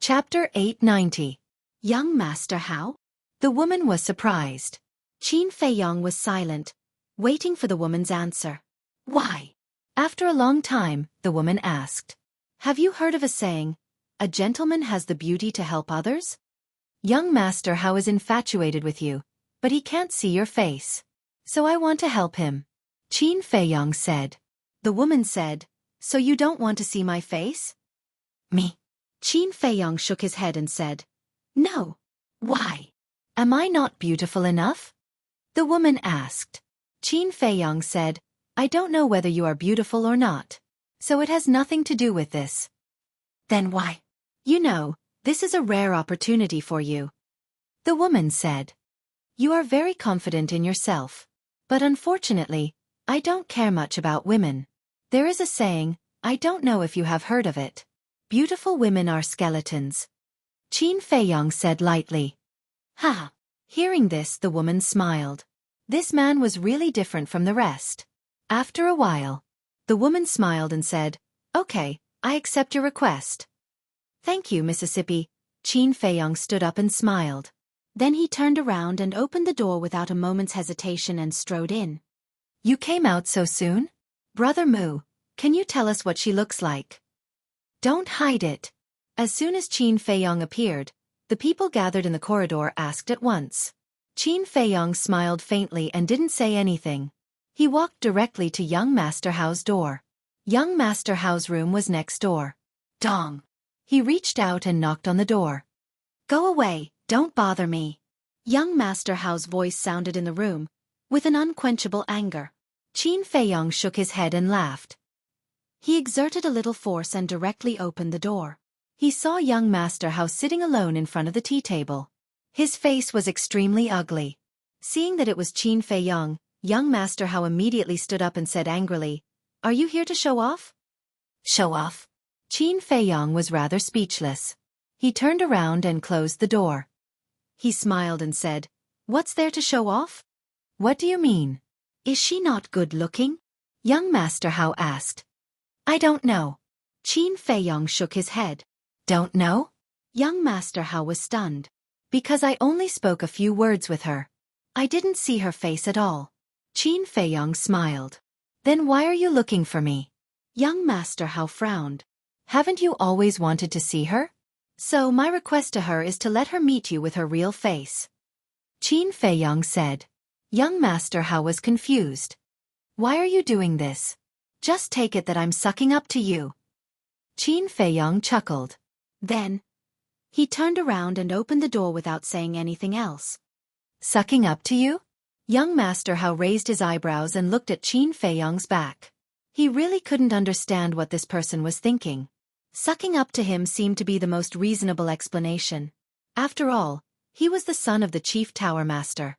Chapter 890. Young Master How? The woman was surprised. Qin Feiyong was silent, waiting for the woman's answer. Why? After a long time, the woman asked. Have you heard of a saying, a gentleman has the beauty to help others? Young Master How is infatuated with you, but he can't see your face. So I want to help him. Qin Feiyong said. The woman said, so you don't want to see my face? Me. Qin Feiyong shook his head and said, no. Why? Am I not beautiful enough? The woman asked. Qin Feiyong said, I don't know whether you are beautiful or not. So it has nothing to do with this. Then why? You know, this is a rare opportunity for you. The woman said. You are very confident in yourself. But unfortunately, I don't care much about women. There is a saying, I don't know if you have heard of it. Beautiful women are skeletons. Qin Feiyong said lightly. Ha! Hearing this, the woman smiled. This man was really different from the rest. After a while, the woman smiled and said, okay, I accept your request. Thank you, Mississippi. Qin Feiyong stood up and smiled. Then he turned around and opened the door without a moment's hesitation and strode in. You came out so soon? Brother Mu, can you tell us what she looks like? Don't hide it. As soon as Qin Feiyong appeared, the people gathered in the corridor asked at once. Qin Feiyong smiled faintly and didn't say anything. He walked directly to young Master Hao's door. Young Master Hao's room was next door. Dong! He reached out and knocked on the door. Go away, don't bother me. Young Master Hao's voice sounded in the room, with an unquenchable anger. Qin Feiyong shook his head and laughed. He exerted a little force and directly opened the door. He saw young Master Hao sitting alone in front of the tea table. His face was extremely ugly. Seeing that it was Qin Feiyong, young Master Hao immediately stood up and said angrily, Are you here to show off? Show off? Qin Feiyong was rather speechless. He turned around and closed the door. He smiled and said, What's there to show off? What do you mean? Is she not good-looking? Young Master Hao asked. I don't know. Qin Feiyong shook his head. Don't know? Young Master Hao was stunned. Because I only spoke a few words with her. I didn't see her face at all. Qin Feiyong smiled. Then why are you looking for me? Young Master Hao frowned. Haven't you always wanted to see her? So my request to her is to let her meet you with her real face. Qin Feiyong said. Young Master Hao was confused. Why are you doing this? Just take it that I'm sucking up to you. Qin Feiyong chuckled. Then, he turned around and opened the door without saying anything else. Sucking up to you? Young Master Hao raised his eyebrows and looked at Qin Feiyong's back. He really couldn't understand what this person was thinking. Sucking up to him seemed to be the most reasonable explanation. After all, he was the son of the chief tower master.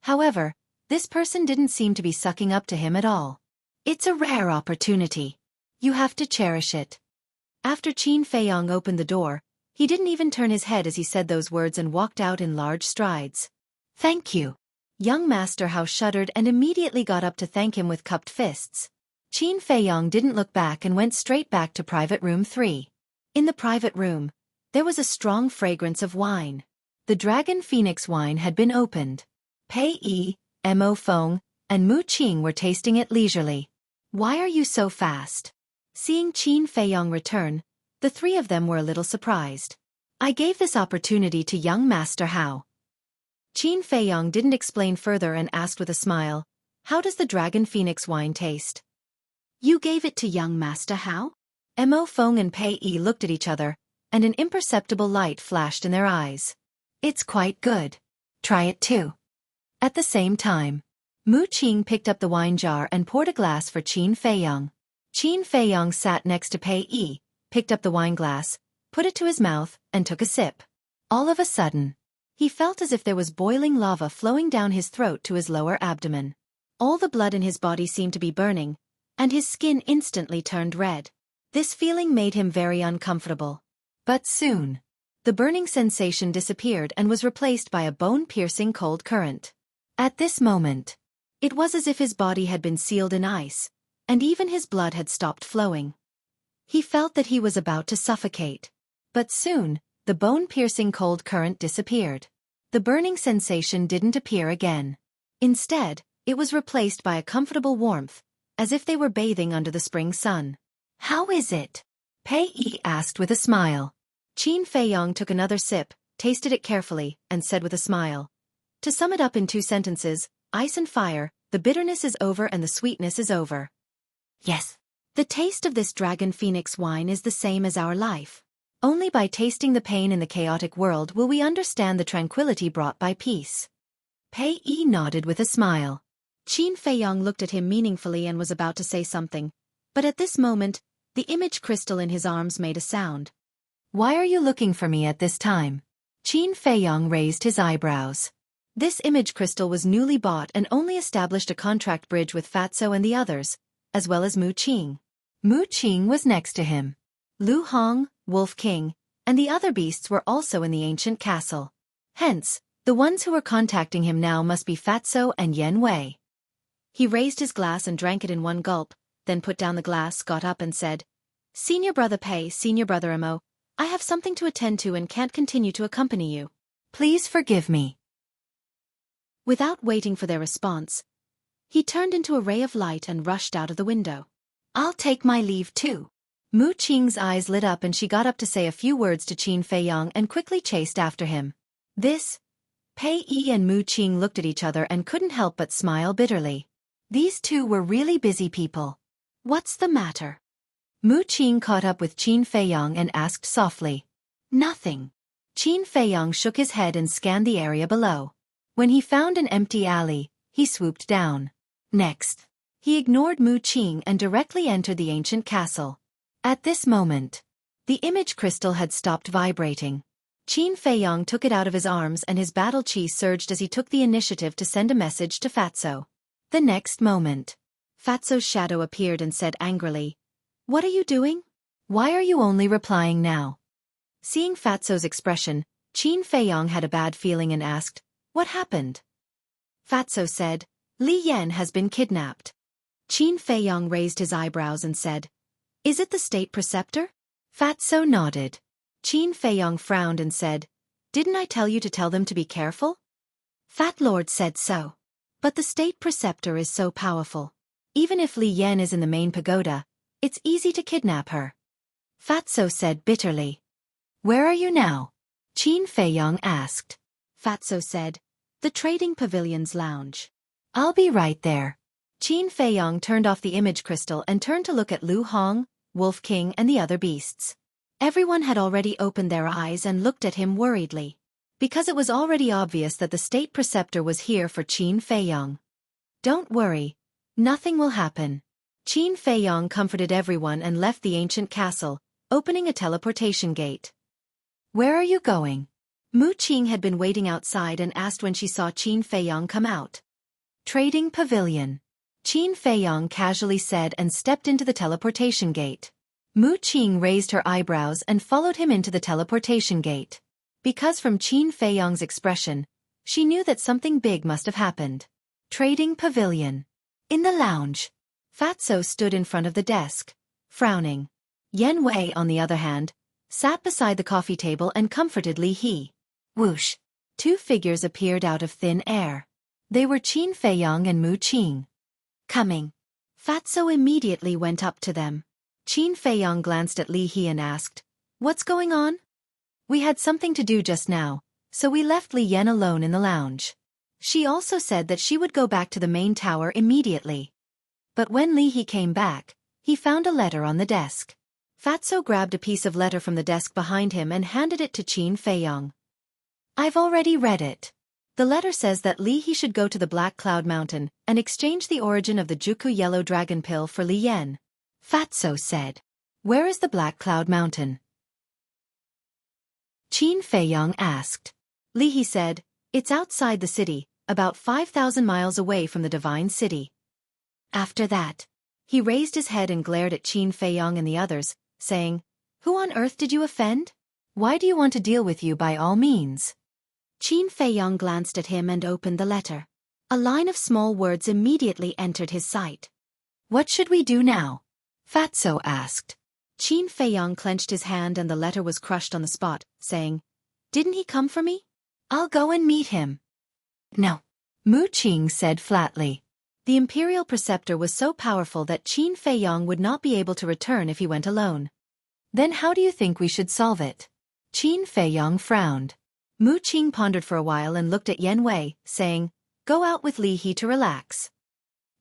However, this person didn't seem to be sucking up to him at all. It's a rare opportunity. You have to cherish it. After Qin Feiyong opened the door, he didn't even turn his head as he said those words and walked out in large strides. Thank you. Young Master Hao shuddered and immediately got up to thank him with cupped fists. Qin Feiyong didn't look back and went straight back to private room 3. In the private room, there was a strong fragrance of wine. The Dragon Phoenix wine had been opened. Pei Yi, Mo Feng, and Mu Qing were tasting it leisurely. Why are you so fast? Seeing Qin Feiyong return, the three of them were a little surprised. I gave this opportunity to young Master Hao. Qin Feiyong didn't explain further and asked with a smile, How does the Dragon Phoenix wine taste? You gave it to young Master Hao? Mo Feng and Pei Yi looked at each other, and an imperceptible light flashed in their eyes. It's quite good. Try it too. At the same time, Mu Qing picked up the wine jar and poured a glass for Qin Feiyong. Qin Feiyong sat next to Pei Yi, picked up the wine glass, put it to his mouth, and took a sip. All of a sudden, he felt as if there was boiling lava flowing down his throat to his lower abdomen. All the blood in his body seemed to be burning, and his skin instantly turned red. This feeling made him very uncomfortable. But soon, the burning sensation disappeared and was replaced by a bone-piercing cold current. At this moment, it was as if his body had been sealed in ice, and even his blood had stopped flowing. He felt that he was about to suffocate. But soon, the bone-piercing cold current disappeared. The burning sensation didn't appear again. Instead, it was replaced by a comfortable warmth, as if they were bathing under the spring sun. "How is it?" Pei Yi asked with a smile. Qin Feiyong took another sip, tasted it carefully, and said with a smile. "To sum it up in 2 sentences, ice and fire, the bitterness is over and the sweetness is over." Yes. The taste of this dragon phoenix wine is the same as our life. Only by tasting the pain in the chaotic world will we understand the tranquility brought by peace. Pei Yi nodded with a smile. Qin Feiyong looked at him meaningfully and was about to say something, but at this moment, the image crystal in his arms made a sound. "Why are you looking for me at this time?" Qin Feiyong raised his eyebrows. This image crystal was newly bought and only established a contract bridge with Fatso and the others, as well as Mu Qing. Mu Qing was next to him. Lu Hong, Wolf King, and the other beasts were also in the ancient castle. Hence, the ones who were contacting him now must be Fatso and Yen Wei. He raised his glass and drank it in one gulp, then put down the glass, got up and said, "Senior Brother Pei, Senior Brother Mo, I have something to attend to and can't continue to accompany you. Please forgive me." Without waiting for their response, he turned into a ray of light and rushed out of the window. "I'll take my leave too." Mu Qing's eyes lit up and she got up to say a few words to Qin Feiyong and quickly chased after him. Pei Yi and Mu Qing looked at each other and couldn't help but smile bitterly. These two were really busy people. "What's the matter?" Mu Qing caught up with Qin Feiyong and asked softly. "Nothing." Qin Feiyong shook his head and scanned the area below. When he found an empty alley, he swooped down. Next, he ignored Mu Qing and directly entered the ancient castle. At this moment, the image crystal had stopped vibrating. Qin Feiyong took it out of his arms and his battle chi surged as he took the initiative to send a message to Fatso. The next moment, Fatso's shadow appeared and said angrily, "What are you doing? Why are you only replying now?" Seeing Fatso's expression, Qin Feiyong had a bad feeling and asked, "What happened?" Fatso said, "Li Yan has been kidnapped." Qin Feiyong raised his eyebrows and said, "Is it the state preceptor?" Fatso nodded. Qin Feiyong frowned and said, "Didn't I tell you to tell them to be careful?" Fat Lord said so. "But the state preceptor is so powerful. Even if Li Yan is in the main pagoda, it's easy to kidnap her." Fatso said bitterly. "Where are you now?" Qin Feiyong asked. Fatso said, "The trading pavilion's lounge." "I'll be right there." Qin Feiyong turned off the image crystal and turned to look at Lu Hong, Wolf King and the other beasts. Everyone had already opened their eyes and looked at him worriedly. Because it was already obvious that the state preceptor was here for Qin Feiyong. "Don't worry. Nothing will happen." Qin Feiyong comforted everyone and left the ancient castle, opening a teleportation gate. "Where are you going?" Mu Qing had been waiting outside and asked when she saw Qin Feiyong come out. "Trading pavilion," Qin Feiyong casually said and stepped into the teleportation gate. Mu Qing raised her eyebrows and followed him into the teleportation gate. Because from Qin Feiyong's expression, she knew that something big must have happened. Trading pavilion. In the lounge, Fatso stood in front of the desk, frowning. Yen Wei, on the other hand, sat beside the coffee table and comforted Li He. Whoosh! 2 figures appeared out of thin air. They were Qin Feiyong and Mu Qing. Coming. Fatso immediately went up to them. Qin Feiyong glanced at Li He and asked, "What's going on?" "We had something to do just now, so we left Li Yan alone in the lounge." She also said that she would go back to the main tower immediately. But when Li He came back, he found a letter on the desk. Fatso grabbed a piece of letter from the desk behind him and handed it to Qin Feiyong. "I've already read it. The letter says that Li He should go to the Black Cloud Mountain and exchange the origin of the Juku Yellow Dragon Pill for Li Yan." Fatso said. "Where is the Black Cloud Mountain?" Qin Feiyong asked. Li He said, "It's outside the city, about 5,000 miles away from the Divine City." After that, he raised his head and glared at Qin Feiyong and the others, saying, "Who on earth did you offend? Why do you want to deal with you by all means?" Qin Feiyong glanced at him and opened the letter. A line of small words immediately entered his sight. "What should we do now?" Fatso asked. Qin Feiyong clenched his hand and the letter was crushed on the spot, saying, "Didn't he come for me? I'll go and meet him." "No," Mu Qing said flatly. The imperial preceptor was so powerful that Qin Feiyong would not be able to return if he went alone. "Then how do you think we should solve it?" Qin Feiyong frowned. Mu Qing pondered for a while and looked at Yan Wei, saying, "Go out with Li He to relax.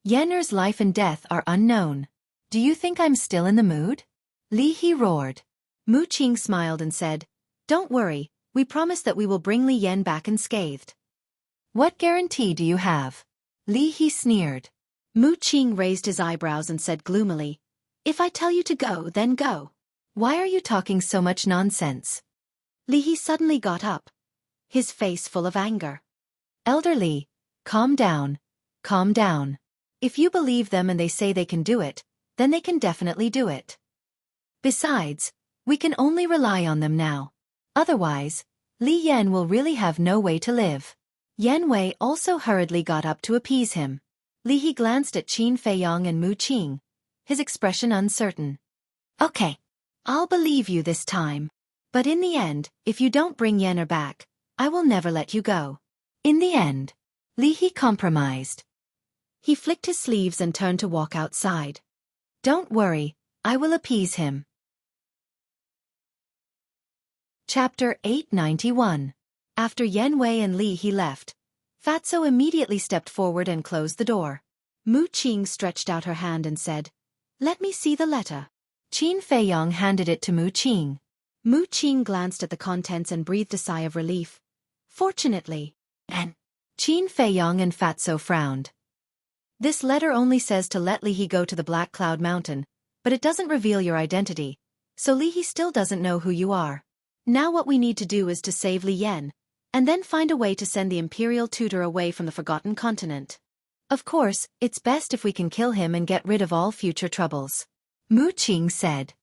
Yan Er's life and death are unknown. Do you think I'm still in the mood?" Li He roared. Mu Qing smiled and said, "Don't worry, we promise that we will bring Li Yan back unscathed." "What guarantee do you have?" Li He sneered. Mu Qing raised his eyebrows and said gloomily, "If I tell you to go, then go. Why are you talking so much nonsense?" Li He suddenly got up, his face full of anger. "Elder Li, calm down, calm down. If you believe them and they say they can do it, then they can definitely do it. Besides, we can only rely on them now. Otherwise, Li Yan will really have no way to live." Yan Wei also hurriedly got up to appease him. Li He glanced at Qin Feiyong and Mu Qing, his expression uncertain. "Okay, I'll believe you this time. But in the end, if you don't bring Yan Er back, I will never let you go." In the end, Li He compromised. He flicked his sleeves and turned to walk outside. "Don't worry, I will appease him." Chapter 891. After Yan Wei and Li He left, Fatso immediately stepped forward and closed the door. Mu Qing stretched out her hand and said, "Let me see the letter." Qin Feiyong handed it to Mu Qing. Mu Qing glanced at the contents and breathed a sigh of relief. "Fortunately." And Qin Feiyong and Fatso frowned. "This letter only says to let Li He go to the Black Cloud Mountain, but it doesn't reveal your identity, so Li He still doesn't know who you are. Now what we need to do is to save Li Yan, and then find a way to send the imperial tutor away from the Forgotten Continent. Of course, it's best if we can kill him and get rid of all future troubles." Mu Qing said.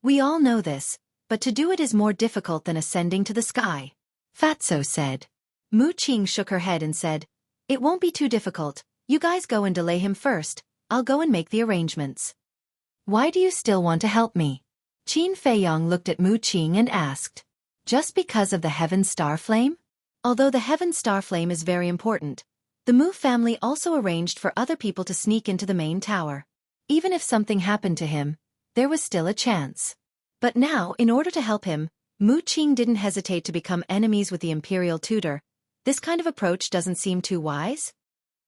"We all know this, but to do it is more difficult than ascending to the sky," Fatso said. Mu Qing shook her head and said, "It won't be too difficult. You guys go and delay him first, I'll go and make the arrangements." "Why do you still want to help me?" Qin Feiyong looked at Mu Qing and asked. "Just because of the Heaven Star Flame?" Although the Heaven Star Flame is very important, the Mu family also arranged for other people to sneak into the main tower. Even if something happened to him, there was still a chance. But now, in order to help him, Mu Qing didn't hesitate to become enemies with the imperial tutor. This kind of approach doesn't seem too wise.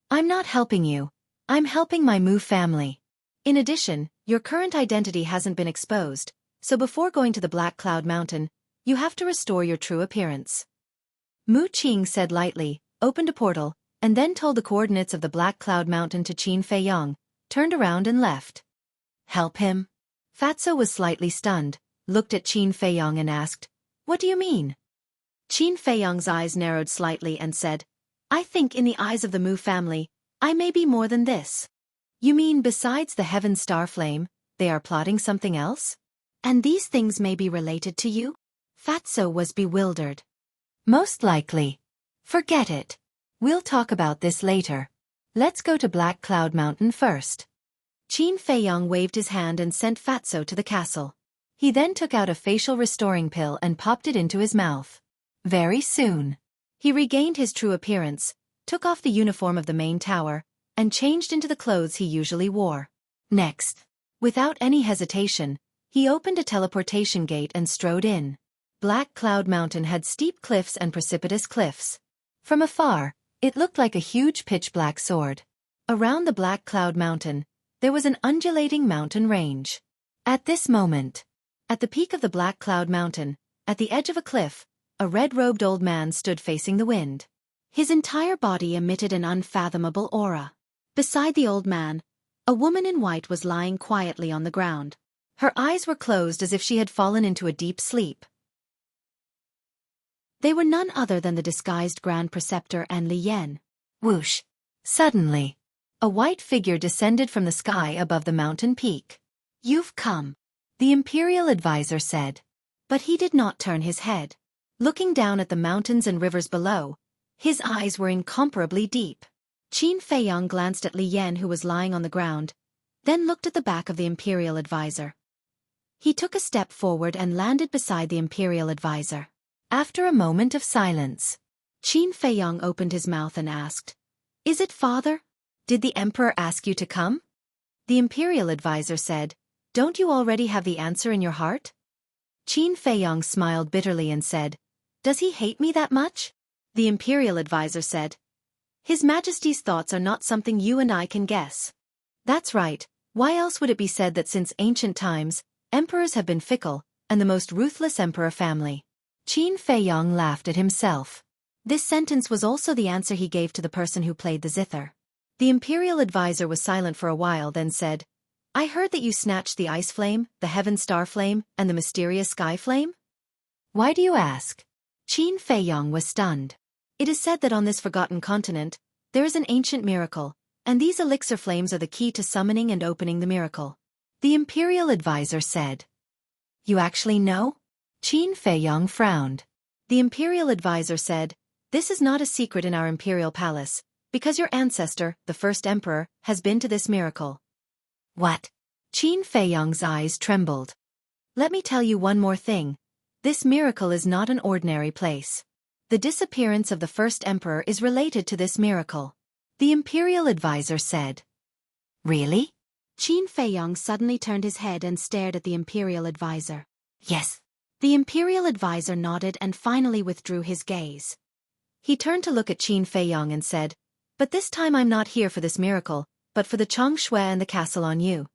"I'm not helping you. I'm helping my Mu family. In addition, your current identity hasn't been exposed, so before going to the Black Cloud Mountain, you have to restore your true appearance." Mu Qing said lightly, opened a portal, and then told the coordinates of the Black Cloud Mountain to Qin Feiyong, turned around and left. "Help him?" Fatso was slightly stunned, looked at Qin Feiyong and asked, "What do you mean?" Qin Feiyong's eyes narrowed slightly and said, "I think in the eyes of the Mu family, I may be more than this." "You mean besides the Heaven Star Flame, they are plotting something else? And these things may be related to you?" Fatso was bewildered. "Most likely. Forget it. We'll talk about this later. Let's go to Black Cloud Mountain first." Qin Feiyong waved his hand and sent Fatso to the castle. He then took out a facial restoring pill and popped it into his mouth. Very soon, he regained his true appearance, took off the uniform of the main tower, and changed into the clothes he usually wore. Next, without any hesitation, he opened a teleportation gate and strode in. Black Cloud Mountain had steep cliffs and precipitous cliffs. From afar, it looked like a huge pitch-black sword. Around the Black Cloud Mountain, there was an undulating mountain range. At this moment, at the peak of the Black Cloud Mountain, at the edge of a cliff, a red-robed old man stood facing the wind. His entire body emitted an unfathomable aura. Beside the old man, a woman in white was lying quietly on the ground. Her eyes were closed as if she had fallen into a deep sleep. They were none other than the disguised Grand Preceptor and Li Yan. Whoosh! Suddenly, a white figure descended from the sky above the mountain peak. "You've come," the Imperial Advisor said. But he did not turn his head. Looking down at the mountains and rivers below, his eyes were incomparably deep. Qin Feiyong glanced at Li Yan who was lying on the ground, then looked at the back of the Imperial Advisor. He took a step forward and landed beside the imperial advisor. After a moment of silence, Qin Feiyong opened his mouth and asked, "Is it father? Did the emperor ask you to come?" The imperial advisor said, "Don't you already have the answer in your heart?" Qin Feiyong smiled bitterly and said, "Does he hate me that much?" The imperial advisor said, "His Majesty's thoughts are not something you and I can guess." "That's right. Why else would it be said that since ancient times, emperors have been fickle, and the most ruthless emperor family?" Qin Feiyong laughed at himself. This sentence was also the answer he gave to the person who played the zither. The imperial advisor was silent for a while, then said, "I heard that you snatched the ice flame, the heaven star flame, and the mysterious sky flame?" "Why do you ask?" Qin Feiyong was stunned. "It is said that on this forgotten continent, there is an ancient miracle, and these elixir flames are the key to summoning and opening the miracle." The imperial advisor said, "You actually know?" Qin Feiyong frowned. The imperial advisor said, "This is not a secret in our imperial palace, because your ancestor, the first emperor, has been to this miracle." "What?" Qin Feiyong's eyes trembled. "Let me tell you one more thing. This miracle is not an ordinary place. The disappearance of the first emperor is related to this miracle." The imperial advisor said. "Really?" Qin Feiyong suddenly turned his head and stared at the imperial advisor. "Yes." The imperial advisor nodded and finally withdrew his gaze. He turned to look at Qin Feiyong and said, "But this time I'm not here for this miracle, but for the Xueqi and the castle on you."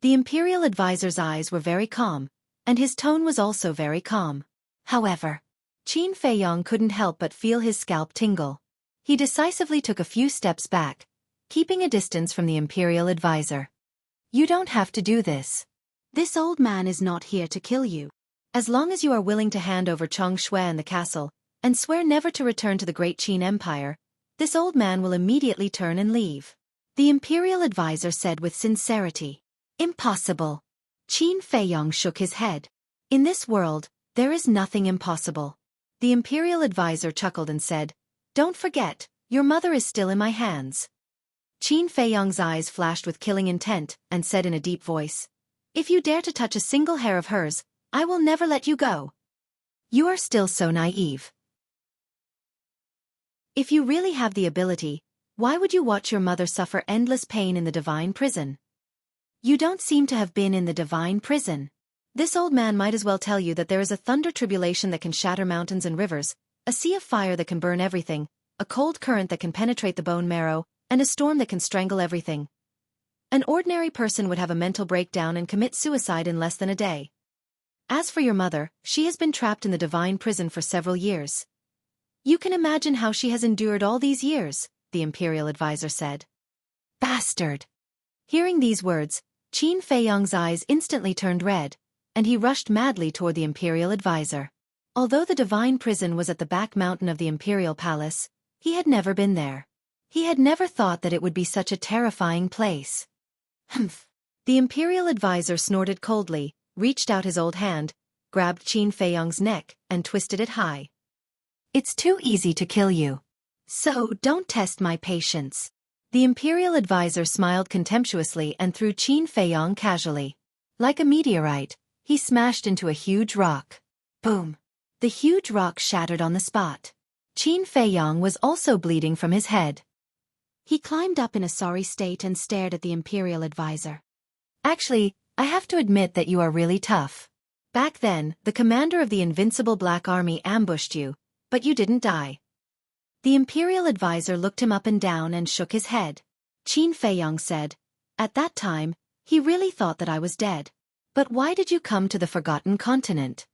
The imperial advisor's eyes were very calm, and his tone was also very calm. However, Qin Feiyong couldn't help but feel his scalp tingle. He decisively took a few steps back, keeping a distance from the imperial advisor. "You don't have to do this. This old man is not here to kill you. As long as you are willing to hand over Xueqi and the castle, and swear never to return to the great Qin Empire, this old man will immediately turn and leave." The imperial advisor said with sincerity. "Impossible." Qin Feiyong shook his head. "In this world, there is nothing impossible." The imperial advisor chuckled and said, "Don't forget, your mother is still in my hands." Qin Feiyong's eyes flashed with killing intent, and said in a deep voice, "If you dare to touch a single hair of hers, I will never let you go." "You are still so naive. If you really have the ability, why would you watch your mother suffer endless pain in the divine prison? You don't seem to have been in the divine prison. This old man might as well tell you that there is a thunder tribulation that can shatter mountains and rivers, a sea of fire that can burn everything, a cold current that can penetrate the bone marrow, and a storm that can strangle everything. An ordinary person would have a mental breakdown and commit suicide in less than a day. As for your mother, she has been trapped in the divine prison for several years. You can imagine how she has endured all these years," the imperial advisor said. "Bastard!" Hearing these words, Qin Feiyong's eyes instantly turned red, and he rushed madly toward the imperial advisor. Although the divine prison was at the back mountain of the imperial palace, he had never been there. He had never thought that it would be such a terrifying place. "Humph!" The imperial advisor snorted coldly, reached out his old hand, grabbed Qin Feiyong's neck, and twisted it high. "It's too easy to kill you. So don't test my patience." The imperial advisor smiled contemptuously and threw Qin Feiyong casually. Like a meteorite, he smashed into a huge rock. Boom! The huge rock shattered on the spot. Qin Feiyong was also bleeding from his head. He climbed up in a sorry state and stared at the imperial advisor. "Actually, I have to admit that you are really tough. Back then, the commander of the invincible Black Army ambushed you, but you didn't die." The imperial advisor looked him up and down and shook his head. Qin Feiyong said, "At that time, he really thought that I was dead. But why did you come to the forgotten continent?"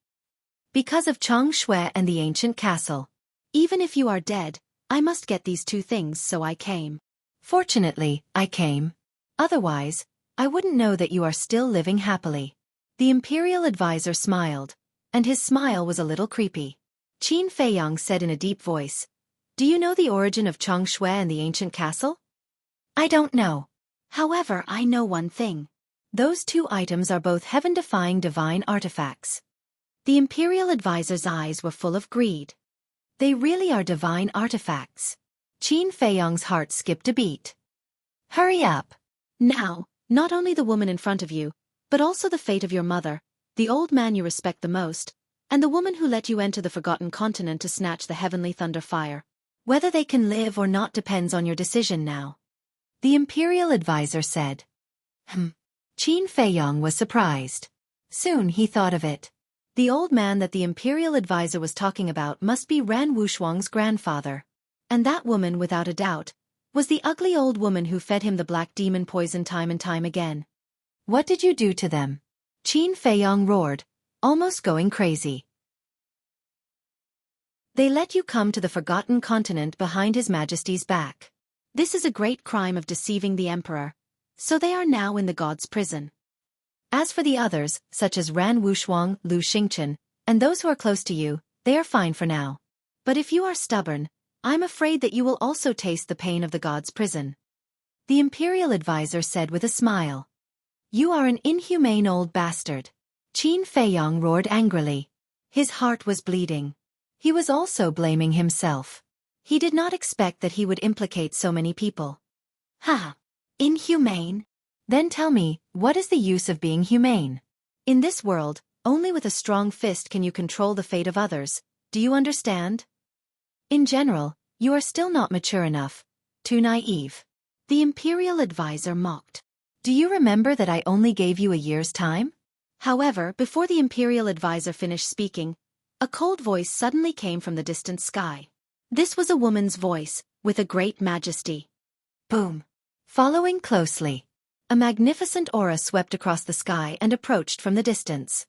"Because of Xueqi and the ancient castle. Even if you are dead, I must get these two things, so I came. Fortunately, I came. Otherwise, I wouldn't know that you are still living happily." The imperial advisor smiled, and his smile was a little creepy. Qin Feiyong said in a deep voice, "Do you know the origin of Xueqi and the ancient castle?" "I don't know. However, I know one thing. Those two items are both heaven-defying divine artifacts." The imperial advisor's eyes were full of greed. "They really are divine artifacts." Qin Feiyong's heart skipped a beat. "Hurry up. Now, not only the woman in front of you, but also the fate of your mother, the old man you respect the most, and the woman who let you enter the Forgotten Continent to snatch the heavenly thunder fire. Whether they can live or not depends on your decision now. The Imperial Advisor said. Qin Feiyong was surprised. Soon he thought of it. The old man that the Imperial Advisor was talking about must be Ran Wushuang's grandfather. And that woman, without a doubt, was the ugly old woman who fed him the black demon poison time and time again. What did you do to them? Qin Feiyong roared, almost going crazy. They let you come to the Forgotten Continent behind His Majesty's back. This is a great crime of deceiving the Emperor, so they are now in the God's prison. As for the others, such as Ran Wushuang, Lu Xingchen, and those who are close to you, they are fine for now. But if you are stubborn, I'm afraid that you will also taste the pain of the God's prison. The Imperial Advisor said with a smile. You are an inhumane old bastard. Qin Feiyong roared angrily. His heart was bleeding. He was also blaming himself. He did not expect that he would implicate so many people. Ha! Inhumane? Then tell me, what is the use of being humane? In this world, only with a strong fist can you control the fate of others, do you understand? In general, you are still not mature enough, too naive. The Imperial Advisor mocked. Do you remember that I only gave you a year's time? However, before the Imperial Advisor finished speaking, a cold voice suddenly came from the distant sky. This was a woman's voice, with a great majesty. Boom! Following closely, a magnificent aura swept across the sky and approached from the distance.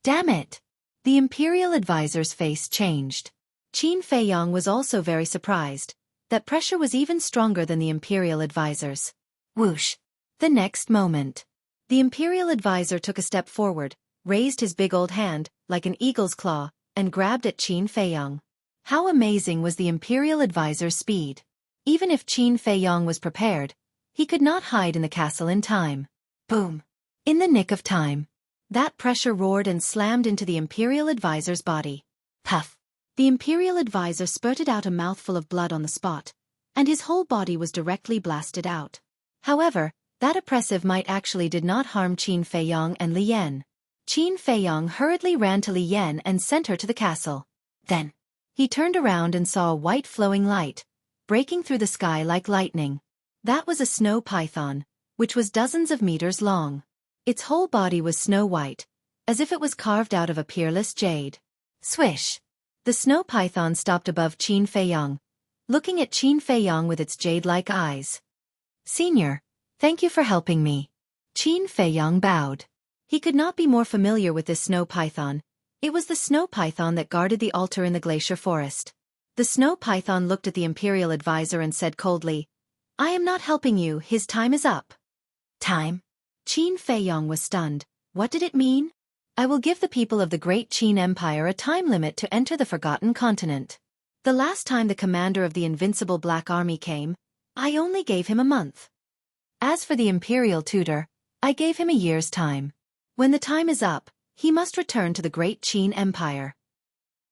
Damn it! The Imperial Advisor's face changed. Qin Feiyong was also very surprised. That pressure was even stronger than the Imperial Advisor's. Whoosh! The next moment, the Imperial Advisor took a step forward, raised his big old hand, like an eagle's claw, and grabbed at Qin Feiyong. How amazing was the Imperial Advisor's speed! Even if Qin Feiyong was prepared, he could not hide in the castle in time. Boom! In the nick of time, that pressure roared and slammed into the Imperial Advisor's body. Puff! The Imperial Advisor spurted out a mouthful of blood on the spot, and his whole body was directly blasted out. However, that oppressive might actually did not harm Qin Feiyong and Li Yan. Qin Feiyong hurriedly ran to Li Yan and sent her to the castle. Then, he turned around and saw a white flowing light, breaking through the sky like lightning. That was a snow python, which was dozens of meters long. Its whole body was snow white, as if it was carved out of a peerless jade. Swish! The snow python stopped above Qin Feiyong, looking at Qin Feiyong with its jade-like eyes. Senior, thank you for helping me. Qin Feiyong bowed. He could not be more familiar with this snow python. It was the snow python that guarded the altar in the glacier forest. The snow python looked at the Imperial Advisor and said coldly, I am not helping you, his time is up. Time? Qin Feiyong was stunned. What did it mean? I will give the people of the great Qin Empire a time limit to enter the Forgotten Continent. The last time the commander of the invincible Black Army came, I only gave him a month. As for the Imperial Tutor, I gave him a year's time. When the time is up, he must return to the great Qin Empire.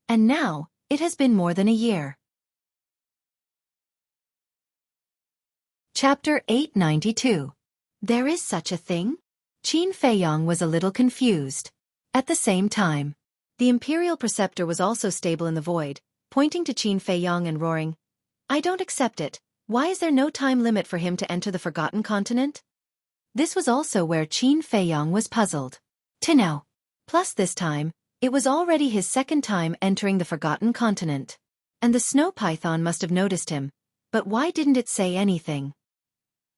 And now, it has been more than a year. Chapter 892. There is such a thing? Qin Feiyong was a little confused. At the same time, the Imperial Preceptor was also stable in the void, pointing to Qin Feiyong and roaring, I don't accept it. Why is there no time limit for him to enter the Forgotten Continent? This was also where Qin Feiyong was puzzled. To know. Plus this time, it was already his second time entering the Forgotten Continent. And the snow python must have noticed him, but why didn't it say anything?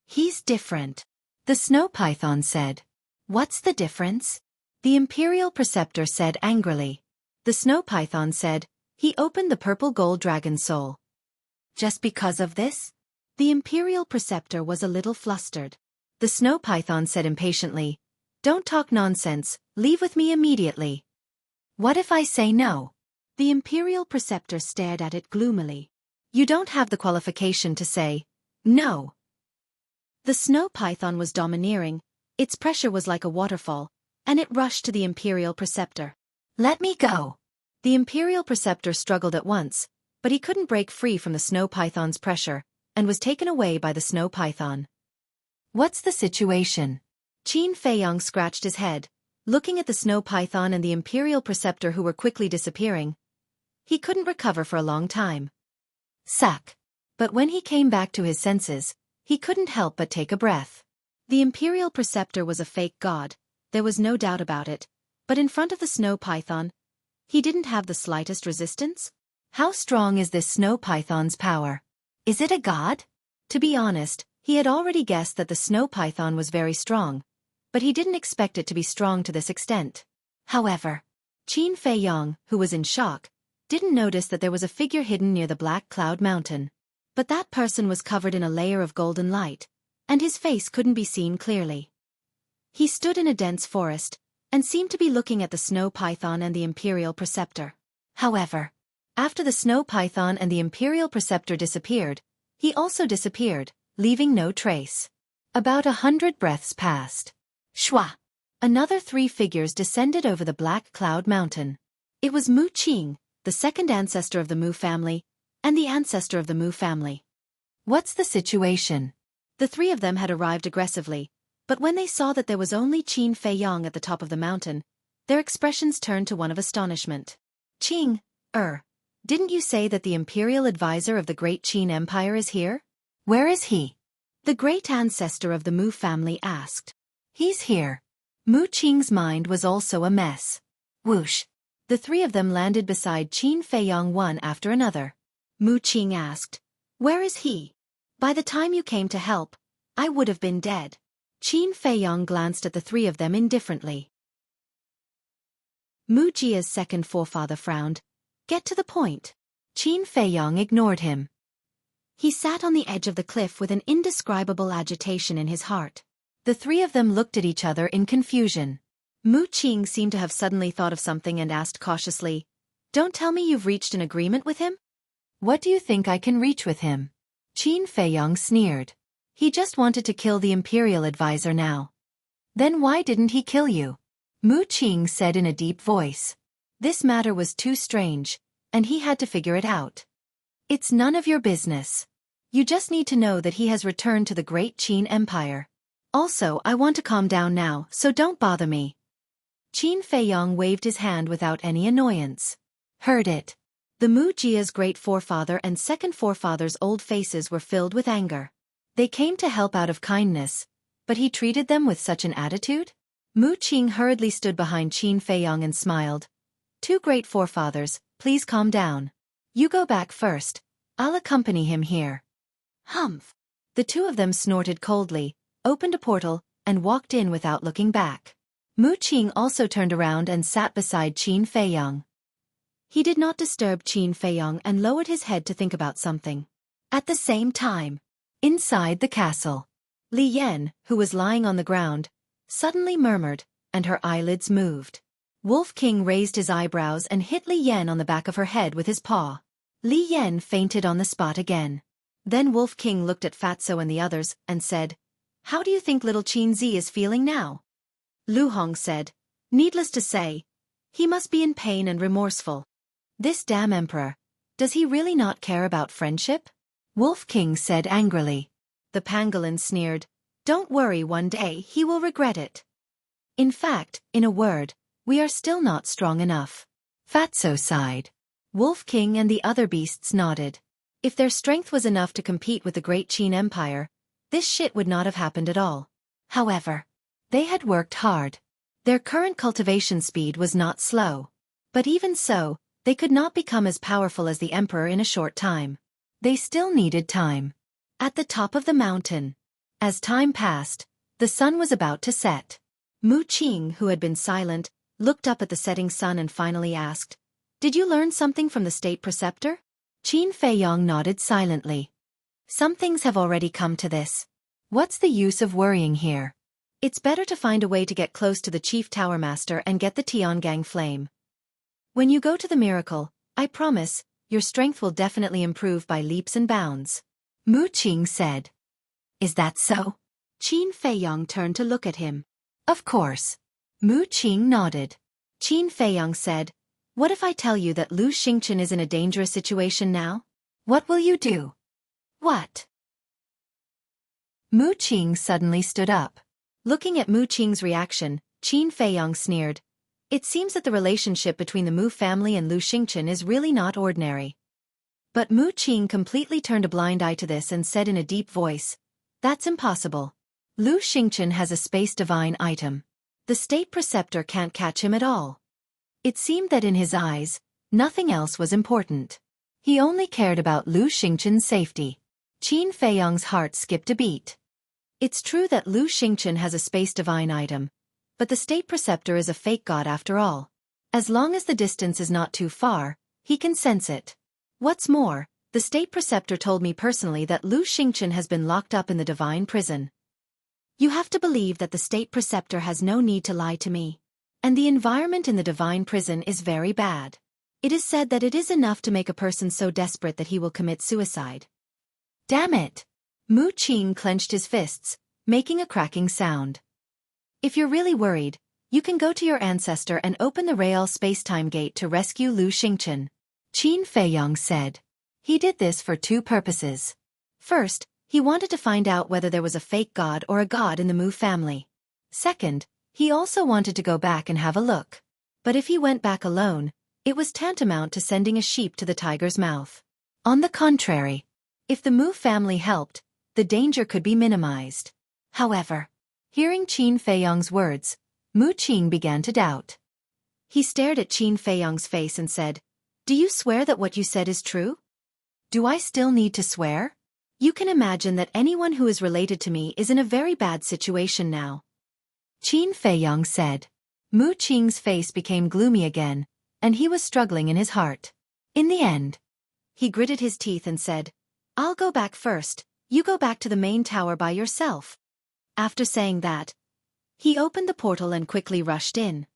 He's different. The snow python said. What's the difference? The Imperial Preceptor said angrily. The snow python said, he opened the purple gold dragon soul. Just because of this? The Imperial Preceptor was a little flustered. The snow python said impatiently, don't talk nonsense, leave with me immediately. What if I say no? The Imperial Preceptor stared at it gloomily. You don't have the qualification to say no. The snow python was domineering, its pressure was like a waterfall, and it rushed to the Imperial Preceptor. Let me go. The Imperial Preceptor struggled at once, but he couldn't break free from the snow python's pressure, and was taken away by the snow python. What's the situation? Qin Feiyong scratched his head. Looking at the snow python and the imperial preceptor who were quickly disappearing, he couldn't recover for a long time. Suck. But when he came back to his senses, he couldn't help but take a breath. The imperial preceptor was a fake god, there was no doubt about it, but in front of the snow python, he didn't have the slightest resistance. How strong is this snow python's power? Is it a god? To be honest, he had already guessed that the snow python was very strong, but he didn't expect it to be strong to this extent. However, Qin Feiyong, who was in shock, didn't notice that there was a figure hidden near the black cloud mountain. But that person was covered in a layer of golden light, and his face couldn't be seen clearly. He stood in a dense forest, and seemed to be looking at the snow python and the imperial preceptor. However, after the snow python and the imperial preceptor disappeared, he also disappeared, leaving no trace. About 100 breaths passed. Shwa! Another 3 figures descended over the black cloud mountain. It was Mu Qing, the second ancestor of the Mu family, and the ancestor of the Mu family. What's the situation? The 3 of them had arrived aggressively, but when they saw that there was only Qin Feiyong at the top of the mountain, their expressions turned to one of astonishment. Qing, didn't you say that the imperial advisor of the great Qin Empire is here? Where is he? The great ancestor of the Mu family asked. He's here. Mu Qing's mind was also a mess. Whoosh! The 3 of them landed beside Qin Feiyong one after another. Mu Qing asked, "Where is he? By the time you came to help, I would have been dead." Qin Feiyong glanced at the 3 of them indifferently. Mu Jia's second forefather frowned. Get to the point. Qin Feiyong ignored him. He sat on the edge of the cliff with an indescribable agitation in his heart. The 3 of them looked at each other in confusion. Mu Qing seemed to have suddenly thought of something and asked cautiously, "Don't tell me you've reached an agreement with him?" "What do you think I can reach with him?" Qin Feiyong sneered. "He just wanted to kill the imperial advisor now." "Then why didn't he kill you?" Mu Qing said in a deep voice. This matter was too strange, and he had to figure it out. "It's none of your business. You just need to know that he has returned to the great Qin Empire. Also, I want to calm down now, so don't bother me." Qin Feiyong waved his hand without any annoyance. Heard it. The Mu Jia's great forefather and second forefather's old faces were filled with anger. They came to help out of kindness, but he treated them with such an attitude? Mu Qing hurriedly stood behind Qin Feiyong and smiled. "Two great forefathers, please calm down. You go back first. I'll accompany him here." Humph! The 2 of them snorted coldly, opened a portal, and walked in without looking back. Mu Qing also turned around and sat beside Qin Feiyong. He did not disturb Qin Feiyong and lowered his head to think about something. At the same time, inside the castle, Li Yan, who was lying on the ground, suddenly murmured, and her eyelids moved. Wolf King raised his eyebrows and hit Li Yan on the back of her head with his paw. Li Yan fainted on the spot again. Then Wolf King looked at Fatso and the others, and said, "How do you think little Qin Zi is feeling now?" Lu Hong said, "Needless to say, he must be in pain and remorseful. This damn emperor, does he really not care about friendship?" Wolf King said angrily. The pangolin sneered, "Don't worry, one day he will regret it. In fact, in a word, we are still not strong enough." Fatso sighed. Wolf King and the other beasts nodded. If their strength was enough to compete with the great Qin Empire, this shit would not have happened at all. However, they had worked hard. Their current cultivation speed was not slow. But even so, they could not become as powerful as the emperor in a short time. They still needed time. At the top of the mountain, as time passed, the sun was about to set. Mu Qing, who had been silent, looked up at the setting sun and finally asked, "Did you learn something from the state preceptor?" Qin Feiyong nodded silently. "Some things have already come to this. What's the use of worrying here? It's better to find a way to get close to the chief tower master and get the Tiangang flame. When you go to the miracle, I promise, your strength will definitely improve by leaps and bounds." Mu Qing said. "Is that so?" Qin Feiyong turned to look at him. "Of course." Mu Qing nodded. Qin Feiyong said, "What if I tell you that Lu Xingchen is in a dangerous situation now? What will you do?" "What?" Mu Qing suddenly stood up. Looking at Mu Qing's reaction, Qin Feiyong sneered. It seems that the relationship between the Mu family and Lu Xingchen is really not ordinary. But Mu Qing completely turned a blind eye to this and said in a deep voice, "That's impossible. Lu Xingchen has a space divine item. The state preceptor can't catch him at all." It seemed that in his eyes, nothing else was important. He only cared about Lu Xingchen's safety. Qin Feiyong's heart skipped a beat. It's true that Lu Xingchen has a space divine item, but the state preceptor is a fake god after all. As long as the distance is not too far, he can sense it. What's more, the state preceptor told me personally that Lu Xingchen has been locked up in the divine prison. You have to believe that the state preceptor has no need to lie to me. And the environment in the divine prison is very bad. It is said that it is enough to make a person so desperate that he will commit suicide. Damn it! Mu Qing clenched his fists, making a cracking sound. If you're really worried, you can go to your ancestor and open the Real Spacetime Gate to rescue Lu Xingchen. Qin Feiyong said. He did this for two purposes. First, he wanted to find out whether there was a fake god or a god in the Mu family. Second, he also wanted to go back and have a look. But if he went back alone, it was tantamount to sending a sheep to the tiger's mouth. On the contrary, if the Mu family helped, the danger could be minimized. However, hearing Qin Feiyong's words, Mu Qing began to doubt. He stared at Qin Feiyong's face and said, "Do you swear that what you said is true?" "Do I still need to swear? You can imagine that anyone who is related to me is in a very bad situation now," Qin Feiyong said. Mu Qing's face became gloomy again, and he was struggling in his heart. In the end, he gritted his teeth and said, "I'll go back first, you go back to the main tower by yourself." After saying that, he opened the portal and quickly rushed in.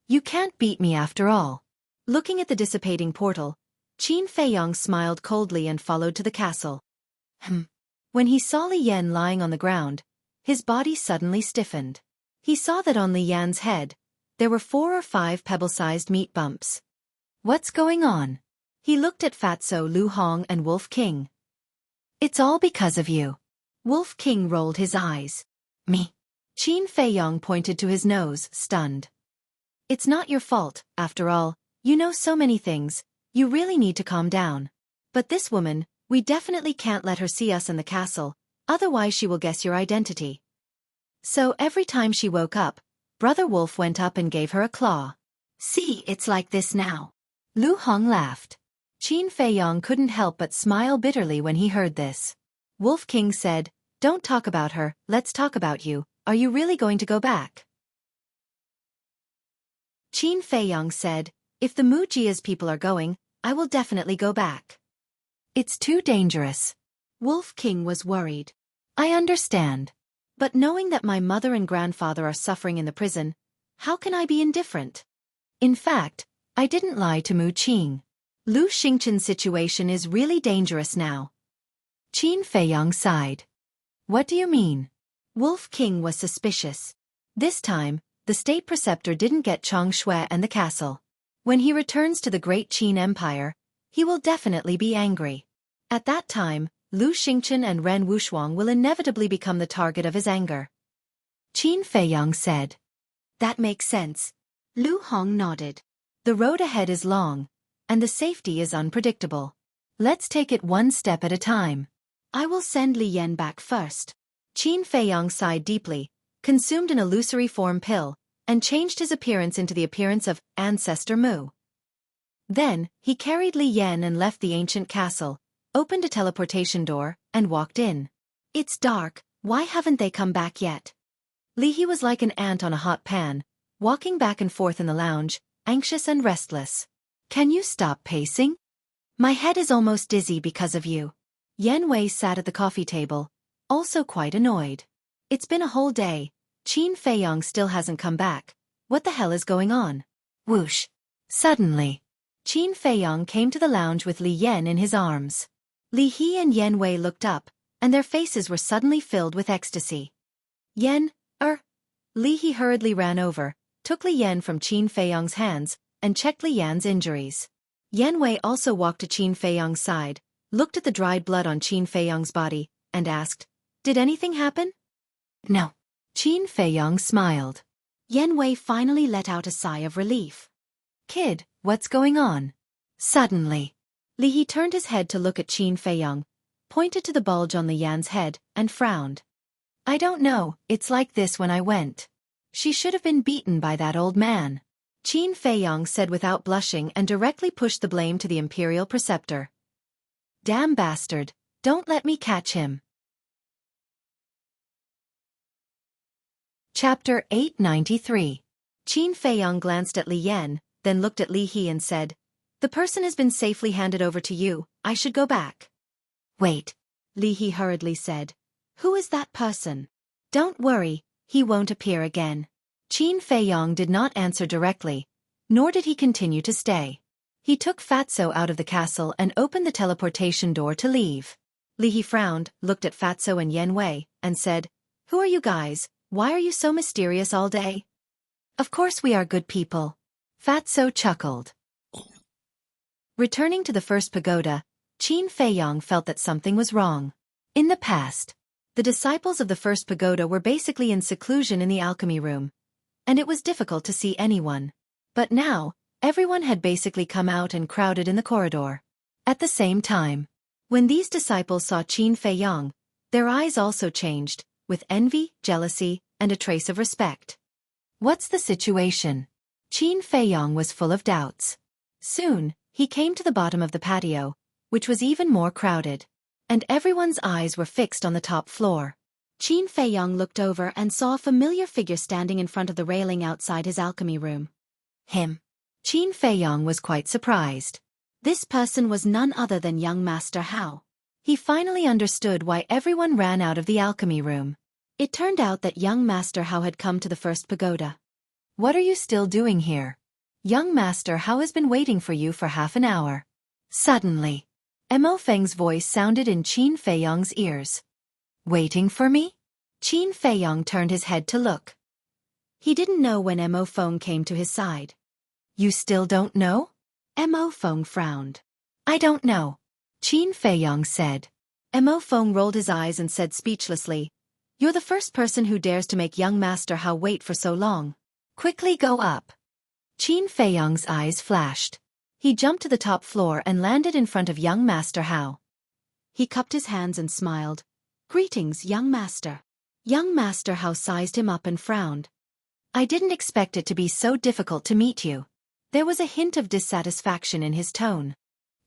"You can't beat me after all." Looking at the dissipating portal, Qin Feiyong smiled coldly and followed to the castle. When he saw Li Yan lying on the ground, his body suddenly stiffened. He saw that on Li Yan's head, there were 4 or 5 pebble-sized meat bumps. What's going on? He looked at Fatso Lu Hong and Wolf King. "It's all because of you." Wolf King rolled his eyes. "Me?" Qin Feiyong pointed to his nose, stunned. "It's not your fault, after all, you know so many things, you really need to calm down. But this woman, we definitely can't let her see us in the castle, otherwise she will guess your identity." So every time she woke up, Brother Wolf went up and gave her a claw. "See, it's like this now." Lu Hong laughed. Qin Feiyong couldn't help but smile bitterly when he heard this. Wolf King said, "Don't talk about her, let's talk about you. Are you really going to go back?" Qin Feiyong said, "If the Mujia's people are going, I will definitely go back." "It's too dangerous." Wolf King was worried. "I understand. But knowing that my mother and grandfather are suffering in the prison, how can I be indifferent? In fact, I didn't lie to Mu Qing. Lu Xingchen's situation is really dangerous now." Qin Feiyong sighed. "What do you mean?" Wolf King was suspicious. This time, the state preceptor didn't get Chang Shui and the castle. When he returns to the Great Qin Empire, he will definitely be angry. At that time, Lu Xingchen and Ren Wushuang will inevitably become the target of his anger. Qin Feiyong said. "That makes sense." Lu Hong nodded. "The road ahead is long, and the safety is unpredictable. Let's take it one step at a time. I will send Li Yan back first." Qin Feiyong sighed deeply, consumed an illusory form pill, and changed his appearance into the appearance of Ancestor Mu. Then, he carried Li Yan and left the ancient castle, opened a teleportation door, and walked in. "It's dark, why haven't they come back yet?" Li He was like an ant on a hot pan, walking back and forth in the lounge, anxious and restless. "Can you stop pacing? My head is almost dizzy because of you." Yan Wei sat at the coffee table, also quite annoyed. "It's been a whole day, Qin Feiyong still hasn't come back. What the hell is going on?" Whoosh! Suddenly, Qin Feiyong came to the lounge with Li Yan in his arms. Li He and Yan Wei looked up, and their faces were suddenly filled with ecstasy. Li He hurriedly ran over, took Li Yan from Qin Feiyong's hands, and checked Li Yan's injuries. Yan Wei also walked to Qin Feiyong's side, looked at the dried blood on Qin Feiyong's body, and asked, "Did anything happen?" "No." Qin Feiyong smiled. Yan Wei finally let out a sigh of relief. Kid, what's going on? Suddenly, Li He turned his head to look at Qin Feiyong, pointed to the bulge on the Yan's head, and frowned. I don't know, it's like this when I went. She should have been beaten by that old man. Qin Feiyong said without blushing and directly pushed the blame to the imperial preceptor. Damn bastard, don't let me catch him. Chapter 893. Qin Feiyong glanced at Li Yan, then looked at Li He and said, The person has been safely handed over to you, I should go back. Wait, Li He hurriedly said. Who is that person? Don't worry, he won't appear again. Qin Feiyong did not answer directly, nor did he continue to stay. He took Fatso out of the castle and opened the teleportation door to leave. Li He frowned, looked at Fatso and Yan Wei, and said, Who are you guys? Why are you so mysterious all day? Of course we are good people. Fatso chuckled. Returning to the first pagoda, Qin Feiyong felt that something was wrong. In the past, the disciples of the first pagoda were basically in seclusion in the alchemy room, and it was difficult to see anyone. But now, everyone had basically come out and crowded in the corridor. At the same time, when these disciples saw Qin Feiyong, their eyes also changed, with envy, jealousy, and a trace of respect. What's the situation? Qin Feiyong was full of doubts. Soon, he came to the bottom of the patio, which was even more crowded, and everyone's eyes were fixed on the top floor. Qin Feiyong looked over and saw a familiar figure standing in front of the railing outside his alchemy room. Him. Qin Feiyong was quite surprised. This person was none other than young Master Hao. He finally understood why everyone ran out of the alchemy room. It turned out that young Master Hao had come to the first pagoda. What are you still doing here? Young Master Hao has been waiting for you for half an hour. Suddenly, Mo Feng's voice sounded in Qin Feiyong's ears. Waiting for me? Qin Feiyong turned his head to look. He didn't know when Mo Feng came to his side. You still don't know? Mo Feng frowned. I don't know. Qin Feiyong said. Mo Feng rolled his eyes and said speechlessly, You're the first person who dares to make young Master Hao wait for so long. Quickly go up. Qin Feiyong's eyes flashed. He jumped to the top floor and landed in front of young Master Hao. He cupped his hands and smiled. Greetings, young master. Young Master Hao sized him up and frowned. I didn't expect it to be so difficult to meet you. There was a hint of dissatisfaction in his tone.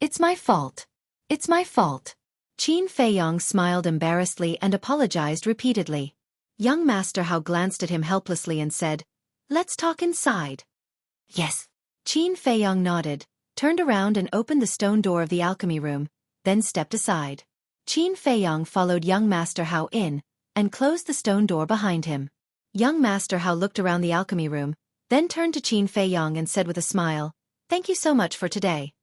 It's my fault. It's my fault. Qin Feiyong smiled embarrassedly and apologized repeatedly. Young Master Hao glanced at him helplessly and said, Let's talk inside. Yes. Qin Feiyong nodded, turned around and opened the stone door of the alchemy room, then stepped aside. Qin Feiyong followed young Master Hao in, and closed the stone door behind him. Young Master Hao looked around the alchemy room, then turned to Qin Feiyong and said with a smile, Thank you so much for today.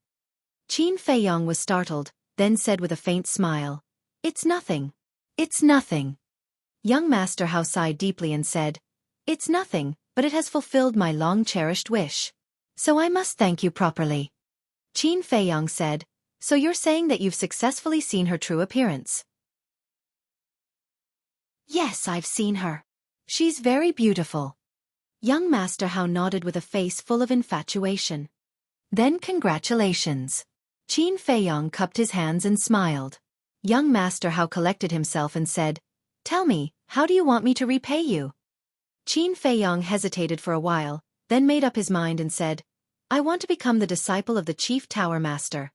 Qin Feiyong was startled, then said with a faint smile, It's nothing. It's nothing. Young Master Hao sighed deeply and said, It's nothing, but it has fulfilled my long-cherished wish. So I must thank you properly. Qin Feiyong said, So you're saying that you've successfully seen her true appearance? Yes, I've seen her. She's very beautiful. Young Master Hao nodded with a face full of infatuation. Then congratulations. Qin Feiyong cupped his hands and smiled. Young Master Hao collected himself and said, Tell me, how do you want me to repay you? Qin Feiyong hesitated for a while, then made up his mind and said, I want to become the disciple of the Chief Tower Master.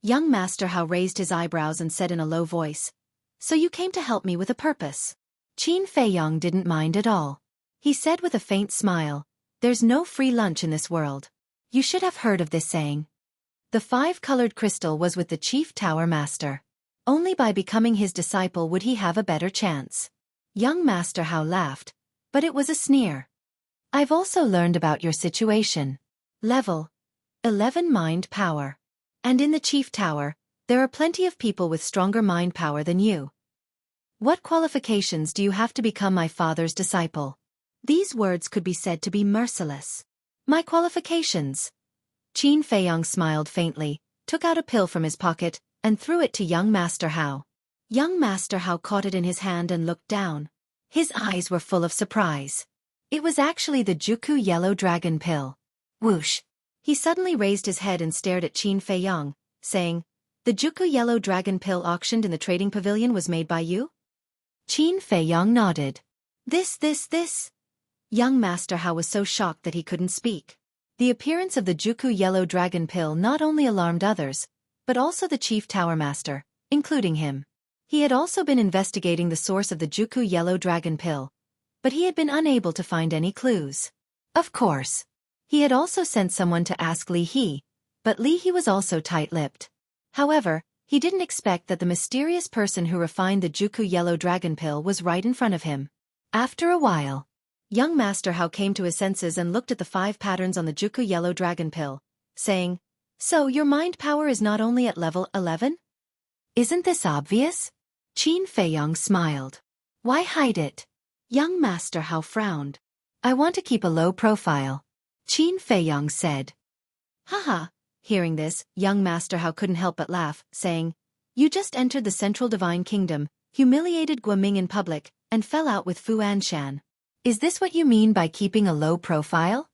Young Master Hao raised his eyebrows and said in a low voice, So you came to help me with a purpose. Qin Feiyong didn't mind at all. He said with a faint smile, There's no free lunch in this world. You should have heard of this saying. The 5-colored crystal was with the Chief Tower Master. Only by becoming his disciple would he have a better chance. Young Master Hao laughed, but it was a sneer. I've also learned about your situation. Level 11 mind power. And in the Chief Tower, there are plenty of people with stronger mind power than you. What qualifications do you have to become my father's disciple? These words could be said to be merciless. My qualifications. Qin Feiyong smiled faintly, took out a pill from his pocket, and threw it to young Master Hao. Young Master Hao caught it in his hand and looked down. His eyes were full of surprise. It was actually the Xueqi yellow dragon pill. Whoosh! He suddenly raised his head and stared at Qin Feiyong, saying, "The Xueqi yellow dragon pill auctioned in the trading pavilion was made by you?" Qin Feiyong nodded. This. Young Master Hao was so shocked that he couldn't speak. The appearance of the Xueqi yellow dragon pill not only alarmed others, but also the chief tower master, including him. He had also been investigating the source of the Xueqi yellow dragon pill, but he had been unable to find any clues. Of course. He had also sent someone to ask Li He, but Li He was also tight-lipped. However, he didn't expect that the mysterious person who refined the Xueqi yellow dragon pill was right in front of him. After a while, young Master Hao came to his senses and looked at the 5 patterns on the Xueqi yellow dragon pill, saying, "So your mind power is not only at level 11? Isn't this obvious?" Qin Feiyong smiled. "Why hide it?" Young Master Hao frowned. "I want to keep a low profile," Qin Feiyong said. Haha. Hearing this, young Master Hao couldn't help but laugh, saying, "You just entered the Central Divine Kingdom, humiliated Guoming in public, and fell out with Fu Anshan. Is this what you mean by keeping a low profile?"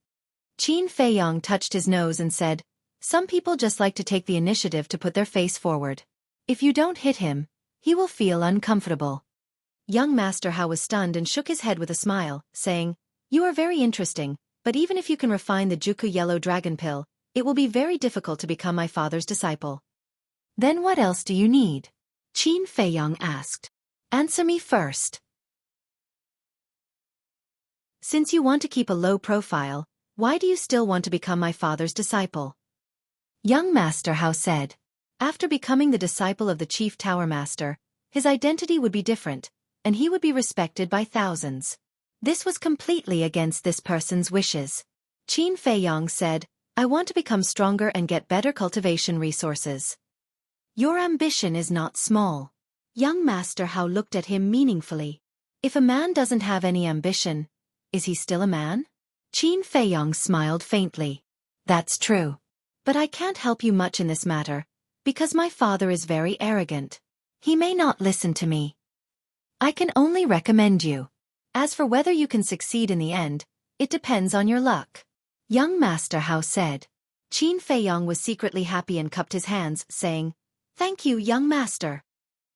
Qin Feiyong touched his nose and said, "Some people just like to take the initiative to put their face forward. If you don't hit him, he will feel uncomfortable." Young Master Hao was stunned and shook his head with a smile, saying, "You are very interesting, but even if you can refine the Xueqi yellow dragon pill, it will be very difficult to become my father's disciple." "Then what else do you need?" Qin Feiyong asked. "Answer me first. Since you want to keep a low profile, why do you still want to become my father's disciple?" Young Master Hao said. After becoming the disciple of the Chief Tower Master, his identity would be different, and he would be respected by thousands. This was completely against this person's wishes. Qin Feiyong said, "I want to become stronger and get better cultivation resources." "Your ambition is not small." Young Master Hao looked at him meaningfully. If a man doesn't have any ambition, is he still a man? Qin Feiyong smiled faintly. "That's true. But I can't help you much in this matter, because my father is very arrogant. He may not listen to me. I can only recommend you. As for whether you can succeed in the end, it depends on your luck." Young Master Hao said. Qin Feiyong was secretly happy and cupped his hands, saying, "Thank you, young master.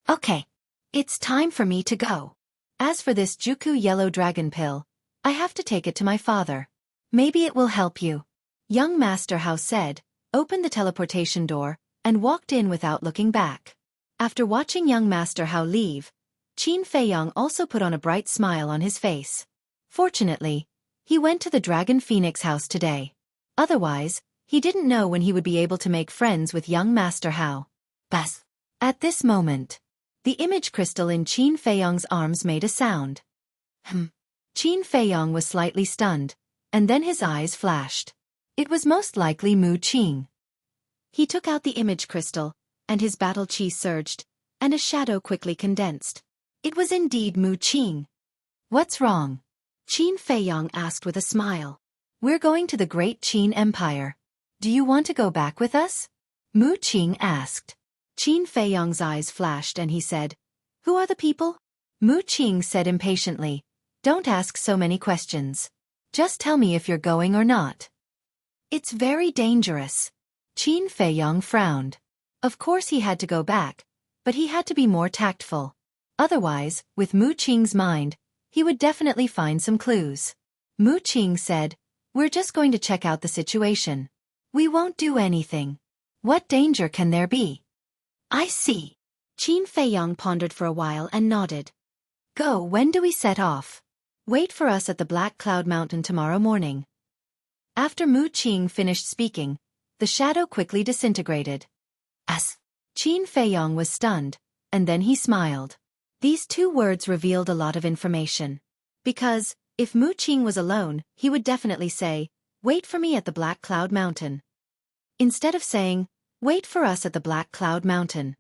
Okay. It's time for me to go. As for this Xueqi yellow dragon pill, I have to take it to my father. Maybe it will help you." Young Master Hao said, opened the teleportation door, and walked in without looking back. After watching young Master Hao leave, Qin Feiyong also put on a bright smile on his face. Fortunately, he went to the Dragon Phoenix house today. Otherwise, he didn't know when he would be able to make friends with young Master Hao. Bas. At this moment, the image crystal in Qin Feiyong's arms made a sound. Qin Feiyong was slightly stunned, and then his eyes flashed. It was most likely Mu Qing. He took out the image crystal, and his battle chi surged, and a shadow quickly condensed. It was indeed Mu Qing. "What's wrong?" Qin Feiyong asked with a smile. "We're going to the Great Qin Empire. Do you want to go back with us?" Mu Qing asked. Qin Feiyong's eyes flashed and he said, "Who are the people?" Mu Qing said impatiently, "Don't ask so many questions. Just tell me if you're going or not." "It's very dangerous." Qin Feiyong frowned. Of course he had to go back, but he had to be more tactful. Otherwise, with Mu Qing's mind, he would definitely find some clues. Mu Qing said, "We're just going to check out the situation. We won't do anything. What danger can there be?" "I see." Qin Feiyong pondered for a while and nodded. "Go, when do we set off?" "Wait for us at the Black Cloud Mountain tomorrow morning." After Mu Qing finished speaking, the shadow quickly disintegrated. As Qin Feiyong was stunned, and then he smiled. These 2 words revealed a lot of information. Because, if Mu Qing was alone, he would definitely say, "Wait for me at the Black Cloud Mountain," instead of saying, "Wait for us at the Black Cloud Mountain."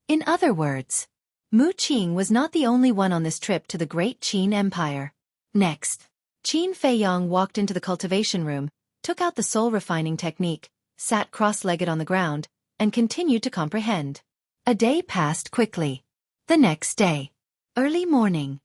In other words, Mu Qing was not the only one on this trip to the Great Qin Empire. Next, Qin Feiyong walked into the cultivation room, took out the soul refining technique, sat cross-legged on the ground, and continued to comprehend. A day passed quickly. The next day. Early morning.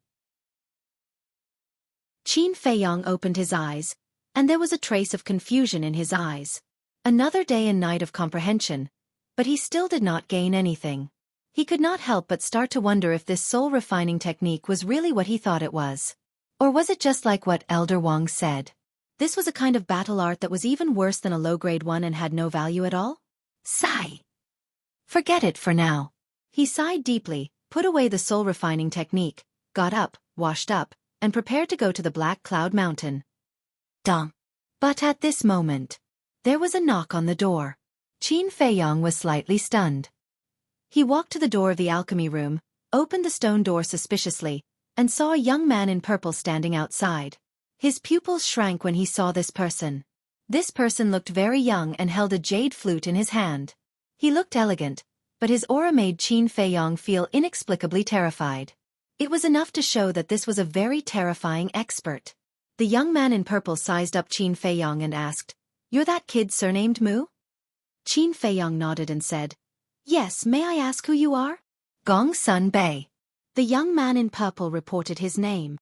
Qin Feiyong opened his eyes, and there was a trace of confusion in his eyes. Another day and night of comprehension, but he still did not gain anything. He could not help but start to wonder if this soul-refining technique was really what he thought it was. Or was it just like what Elder Wang said? This was a kind of battle art that was even worse than a low-grade one and had no value at all? Sigh. Forget it for now. He sighed deeply, put away the soul-refining technique, got up, washed up, and prepared to go to the Black Cloud Mountain. Dong. But at this moment, there was a knock on the door. Qin Feiyong was slightly stunned. He walked to the door of the alchemy room, opened the stone door suspiciously, and saw a young man in purple standing outside. His pupils shrank when he saw this person. This person looked very young and held a jade flute in his hand. He looked elegant, but his aura made Qin Feiyong feel inexplicably terrified. It was enough to show that this was a very terrifying expert. The young man in purple sized up Qin Feiyong and asked, "You're that kid surnamed Mu?" Qin Feiyong nodded and said, "Yes, may I ask who you are?" Gong Sun Bei. The young man in purple reported his name.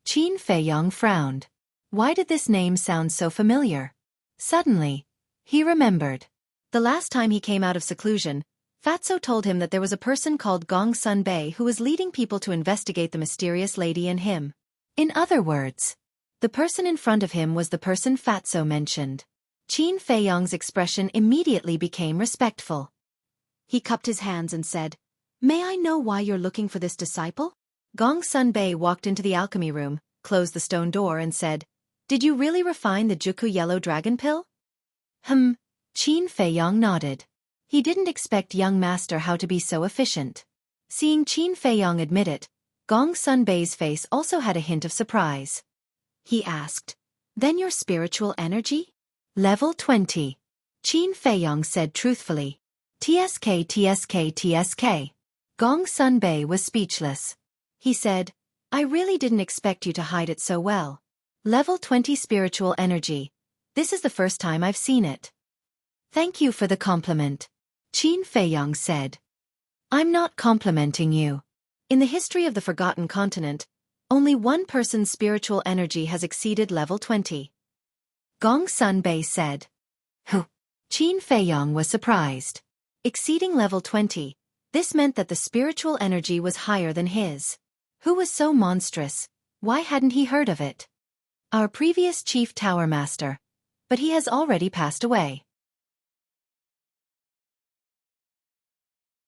Qin Feiyong frowned. Why did this name sound so familiar? Suddenly, he remembered. The last time he came out of seclusion, Fatso told him that there was a person called Gong Sun Bei who was leading people to investigate the mysterious lady and him. In other words, the person in front of him was the person Fatso mentioned. Qin Feiyong's expression immediately became respectful. He cupped his hands and said, "May I know why you're looking for this disciple?" Gong Sun Bei walked into the alchemy room, closed the stone door and said, "Did you really refine the Xueqi yellow dragon pill?" Qin Feiyong nodded. He didn't expect young Master How to be so efficient. Seeing Qin Feiyong admit it, Gong Sun Bei's face also had a hint of surprise. He asked, "Then your spiritual energy?" Level 20. Qin Feiyong said truthfully. "TSK TSK TSK. Gong Sun Bei was speechless. He said, "I really didn't expect you to hide it so well. Level 20 spiritual energy. This is the first time I've seen it." "Thank you for the compliment," Qin Feiyong said. "I'm not complimenting you. In the history of the Forgotten Continent, only one person's spiritual energy has exceeded level 20. Gong Sun Bei said. Qin Feiyong was surprised. Exceeding level 20, this meant that the spiritual energy was higher than his. Who was so monstrous? Why hadn't he heard of it? Our previous chief tower master. But he has already passed away.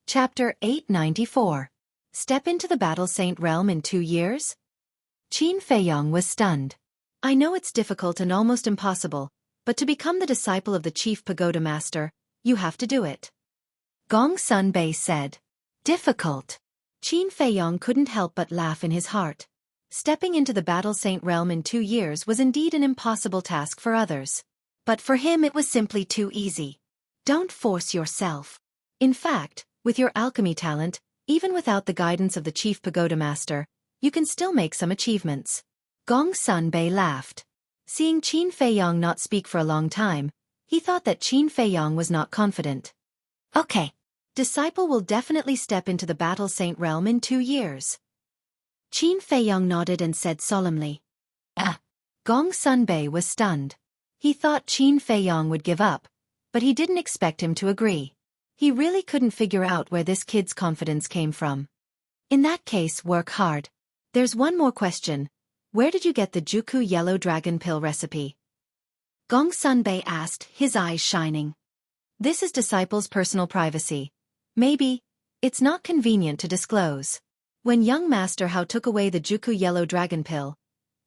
Chapter 894. Step into the Battle Saint realm in 2 years? Qin Feiyong was stunned. I know it's difficult and almost impossible, but to become the disciple of the chief pagoda master, you have to do it. Gong Sun Bei said. Difficult. Qin Feiyong couldn't help but laugh in his heart. Stepping into the Battle Saint realm in 2 years was indeed an impossible task for others. But for him it was simply too easy. Don't force yourself. In fact, with your alchemy talent, even without the guidance of the chief pagoda master, you can still make some achievements. Gong Sun Bei laughed. Seeing Qin Feiyong not speak for a long time, he thought that Qin Feiyong was not confident. Okay. Disciple will definitely step into the Battle Saint realm in 2 years. Qin Feiyong nodded and said solemnly. Gong Sun Bei was stunned. He thought Qin Feiyong would give up, but he didn't expect him to agree. He really couldn't figure out where this kid's confidence came from. In that case, work hard. There's one more question. Where did you get the Xueqi yellow dragon pill recipe? Gong Sun Bei asked, his eyes shining. This is disciple's personal privacy. Maybe it's not convenient to disclose. When young Master Hao took away the Xueqi yellow dragon pill,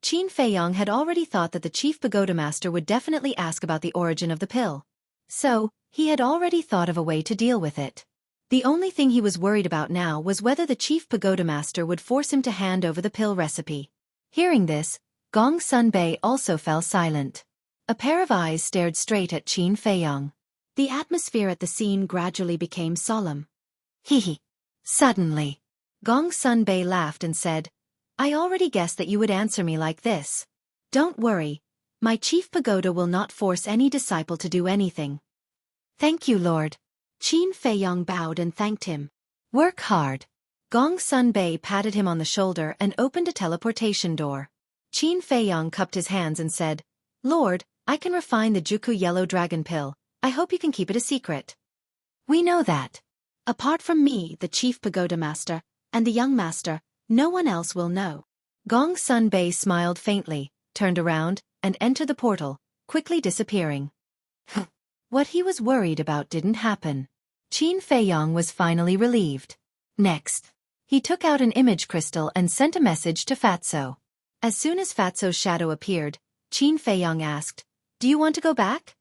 Qin Feiyong had already thought that the chief pagoda master would definitely ask about the origin of the pill. So, he had already thought of a way to deal with it. The only thing he was worried about now was whether the chief pagoda master would force him to hand over the pill recipe. Hearing this, Gong Sun Bei also fell silent. A pair of eyes stared straight at Qin Feiyong. The atmosphere at the scene gradually became solemn. Hee. Suddenly, Gong Sun Bei laughed and said, I already guessed that you would answer me like this. Don't worry, my chief pagoda will not force any disciple to do anything. Thank you, Lord. Qin Feiyong bowed and thanked him. Work hard. Gong Sun Bei patted him on the shoulder and opened a teleportation door. Qin Feiyong cupped his hands and said, Lord, I can refine the Xueqi yellow dragon pill. I hope you can keep it a secret. We know that. Apart from me, the chief pagoda master, and the young master, no one else will know. Gong Sun Bei smiled faintly, turned around, and entered the portal, quickly disappearing. What he was worried about didn't happen. Qin Feiyong was finally relieved. Next, he took out an image crystal and sent a message to Fatso. As soon as Fatso's shadow appeared, Qin Feiyong asked, Do you want to go back?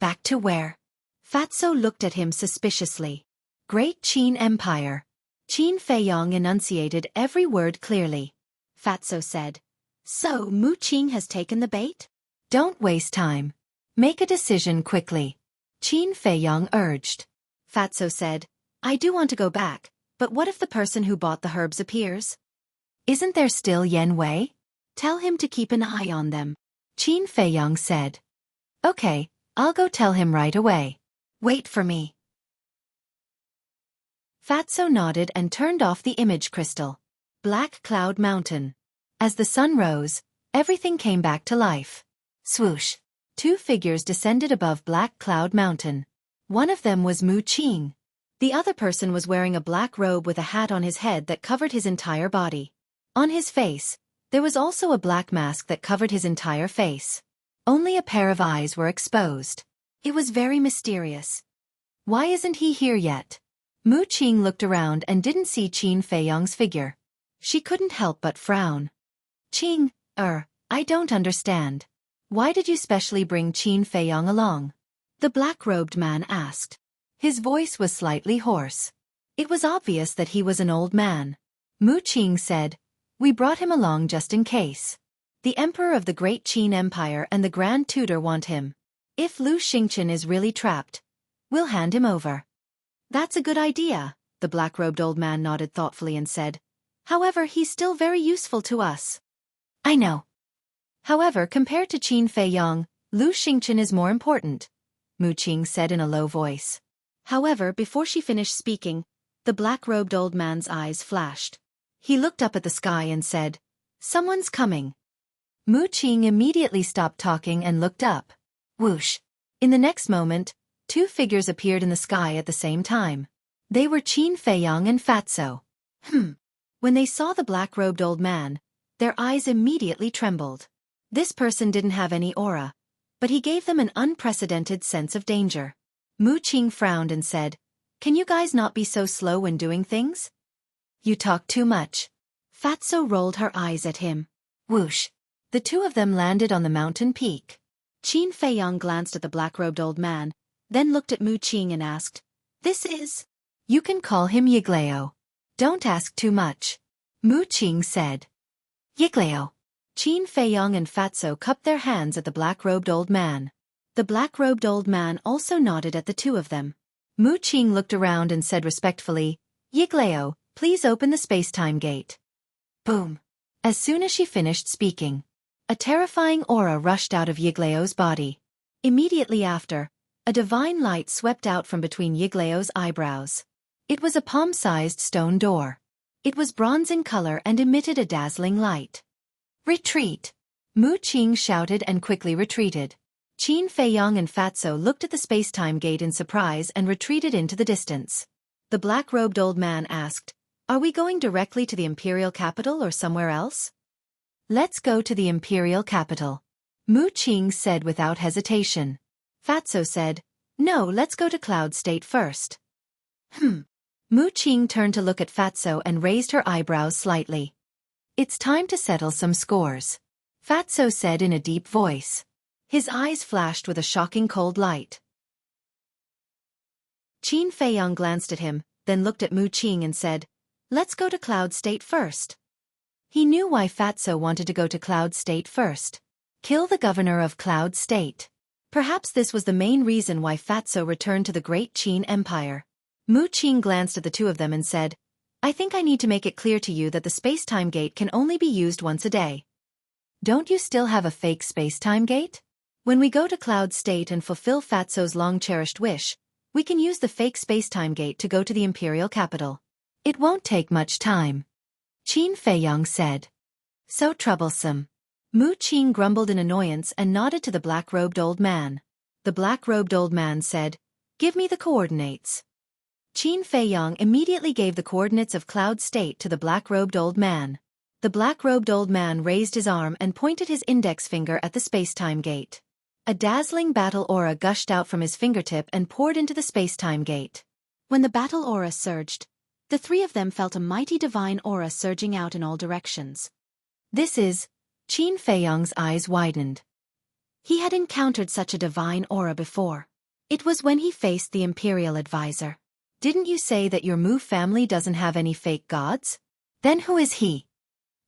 Back to where? Fatso looked at him suspiciously. Great Qin Empire. Qin Feiyong enunciated every word clearly. Fatso said, So Mu Qing has taken the bait? Don't waste time. Make a decision quickly. Qin Feiyong urged. Fatso said, I do want to go back, but what if the person who bought the herbs appears? Isn't there still Yan Wei? Tell him to keep an eye on them. Qin Feiyong said. Okay, I'll go tell him right away. Wait for me. Fatso nodded and turned off the image crystal. Black Cloud Mountain. As the sun rose, everything came back to life. Swoosh. Two figures descended above Black Cloud Mountain. One of them was Mu Qing. The other person was wearing a black robe with a hat on his head that covered his entire body. On his face, there was also a black mask that covered his entire face. Only a pair of eyes were exposed. It was very mysterious. Why isn't he here yet? Mu Qing looked around and didn't see Qin Feiyong's figure. She couldn't help but frown. Qing, I don't understand. Why did you specially bring Qin Feiyong along? The black-robed man asked. His voice was slightly hoarse. It was obvious that he was an old man. Mu Qing said, We brought him along just in case. The Emperor of the Great Qin Empire and the Grand Tutor want him. If Lu Xingqian is really trapped, we'll hand him over. That's a good idea, the black-robed old man nodded thoughtfully and said. However, he's still very useful to us. I know. However, compared to Qin Feiyong, Lu Xingqian is more important, Mu Qing said in a low voice. However, before she finished speaking, the black-robed old man's eyes flashed. He looked up at the sky and said, Someone's coming. Mu Qing immediately stopped talking and looked up. Whoosh. In the next moment, two figures appeared in the sky at the same time. They were Qin Feiyong and Fatso. When they saw the black-robed old man, their eyes immediately trembled. This person didn't have any aura, but he gave them an unprecedented sense of danger. Mu Qing frowned and said, Can you guys not be so slow when doing things? You talk too much. Fatso rolled her eyes at him. Whoosh. The two of them landed on the mountain peak. Qin Feiyong glanced at the black-robed old man, then looked at Mu Qing and asked, This is? You can call him Yiglao. Don't ask too much. Mu Qing said. Yiglao. Qin Feiyong and Fatso cupped their hands at the black-robed old man. The black-robed old man also nodded at the two of them. Mu Qing looked around and said respectfully, Yiglao, please open the space-time gate. Boom. As soon as she finished speaking, a terrifying aura rushed out of Yiglao's body. Immediately after, a divine light swept out from between Yiglao's eyebrows. It was a palm-sized stone door. It was bronze in color and emitted a dazzling light. Retreat! Mu Qing shouted and quickly retreated. Qin Feiyong and Fatso looked at the space-time gate in surprise and retreated into the distance. The black-robed old man asked, Are we going directly to the imperial capital or somewhere else? Let's go to the imperial capital. Mu Qing said without hesitation. Fatso said, No, let's go to Cloud State first. Mu Qing turned to look at Fatso and raised her eyebrows slightly. It's time to settle some scores, Fatso said in a deep voice. His eyes flashed with a shocking cold light. Qin Feiyong glanced at him, then looked at Mu Qing and said, Let's go to Cloud State first. He knew why Fatso wanted to go to Cloud State first. Kill the governor of Cloud State. Perhaps this was the main reason why Fatso returned to the Great Qin Empire. Mu Qing glanced at the two of them and said, I think I need to make it clear to you that the space-time gate can only be used once a day. Don't you still have a fake space-time gate? When we go to Cloud State and fulfill Fatso's long-cherished wish, we can use the fake space-time gate to go to the imperial capital. It won't take much time. Qin Feiyong said. So troublesome. Mu Qing grumbled in annoyance and nodded to the black-robed old man. The black-robed old man said, "Give me the coordinates." Qin Feiyang immediately gave the coordinates of Cloud State to the black-robed old man. The black-robed old man raised his arm and pointed his index finger at the space-time gate. A dazzling battle aura gushed out from his fingertip and poured into the space-time gate. When the battle aura surged, the three of them felt a mighty divine aura surging out in all directions. This is... Qin Feiyang's eyes widened. He had encountered such a divine aura before. It was when he faced the Imperial Advisor. "Didn't you say that your Mu family doesn't have any fake gods? Then who is he?"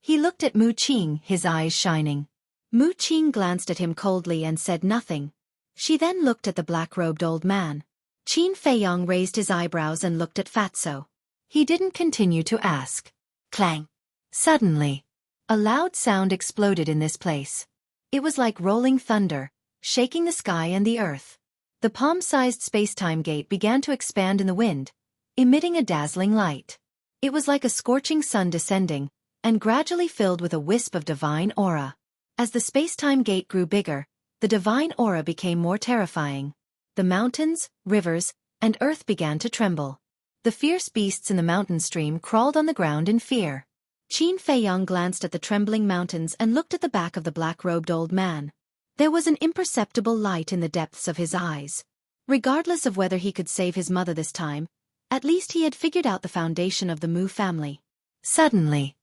He looked at Mu Qing, his eyes shining. Mu Qing glanced at him coldly and said nothing. She then looked at the black-robed old man. Qin Feiyang raised his eyebrows and looked at Fatso. He didn't continue to ask. Clang! Suddenly, a loud sound exploded in this place. It was like rolling thunder, shaking the sky and the earth. The palm-sized space-time gate began to expand in the wind, emitting a dazzling light. It was like a scorching sun descending, and gradually filled with a wisp of divine aura. As the space-time gate grew bigger, the divine aura became more terrifying. The mountains, rivers, and earth began to tremble. The fierce beasts in the mountain stream crawled on the ground in fear. Qin Feiyang glanced at the trembling mountains and looked at the back of the black-robed old man. There was an imperceptible light in the depths of his eyes. Regardless of whether he could save his mother this time, at least he had figured out the foundation of the Mu family. Suddenly,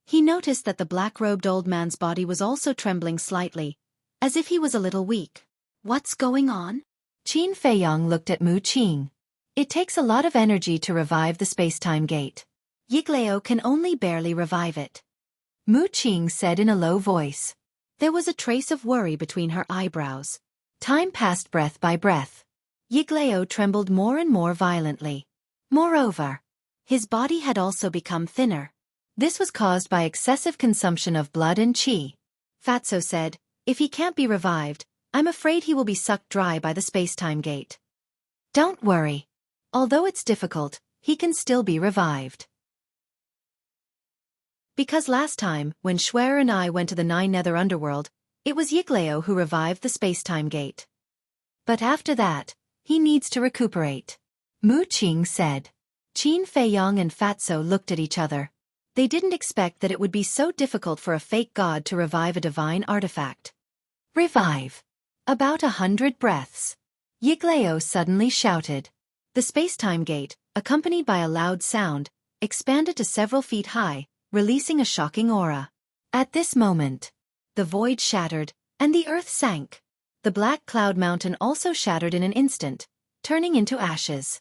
he noticed that the black-robed old man's body was also trembling slightly, as if he was a little weak. What's going on? Qin Feiyang looked at Mu Qing. It takes a lot of energy to revive the space-time gate. Yiglao can only barely revive it. Mu Qing said in a low voice. There was a trace of worry between her eyebrows. Time passed breath by breath. Yiglao trembled more and more violently. Moreover, his body had also become thinner. This was caused by excessive consumption of blood and qi. Fatso said, "If he can't be revived, I'm afraid he will be sucked dry by the space-time gate." Don't worry. Although it's difficult, he can still be revived. Because last time, when Xueqi and I went to the Nine Nether Underworld, it was Yiglao who revived the space-time gate. But after that, he needs to recuperate. Mu Qing said. Qin Feiyang and Fatso looked at each other. They didn't expect that it would be so difficult for a fake god to revive a divine artifact. Revive. About 100 breaths. Yiglao suddenly shouted. The space-time gate, accompanied by a loud sound, expanded to several feet high, releasing a shocking aura. At this moment, the void shattered, and the earth sank. The black cloud mountain also shattered in an instant, turning into ashes.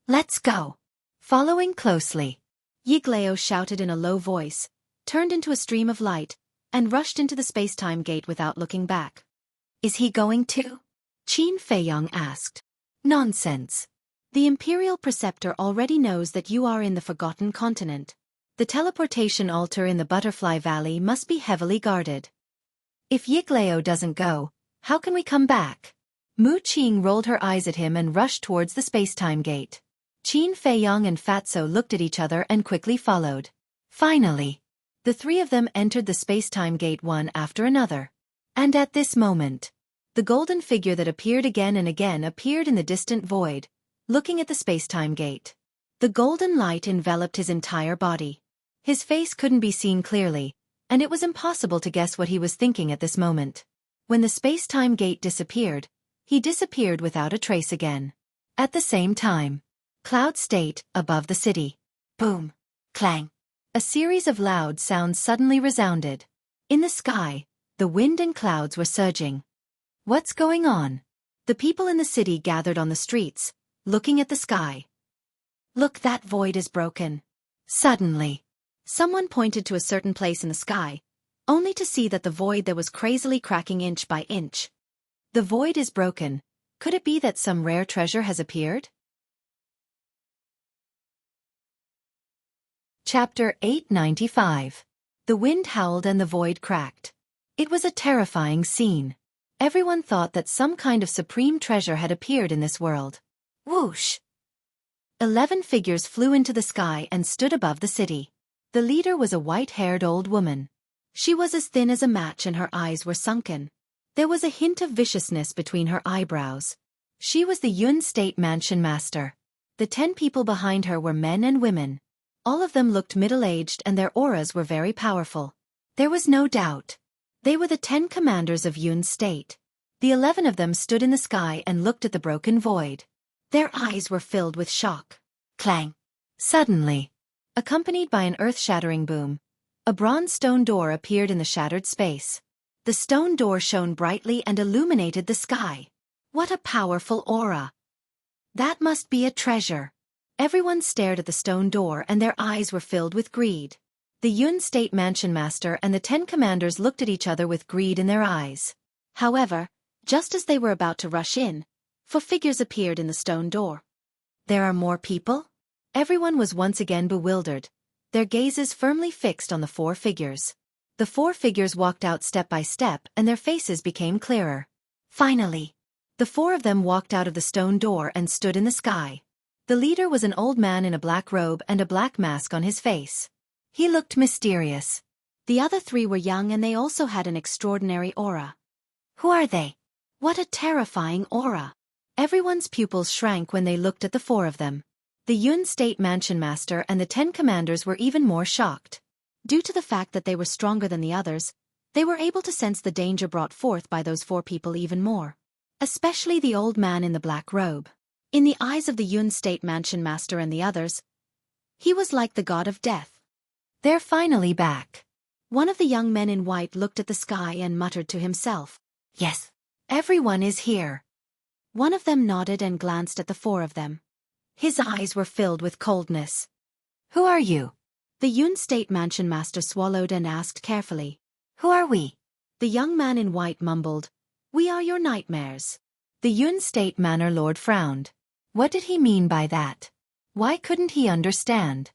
Let's go. Following closely, Yiglao shouted in a low voice, turned into a stream of light, and rushed into the space-time gate without looking back. Is he going to? Qin Feiyang asked. Nonsense. The Imperial Preceptor already knows that you are in the Forgotten Continent. The teleportation altar in the Butterfly Valley must be heavily guarded. If Yiglao doesn't go, how can we come back? Mu Qing rolled her eyes at him and rushed towards the space-time gate. Qin Feiyang and Fatso looked at each other and quickly followed. Finally, the three of them entered the space-time gate one after another. And at this moment, the golden figure that appeared again and again appeared in the distant void, looking at the space-time gate. The golden light enveloped his entire body. His face couldn't be seen clearly, and it was impossible to guess what he was thinking at this moment. When the space-time gate disappeared, he disappeared without a trace again. At the same time, Cloud State, above the city. Boom! Clang! A series of loud sounds suddenly resounded. In the sky, the wind and clouds were surging. What's going on? The people in the city gathered on the streets, looking at the sky. Look, that void is broken. Suddenly, someone pointed to a certain place in the sky, only to see that the void there was crazily cracking inch by inch. The void is broken. Could it be that some rare treasure has appeared? Chapter 895. The wind howled and the void cracked. It was a terrifying scene. Everyone thought that some kind of supreme treasure had appeared in this world. Whoosh! 11 figures flew into the sky and stood above the city. The leader was a white-haired old woman. She was as thin as a match and her eyes were sunken. There was a hint of viciousness between her eyebrows. She was the Yun State Mansion Master. The 10 people behind her were men and women. All of them looked middle-aged and their auras were very powerful. There was no doubt. They were the 10 commanders of Yun State. The 11 of them stood in the sky and looked at the broken void. Their eyes were filled with shock. Clang! Suddenly, accompanied by an earth-shattering boom, a bronze stone door appeared in the shattered space. The stone door shone brightly and illuminated the sky. What a powerful aura! That must be a treasure. Everyone stared at the stone door and their eyes were filled with greed. The Yun State Mansion Master and the 10 commanders looked at each other with greed in their eyes. However, just as they were about to rush in, 4 figures appeared in the stone door. There are more people? Everyone was once again bewildered, their gazes firmly fixed on the 4 figures. The 4 figures walked out step by step and their faces became clearer. Finally, the 4 of them walked out of the stone door and stood in the sky. The leader was an old man in a black robe and a black mask on his face. He looked mysterious. The other 3 were young and they also had an extraordinary aura. Who are they? What a terrifying aura! Everyone's pupils shrank when they looked at the 4 of them. The Yun State Mansion Master and the 10 commanders were even more shocked. Due to the fact that they were stronger than the others, they were able to sense the danger brought forth by those 4 people even more. Especially the old man in the black robe. In the eyes of the Yun State Mansion Master and the others, he was like the god of death. They're finally back. One of the young men in white looked at the sky and muttered to himself, "Yes, everyone is here." One of them nodded and glanced at the 4 of them. His eyes were filled with coldness. "Who are you?" The Yun State Mansion Master swallowed and asked carefully. "Who are we?" The young man in white mumbled, "We are your nightmares." The Yun State Manor Lord frowned. What did he mean by that? Why couldn't he understand?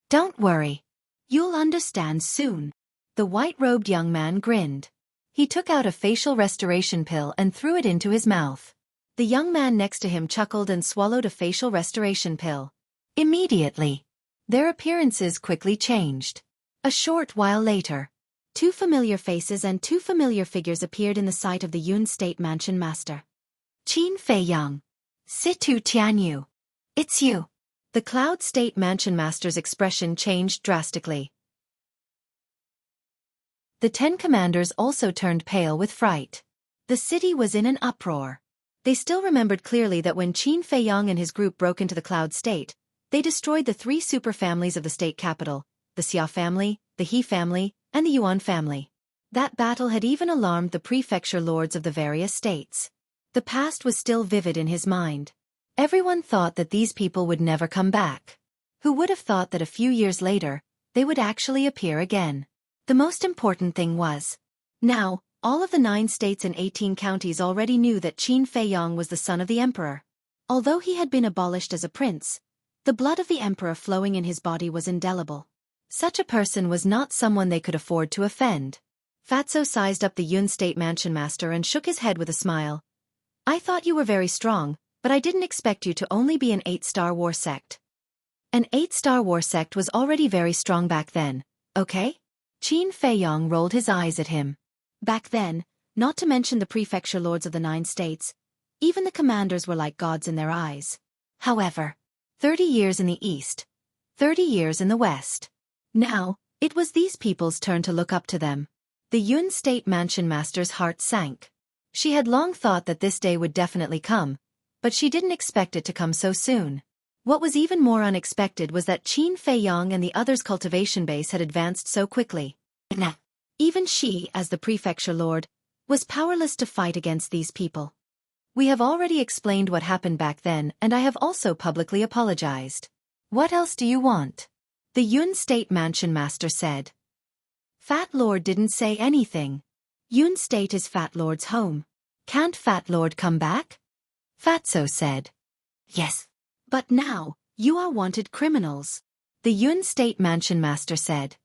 "Don't worry. You'll understand soon." The white-robed young man grinned. He took out a facial restoration pill and threw it into his mouth. The young man next to him chuckled and swallowed a facial restoration pill. Immediately, their appearances quickly changed. A short while later, 2 familiar faces and 2 familiar figures appeared in the sight of the Yun State Mansion Master. Qin Feiyang. Situ Tianyu. It's you. The Cloud State Mansion Master's expression changed drastically. The 10 commanders also turned pale with fright. The city was in an uproar. They still remembered clearly that when Qin Feiyang and his group broke into the Cloud State, they destroyed the 3 super families of the state capital, the Xia family, the He family, and the Yuan family. That battle had even alarmed the prefecture lords of the various states. The past was still vivid in his mind. Everyone thought that these people would never come back. Who would have thought that a few years later, they would actually appear again? The most important thing was, now, all of the 9 states and 18 counties already knew that Qin Feiyang was the son of the emperor. Although he had been abolished as a prince, the blood of the emperor flowing in his body was indelible. Such a person was not someone they could afford to offend. Fatso sized up the Yun State Mansion Master and shook his head with a smile. "I thought you were very strong, but I didn't expect you to only be an 8-star war sect." An 8-star war sect was already very strong back then, okay? Qin Feiyang rolled his eyes at him. Back then, not to mention the prefecture lords of the 9 states, even the commanders were like gods in their eyes. However, 30 years in the east, 30 years in the west. Now, it was these people's turn to look up to them. The Yun State Mansion Master's heart sank. She had long thought that this day would definitely come, but she didn't expect it to come so soon. What was even more unexpected was that Qin Feiyang and the others' cultivation base had advanced so quickly. Even she, as the prefecture lord, was powerless to fight against these people. We have already explained what happened back then and I have also publicly apologized. What else do you want? The Yun State Mansion Master said. Fat Lord didn't say anything. Yun State is Fat Lord's home. Can't Fat Lord come back? Fatso said. Yes. But now, you are wanted criminals. The Yun State Mansion Master said.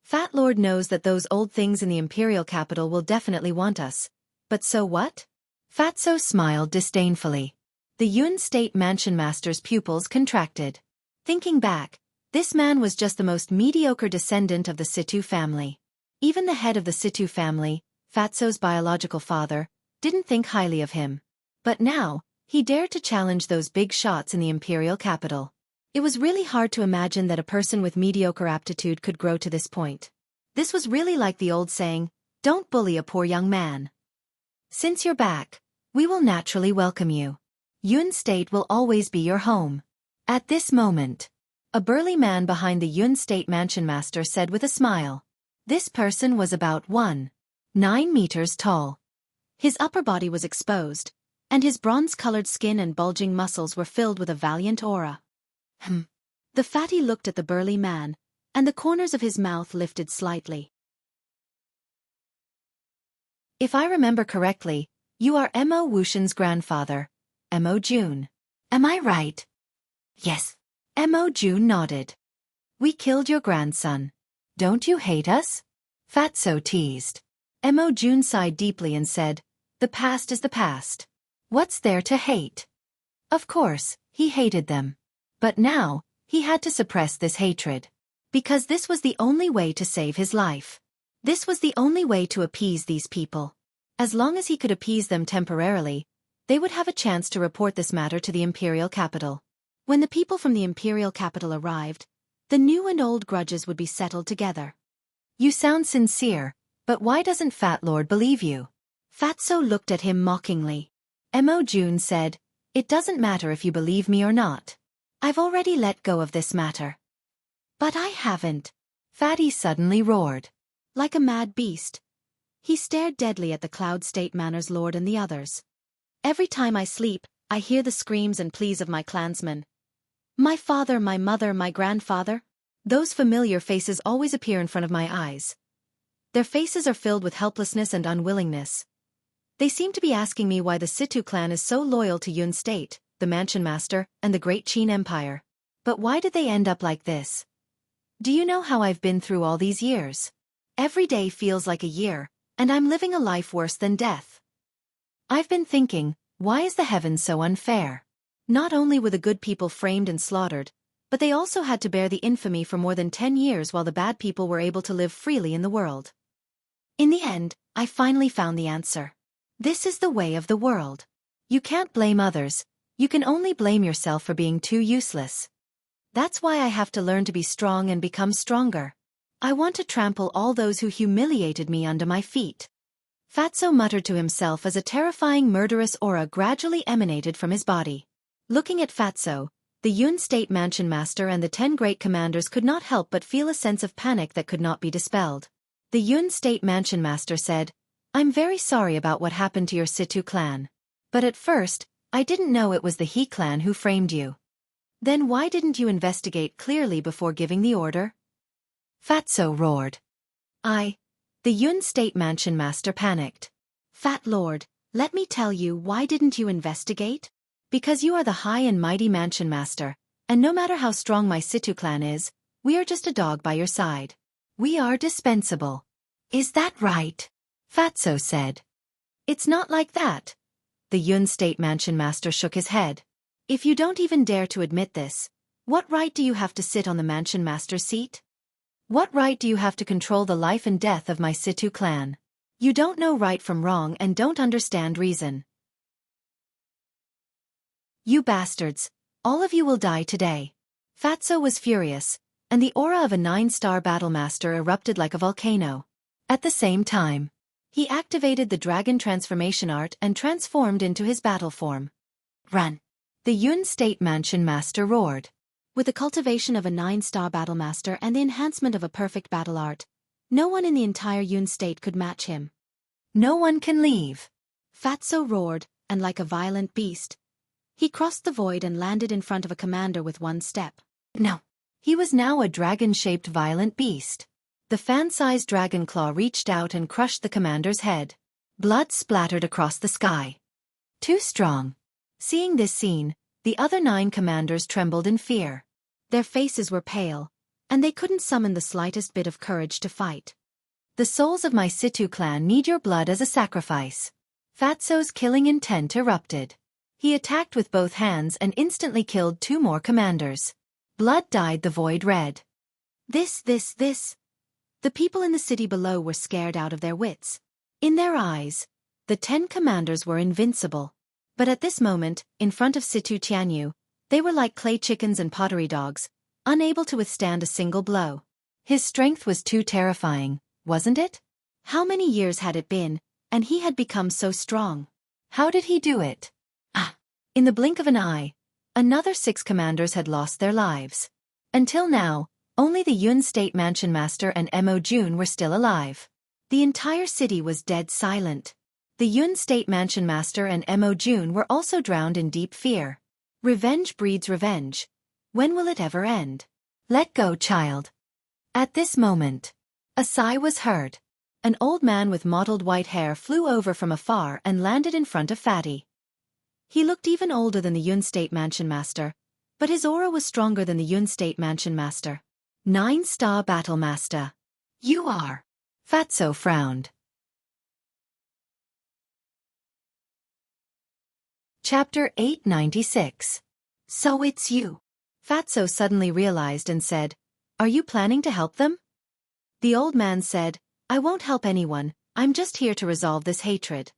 Fat Lord knows that those old things in the imperial capital will definitely want us. But so what? Fatso smiled disdainfully. The Yun State Mansion Master's pupils contracted. Thinking back, this man was just the most mediocre descendant of the Situ family. Even the head of the Situ family, Fatso's biological father, didn't think highly of him. But now, he dared to challenge those big shots in the imperial capital. It was really hard to imagine that a person with mediocre aptitude could grow to this point. This was really like the old saying, "Don't bully a poor young man." "Since you're back, we will naturally welcome you. Yun State will always be your home." At this moment, a burly man behind the Yun State Mansion Master said with a smile. This person was about 1.9 meters tall. His upper body was exposed, and his bronze-colored skin and bulging muscles were filled with a valiant aura. The fatty looked at the burly man, and the corners of his mouth lifted slightly. "If I remember correctly, you are Mo Wushan's grandfather, Mo Jun. Am I right?" "Yes." Mo Jun nodded. "We killed your grandson. Don't you hate us?" Fatso teased. Mo Jun sighed deeply and said, "The past is the past. What's there to hate?" Of course, he hated them. But now, he had to suppress this hatred. Because this was the only way to save his life. This was the only way to appease these people. As long as he could appease them temporarily, they would have a chance to report this matter to the imperial capital. When the people from the imperial capital arrived, the new and old grudges would be settled together. "You sound sincere, but why doesn't Fat Lord believe you?" Fatso looked at him mockingly. Mo Jun said, "It doesn't matter if you believe me or not. I've already let go of this matter." "But I haven't," Fatty suddenly roared. Like a mad beast, he stared deadly at the Cloud State Manor's lord and the others. "Every time I sleep, I hear the screams and pleas of my clansmen. My father, my mother, my grandfather. Those familiar faces always appear in front of my eyes. Their faces are filled with helplessness and unwillingness. They seem to be asking me why the Situ clan is so loyal to Yun State, the Mansion Master, and the Great Qin Empire. But why did they end up like this? Do you know how I've been through all these years? Every day feels like a year, and I'm living a life worse than death. I've been thinking, why is the heavens so unfair? Not only were the good people framed and slaughtered, but they also had to bear the infamy for more than 10 years while the bad people were able to live freely in the world. In the end, I finally found the answer. This is the way of the world. You can't blame others, you can only blame yourself for being too useless. That's why I have to learn to be strong and become stronger. I want to trample all those who humiliated me under my feet." Fatso muttered to himself as a terrifying murderous aura gradually emanated from his body. Looking at Fatso, the Yun State Mansion Master and the 10 great commanders could not help but feel a sense of panic that could not be dispelled. The Yun State Mansion Master said, "I'm very sorry about what happened to your Situ clan. But at first, I didn't know it was the He clan who framed you. Then why didn't you investigate clearly before giving the order?" Fatso roared. The Yun State Mansion Master panicked. "Fat Lord, let me tell you, why didn't you investigate? Because you are the high and mighty Mansion Master, and no matter how strong my Situ clan is, we are just a dog by your side. We are dispensable." "Is that right?" Fatso said. "It's not like that." The Yun State Mansion Master shook his head. "If you don't even dare to admit this, what right do you have to sit on the Mansion Master's seat? What right do you have to control the life and death of my Situ clan? You don't know right from wrong and don't understand reason. You bastards, all of you will die today." Fatso was furious, and the aura of a 9-star battle master erupted like a volcano. At the same time, he activated the dragon transformation art and transformed into his battle form. "Run!" The Yun State Mansion Master roared. With the cultivation of a 9-star battle master and the enhancement of a perfect battle art, no one in the entire Yun State could match him. "No one can leave!" Fatso roared, and like a violent beast, he crossed the void and landed in front of a commander with one step. No! He was now a dragon-shaped violent beast. The fan-sized dragon claw reached out and crushed the commander's head. Blood splattered across the sky. Too strong. Seeing this scene, the other 9 commanders trembled in fear. Their faces were pale, and they couldn't summon the slightest bit of courage to fight. "The souls of my Situ clan need your blood as a sacrifice." Fatso's killing intent erupted. He attacked with both hands and instantly killed 2 more commanders. Blood dyed the void red. This. The people in the city below were scared out of their wits. In their eyes, the 10 commanders were invincible. But at this moment, in front of Situ Tianyu, they were like clay chickens and pottery dogs, unable to withstand a single blow. His strength was too terrifying, wasn't it? How many years had it been, and he had become so strong? How did he do it? In the blink of an eye, another 6 commanders had lost their lives. Until now, only the Yun State Mansion Master and Mo Jun were still alive. The entire city was dead silent. The Yun State Mansion Master and Mo Jun were also drowned in deep fear. Revenge breeds revenge. When will it ever end? Let go, child. At this moment, a sigh was heard. An old man with mottled white hair flew over from afar and landed in front of Fatty. He looked even older than the Yun State Mansion Master, but his aura was stronger than the Yun State Mansion Master. 9-star Battle Master. You are. Fatso frowned. Chapter 896. So it's you. Fatso suddenly realized and said, Are you planning to help them? The old man said, I won't help anyone, I'm just here to resolve this hatred.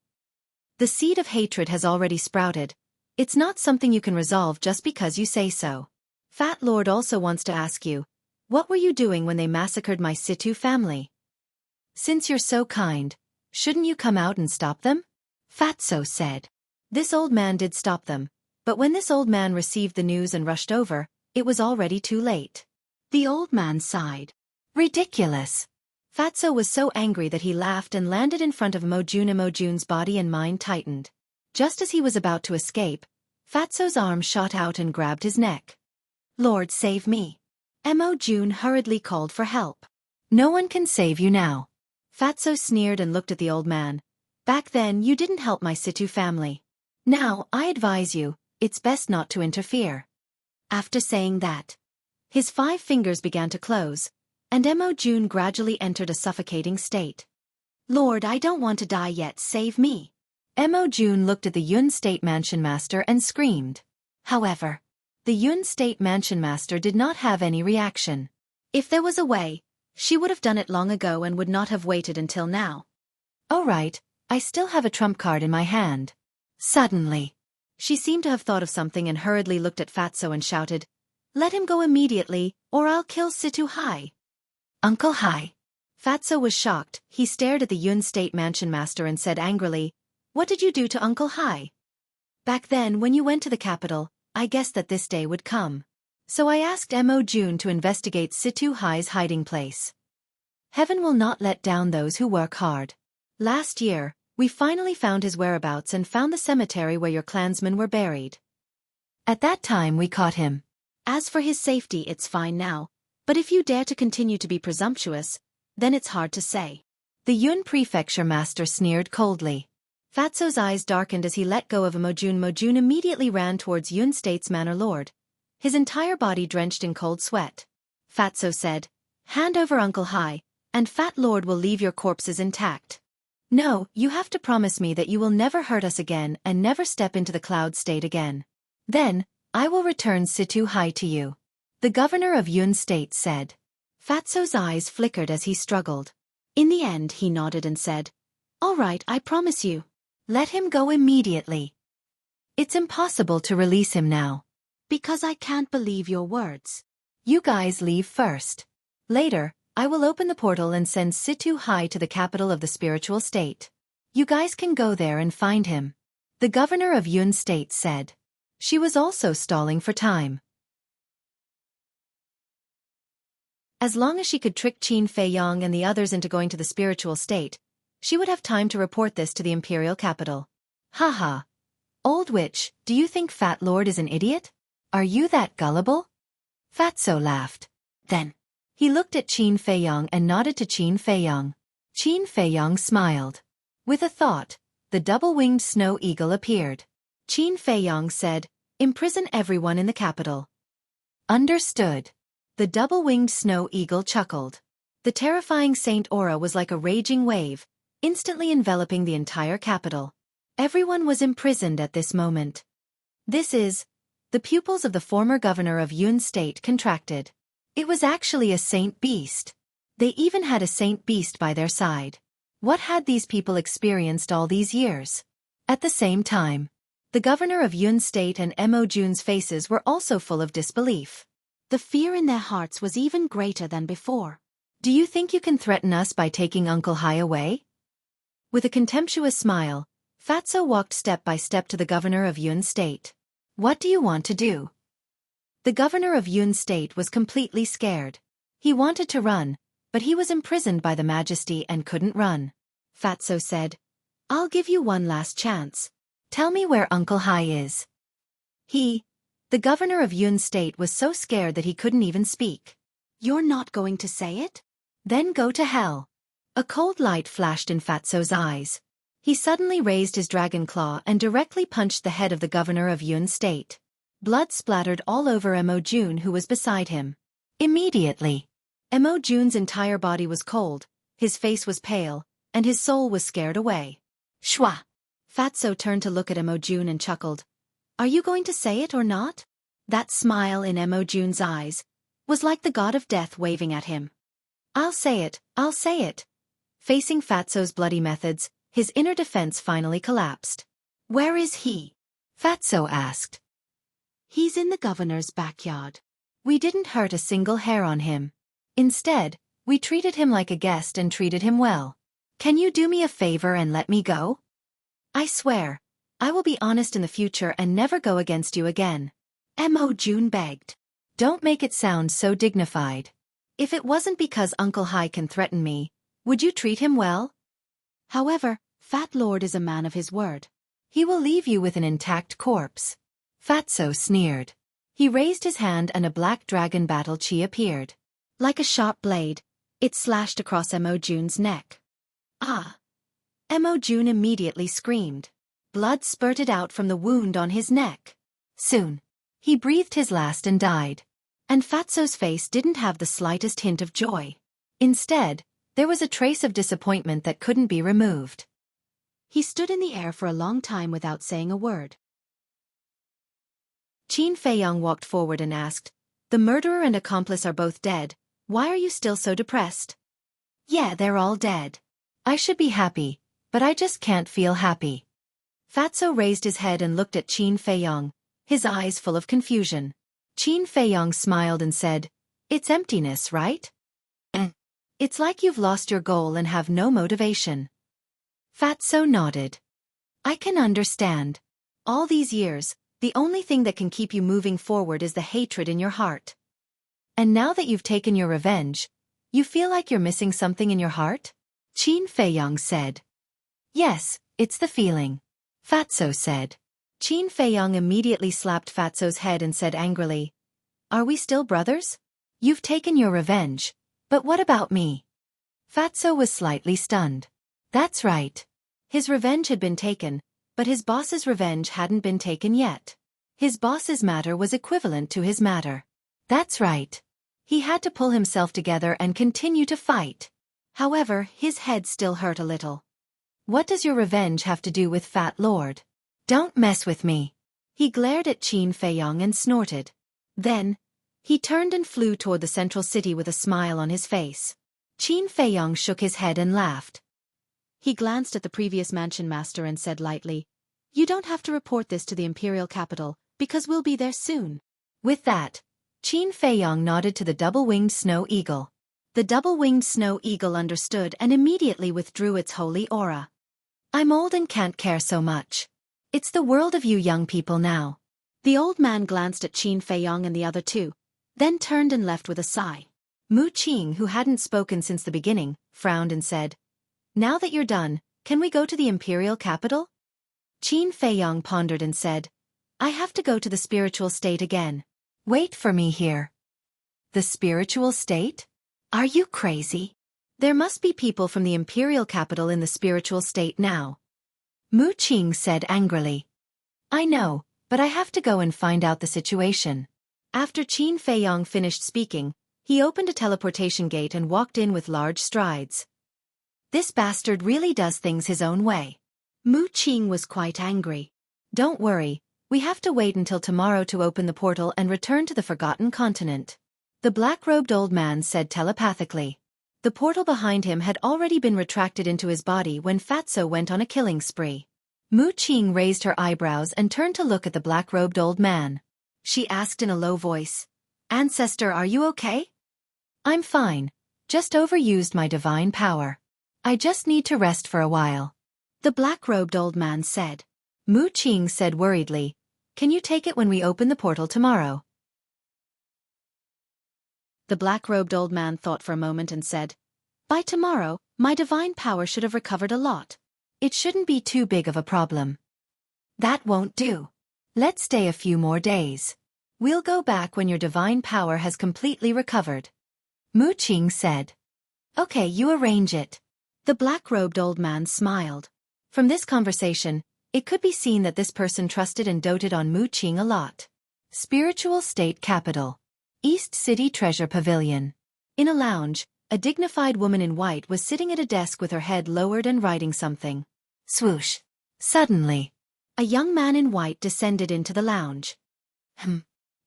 The seed of hatred has already sprouted. It's not something you can resolve just because you say so. Fat Lord also wants to ask you, what were you doing when they massacred my Situ family? Since you're so kind, shouldn't you come out and stop them? Fatso said. This old man did stop them, but when this old man received the news and rushed over, it was already too late. The old man sighed. Ridiculous. Fatso was so angry that he laughed and landed in front of Mo Jun. Mo Jun's body and mind tightened. Just as he was about to escape, Fatso's arm shot out and grabbed his neck. Lord, save me. Mo Jun hurriedly called for help. No one can save you now. Fatso sneered and looked at the old man. Back then you didn't help my Situ family. Now, I advise you, it's best not to interfere. After saying that, his 5 fingers began to close, and Mo Jun gradually entered a suffocating state. Lord, I don't want to die yet, save me. Mo Jun looked at the Yun State Mansion Master and screamed. However, the Yun State Mansion Master did not have any reaction. If there was a way, she would have done it long ago and would not have waited until now. Oh right, I still have a trump card in my hand. Suddenly, she seemed to have thought of something and hurriedly looked at Fatso and shouted, Let him go immediately, or I'll kill Situ Hai. Uncle Hai. Fatso was shocked. He stared at the Yun State Mansion Master and said angrily, What did you do to Uncle Hai? Back then when you went to the capital, I guessed that this day would come. So I asked Mo Jun to investigate Situ Hai's hiding place. Heaven will not let down those who work hard. Last year, we finally found his whereabouts and found the cemetery where your clansmen were buried. At that time we caught him. As for his safety, it's fine now. But if you dare to continue to be presumptuous, then it's hard to say. The Yun Prefecture Master sneered coldly. Fatso's eyes darkened as he let go of Mo Jun. Mo Jun immediately ran towards Yun State's Manor Lord, his entire body drenched in cold sweat. Fatso said, Hand over Uncle Hai, and Fat Lord will leave your corpses intact. No, you have to promise me that you will never hurt us again and never step into the Cloud State again. Then, I will return Situ Hai to you. The governor of Yun State said. Fatso's eyes flickered as he struggled. In the end he nodded and said, All right, I promise you. Let him go immediately. It's impossible to release him now. Because I can't believe your words. You guys leave first. Later, I will open the portal and send Situ Hai to the capital of the spiritual state. You guys can go there and find him. The governor of Yun State said. She was also stalling for time. As long as she could trick Qin Feiyang and the others into going to the spiritual state, she would have time to report this to the imperial capital. Haha. Old witch, do you think Fat Lord is an idiot? Are you that gullible? Fatso laughed. Then, he looked at Qin Feiyang and nodded to Qin Feiyang. Qin Feiyang smiled. With a thought, the double-winged snow eagle appeared. Qin Feiyang said, Imprison everyone in the capital. Understood. The double-winged snow eagle chuckled. The terrifying Saint Aura was like a raging wave, instantly enveloping the entire capital. Everyone was imprisoned at this moment. The pupils of the former governor of Yun State contracted. It was actually a saint beast. They even had a saint beast by their side. What had these people experienced all these years? At the same time, the governor of Yun State and Mo Jun's faces were also full of disbelief. The fear in their hearts was even greater than before. Do you think you can threaten us by taking Uncle Hai away? With a contemptuous smile, Fatso walked step by step to the governor of Yun State. What do you want to do? The governor of Yun State was completely scared. He wanted to run, but he was imprisoned by the majesty and couldn't run. Fatso said, I'll give you one last chance. Tell me where Uncle Hai is. The governor of Yun State was so scared that he couldn't even speak. You're not going to say it? Then go to hell. A cold light flashed in Fatso's eyes. He suddenly raised his dragon claw and directly punched the head of the governor of Yun State. Blood splattered all over Mo Jun, who was beside him. Immediately, Mo Jun's entire body was cold, his face was pale, and his soul was scared away. Shwa! Fatso turned to look at Mo Jun and chuckled. Are you going to say it or not? That smile in Mo Jun's eyes was like the god of death waving at him. I'll say it, I'll say it. Facing Fatso's bloody methods, his inner defense finally collapsed. Where is he? Fatso asked. He's in the governor's backyard. We didn't hurt a single hair on him. Instead, we treated him like a guest and treated him well. Can you do me a favor and let me go? I swear, I will be honest in the future and never go against you again. Mo Jun begged. Don't make it sound so dignified. If it wasn't because Uncle Hai can threaten me, would you treat him well? However, Fat Lord is a man of his word. He will leave you with an intact corpse. Fatso sneered. He raised his hand and a black dragon battle chi appeared. Like a sharp blade, it slashed across Mo Jun's neck. Ah! Mo Jun immediately screamed. Blood spurted out from the wound on his neck. Soon, he breathed his last and died. And Fatso's face didn't have the slightest hint of joy. Instead, there was a trace of disappointment that couldn't be removed. He stood in the air for a long time without saying a word. Qin Feiyang walked forward and asked, The murderer and accomplice are both dead. Why are you still so depressed? Yeah, they're all dead. I should be happy, but I just can't feel happy. Fatso raised his head and looked at Qin Feiyang, his eyes full of confusion. Qin Feiyang smiled and said, It's emptiness, right? It's like you've lost your goal and have no motivation. Fatso nodded. I can understand. All these years, the only thing that can keep you moving forward is the hatred in your heart. And now that you've taken your revenge, you feel like you're missing something in your heart? Qin Feiyang said. Yes, it's the feeling. Fatso said. Qin Feiyang immediately slapped Fatso's head and said angrily, Are we still brothers? You've taken your revenge, but what about me? Fatso was slightly stunned. That's right. His revenge had been taken, but his boss's revenge hadn't been taken yet. His boss's matter was equivalent to his matter. That's right. He had to pull himself together and continue to fight. However, his head still hurt a little. What does your revenge have to do with Fat Lord? Don't mess with me. He glared at Qin Feiyang and snorted. Then, he turned and flew toward the central city with a smile on his face. Qin Feiyang shook his head and laughed. He glanced at the previous mansion master and said lightly, You don't have to report this to the imperial capital, because we'll be there soon. With that, Qin Feiyang nodded to the double-winged snow eagle. The double-winged snow eagle understood and immediately withdrew its holy aura. I'm old and can't care so much. It's the world of you young people now. The old man glanced at Qin Feiyang and the other two, then turned and left with a sigh. Mu Qing, who hadn't spoken since the beginning, frowned and said, Now that you're done, can we go to the imperial capital? Qin Feiyang pondered and said, I have to go to the spiritual state again. Wait for me here. The spiritual state? Are you crazy? There must be people from the imperial capital in the spiritual state now. Mu Qing said angrily. I know, but I have to go and find out the situation. After Qin Feiyang finished speaking, he opened a teleportation gate and walked in with large strides. This bastard really does things his own way. Mu Qing was quite angry. Don't worry, we have to wait until tomorrow to open the portal and return to the Forgotten Continent. The black-robed old man said telepathically. The portal behind him had already been retracted into his body when Fatso went on a killing spree. Mu Qing raised her eyebrows and turned to look at the black-robed old man. She asked in a low voice, "Ancestor, are you okay?" "I'm fine. Just overused my divine power. I just need to rest for a while," the black-robed old man said. Mu Qing said worriedly, "Can you take it when we open the portal tomorrow?" The black-robed old man thought for a moment and said, "By tomorrow, my divine power should have recovered a lot. It shouldn't be too big of a problem." "That won't do. Let's stay a few more days. We'll go back when your divine power has completely recovered," Mu Qing said. "Okay, you arrange it." The black-robed old man smiled. From this conversation, it could be seen that this person trusted and doted on Mu Qing a lot. Spiritual State Capital. East City Treasure Pavilion. In a lounge, a dignified woman in white was sitting at a desk with her head lowered and writing something. Swoosh. Suddenly, a young man in white descended into the lounge.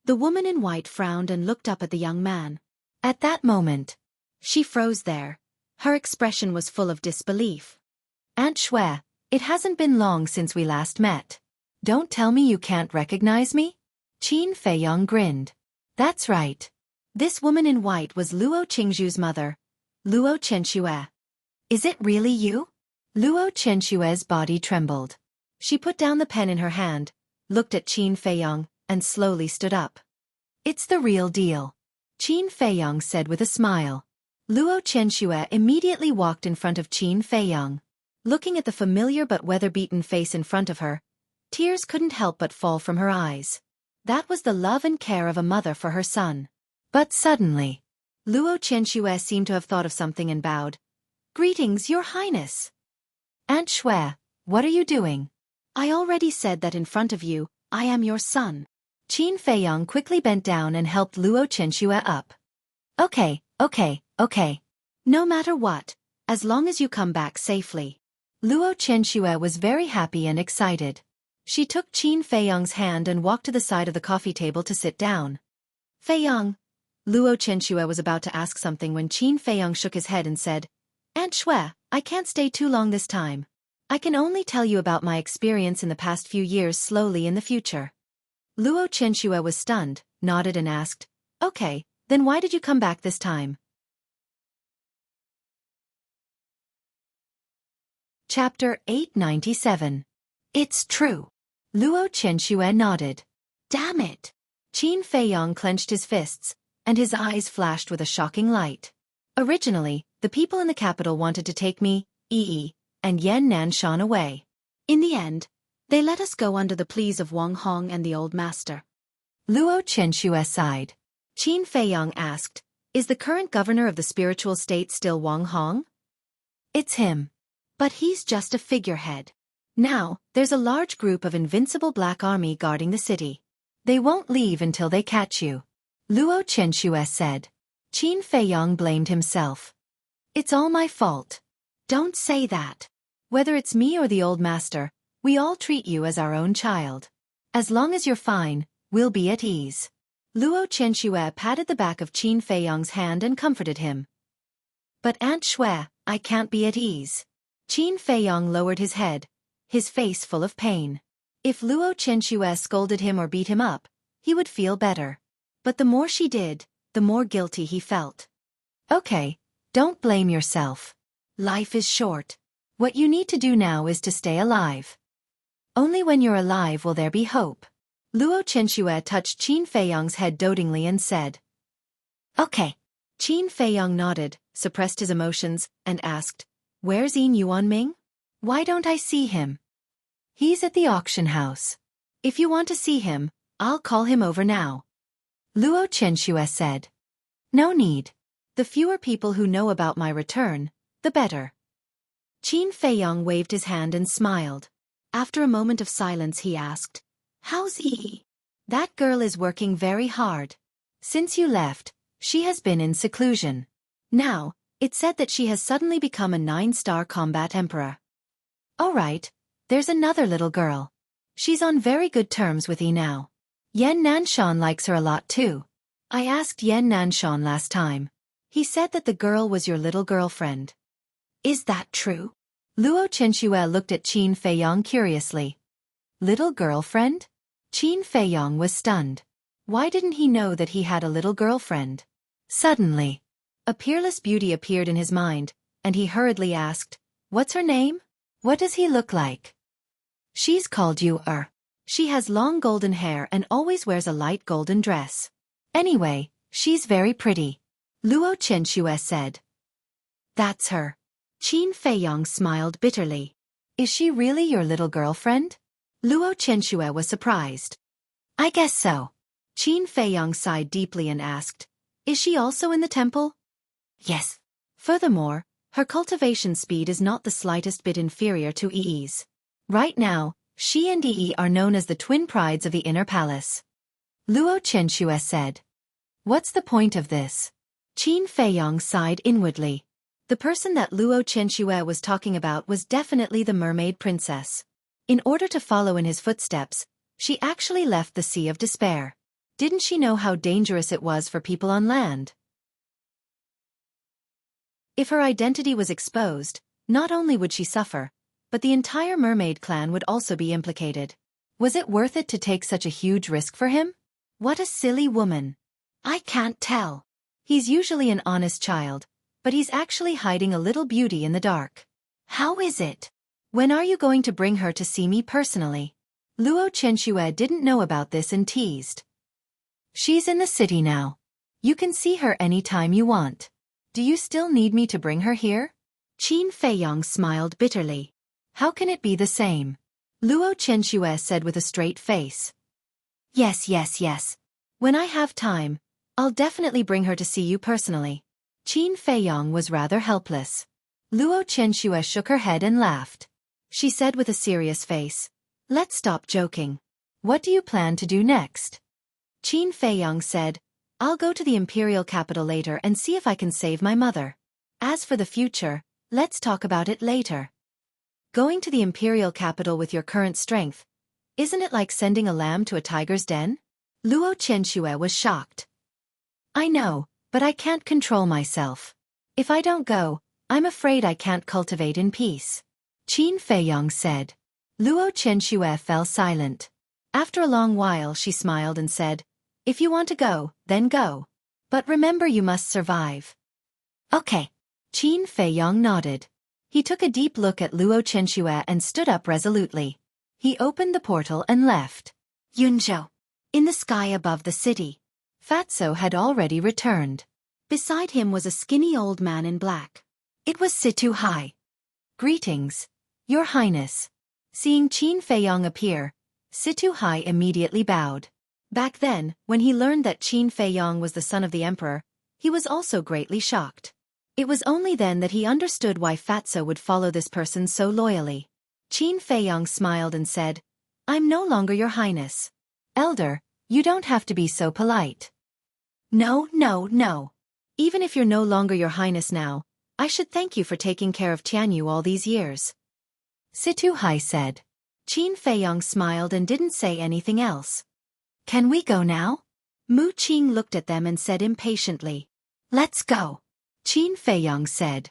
The woman in white frowned and looked up at the young man. At that moment, she froze there. Her expression was full of disbelief. "Aunt Xue, it hasn't been long since we last met. Don't tell me you can't recognize me?" Qin Feiyong grinned. "That's right. This woman in white was Luo Qingzhu's mother, Luo Chenxue. Is it really you?" Luo Chenxue's body trembled. She put down the pen in her hand, looked at Qin Feiyong, and slowly stood up. "It's the real deal," Qin Feiyong said with a smile. Luo Chenxue immediately walked in front of Qin Feiyong. Looking at the familiar but weather-beaten face in front of her, tears couldn't help but fall from her eyes. That was the love and care of a mother for her son. But suddenly, Luo Chenxue seemed to have thought of something and bowed. "Greetings, Your Highness." "Aunt Xue, what are you doing?" "I already said that in front of you, I am your son." Qin Feiyong quickly bent down and helped Luo Chenxue up. Okay. No matter what, as long as you come back safely." Luo Chenxue was very happy and excited. She took Qin Feiyong's hand and walked to the side of the coffee table to sit down. "Feiyong." Luo Chenxue was about to ask something when Qin Feiyong shook his head and said, "Aunt Xue, I can't stay too long this time. I can only tell you about my experience in the past few years slowly in the future." Luo Chenxue was stunned, nodded and asked, "Okay, then why did you come back this time?" Chapter 897. It's true. Luo Chenxue nodded. Damn it! Qin Feiyong clenched his fists, and his eyes flashed with a shocking light. Originally, the people in the capital wanted to take me, Yi, and Yan Nanshan away. In the end, they let us go under the pleas of Wang Hong and the old master. Luo Chenxue sighed. Qin Feiyong asked, "Is the current governor of the spiritual state still Wang Hong?" "It's him. But he's just a figurehead. Now, there's a large group of invincible black army guarding the city. They won't leave until they catch you," Luo Chenxue said. Qin Feiyong blamed himself. "It's all my fault." "Don't say that. Whether it's me or the old master, we all treat you as our own child. As long as you're fine, we'll be at ease." Luo Chenxue patted the back of Qin Feiyong's hand and comforted him. "But Aunt Xue, I can't be at ease." Qin Feiyong lowered his head, his face full of pain. If Luo Chenxue scolded him or beat him up, he would feel better. But the more she did, the more guilty he felt. "Okay, don't blame yourself. Life is short. What you need to do now is to stay alive. Only when you're alive will there be hope." Luo Chenxue touched Qin Feiyong's head dotingly and said, "Okay." Qin Feiyong nodded, suppressed his emotions, and asked, "Where's Yin Yuanming? Why don't I see him?" "He's at the auction house. If you want to see him, I'll call him over now," Luo Chenxue said. "No need. The fewer people who know about my return, the better." Qin Feiyong waved his hand and smiled. After a moment of silence he asked, "How's Yi?" "That girl is working very hard. Since you left, she has been in seclusion. Now, it's said that she has suddenly become a 9-star combat emperor." "All right, there's another little girl. She's on very good terms with Yi now. Yan Nanshan likes her a lot too. I asked Yan Nanshan last time. He said that the girl was your little girlfriend. Is that true? Luo Chenxue looked at Qin Feiyong curiously. Little girlfriend? Qin Feiyong was stunned. Why didn't he know that he had a little girlfriend? Suddenly, a peerless beauty appeared in his mind, and he hurriedly asked, "What's her name? What does he look like?" "She's called you. She has long golden hair and always wears a light golden dress. Anyway, she's very pretty," Luo Chenxue said. "That's her." Qin Feiyong smiled bitterly. "Is she really your little girlfriend?" Luo Chenxue was surprised. "I guess so." Qin Feiyong sighed deeply and asked, "Is she also in the temple?" "Yes." Furthermore, her cultivation speed is not the slightest bit inferior to Yi's. Right now, she and Yi are known as the twin prides of the inner palace. Luo Chenxue said. "What's the point of this?" Qin Feiyong sighed inwardly. The person that Luo Chenxue was talking about was definitely the mermaid princess. In order to follow in his footsteps, she actually left the Sea of Despair. Didn't she know how dangerous it was for people on land? If her identity was exposed, not only would she suffer, but the entire mermaid clan would also be implicated. Was it worth it to take such a huge risk for him? What a silly woman. I can't tell. He's usually an honest child, but he's actually hiding a little beauty in the dark. How is it? When are you going to bring her to see me personally? Luo Chenxue didn't know about this and teased. She's in the city now. You can see her any time you want. Do you still need me to bring her here? Qin Feiyong smiled bitterly. How can it be the same? Luo Chenxue said with a straight face. Yes. When I have time, I'll definitely bring her to see you personally. Qin Feiyong was rather helpless. Luo Chenxue shook her head and laughed. She said with a serious face, "Let's stop joking. What do you plan to do next?" Qin Feiyong said, "I'll go to the imperial capital later and see if I can save my mother. As for the future, let's talk about it later." Going to the imperial capital with your current strength, isn't it like sending a lamb to a tiger's den? Luo Chenxue was shocked. I know, but I can't control myself. If I don't go, I'm afraid I can't cultivate in peace. Qin Feiyong said. Luo Chenxue fell silent. After a long while she smiled and said, "If you want to go, then go. But remember you must survive." Okay. Qin Feiyong nodded. He took a deep look at Luo Chenxue and stood up resolutely. He opened the portal and left. Yunzhou. In the sky above the city, Fatso had already returned. Beside him was a skinny old man in black. It was Situ Hai. "Greetings, Your Highness." Seeing Qin Feiyong appear, Situ Hai immediately bowed. Back then, when he learned that Qin Feiyong was the son of the emperor, he was also greatly shocked. It was only then that he understood why Fatso would follow this person so loyally. Qin Feiyong smiled and said, "I'm no longer Your Highness. Elder, you don't have to be so polite." No. Even if you're no longer Your Highness now, I should thank you for taking care of Tianyu all these years. Situ Hai said. Qin Feiyong smiled and didn't say anything else. Can we go now? Mu Qing looked at them and said impatiently. Let's go. Qin Feiyong said.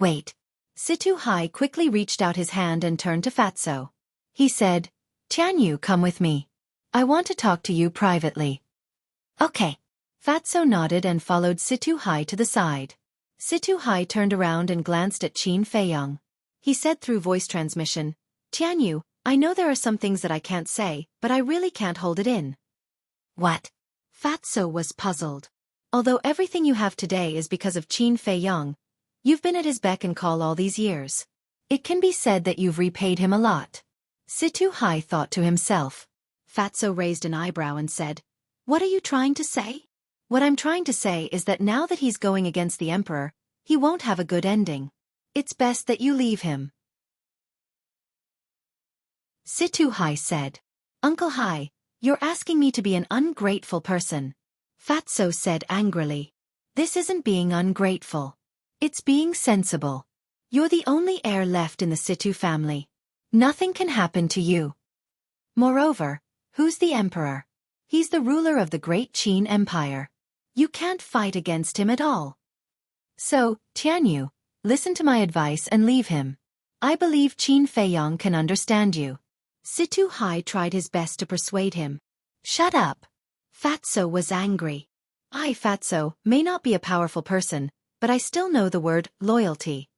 Wait. Situ Hai quickly reached out his hand and turned to Fatso. He said, Tianyu, come with me. I want to talk to you privately. Okay. Fatso nodded and followed Situ Hai to the side. Situ Hai turned around and glanced at Qin Feiyong. He said through voice transmission, Tianyu, I know there are some things that I can't say, but I really can't hold it in. What? Fatso was puzzled. Although everything you have today is because of Qin Feiyong, you've been at his beck and call all these years. It can be said that you've repaid him a lot. Situ Hai thought to himself. Fatso raised an eyebrow and said, What are you trying to say? What I'm trying to say is that now that he's going against the emperor, he won't have a good ending. It's best that you leave him. Situ Hai said. Uncle Hai, you're asking me to be an ungrateful person. Fatso said angrily. This isn't being ungrateful. It's being sensible. You're the only heir left in the Situ family. Nothing can happen to you. Moreover, who's the emperor? He's the ruler of the great Qin Empire. You can't fight against him at all. So, Tianyu, listen to my advice and leave him. I believe Qin Feiyong can understand you. Situ Hai tried his best to persuade him. Shut up. Fatso was angry. I, Fatso, may not be a powerful person, but I still know the word loyalty.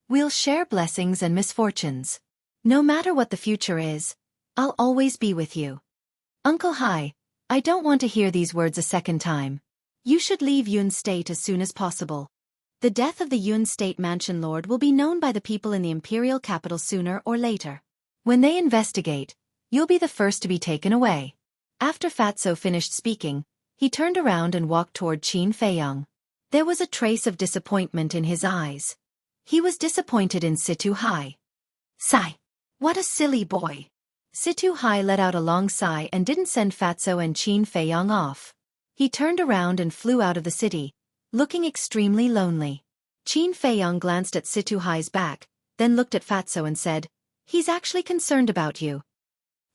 We'll share blessings and misfortunes. No matter what the future is, I'll always be with you. Uncle Hai, I don't want to hear these words a second time. You should leave Yun State as soon as possible. The death of the Yun State Mansion Lord will be known by the people in the imperial capital sooner or later. When they investigate, you'll be the first to be taken away. After Fatso finished speaking, he turned around and walked toward Qin Feiyong. There was a trace of disappointment in his eyes. He was disappointed in Situ Hai. Sigh. What a silly boy. Situ Hai let out a long sigh and didn't send Fatso and Qin Feiyong off. He turned around and flew out of the city, looking extremely lonely. Qin Feiyong glanced at Situ Hai's back, then looked at Fatso and said, "He's actually concerned about you."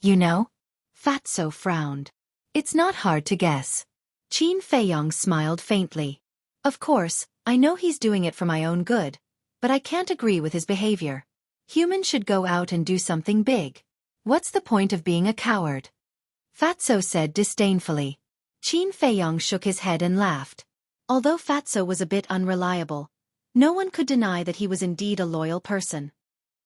You know? Fatso frowned. It's not hard to guess. Qin Feiyong smiled faintly. Of course, I know he's doing it for my own good, but I can't agree with his behavior. Humans should go out and do something big. What's the point of being a coward? Fatso said disdainfully. Qin Feiyong shook his head and laughed. Although Fatso was a bit unreliable, no one could deny that he was indeed a loyal person.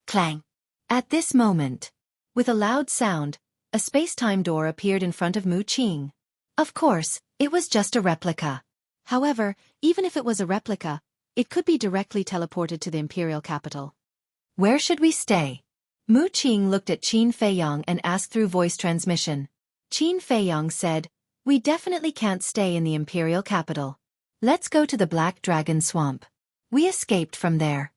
Clang. At this moment, with a loud sound, a space-time door appeared in front of Mu Qing. Of course, it was just a replica. However, even if it was a replica, it could be directly teleported to the imperial capital. Where should we stay? Mu Qing looked at Qin Feiyong and asked through voice transmission. Qin Feiyong said, "We definitely can't stay in the imperial capital. Let's go to the Black Dragon Swamp. We escaped from there."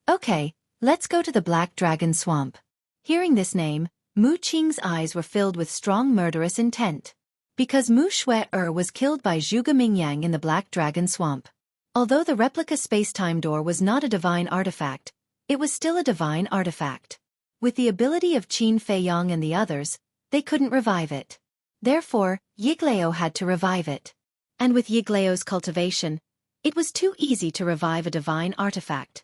Okay, let's go to the Black Dragon Swamp. Hearing this name, Mu Qing's eyes were filled with strong murderous intent. Because Mu Xueqi was killed by Zhuge Mingyang in the Black Dragon Swamp. Although the replica space-time door was not a divine artifact, it was still a divine artifact. With the ability of Qin Feiyong and the others, they couldn't revive it. Therefore, Yiglao had to revive it. And with Yiglao's cultivation, it was too easy to revive a divine artifact.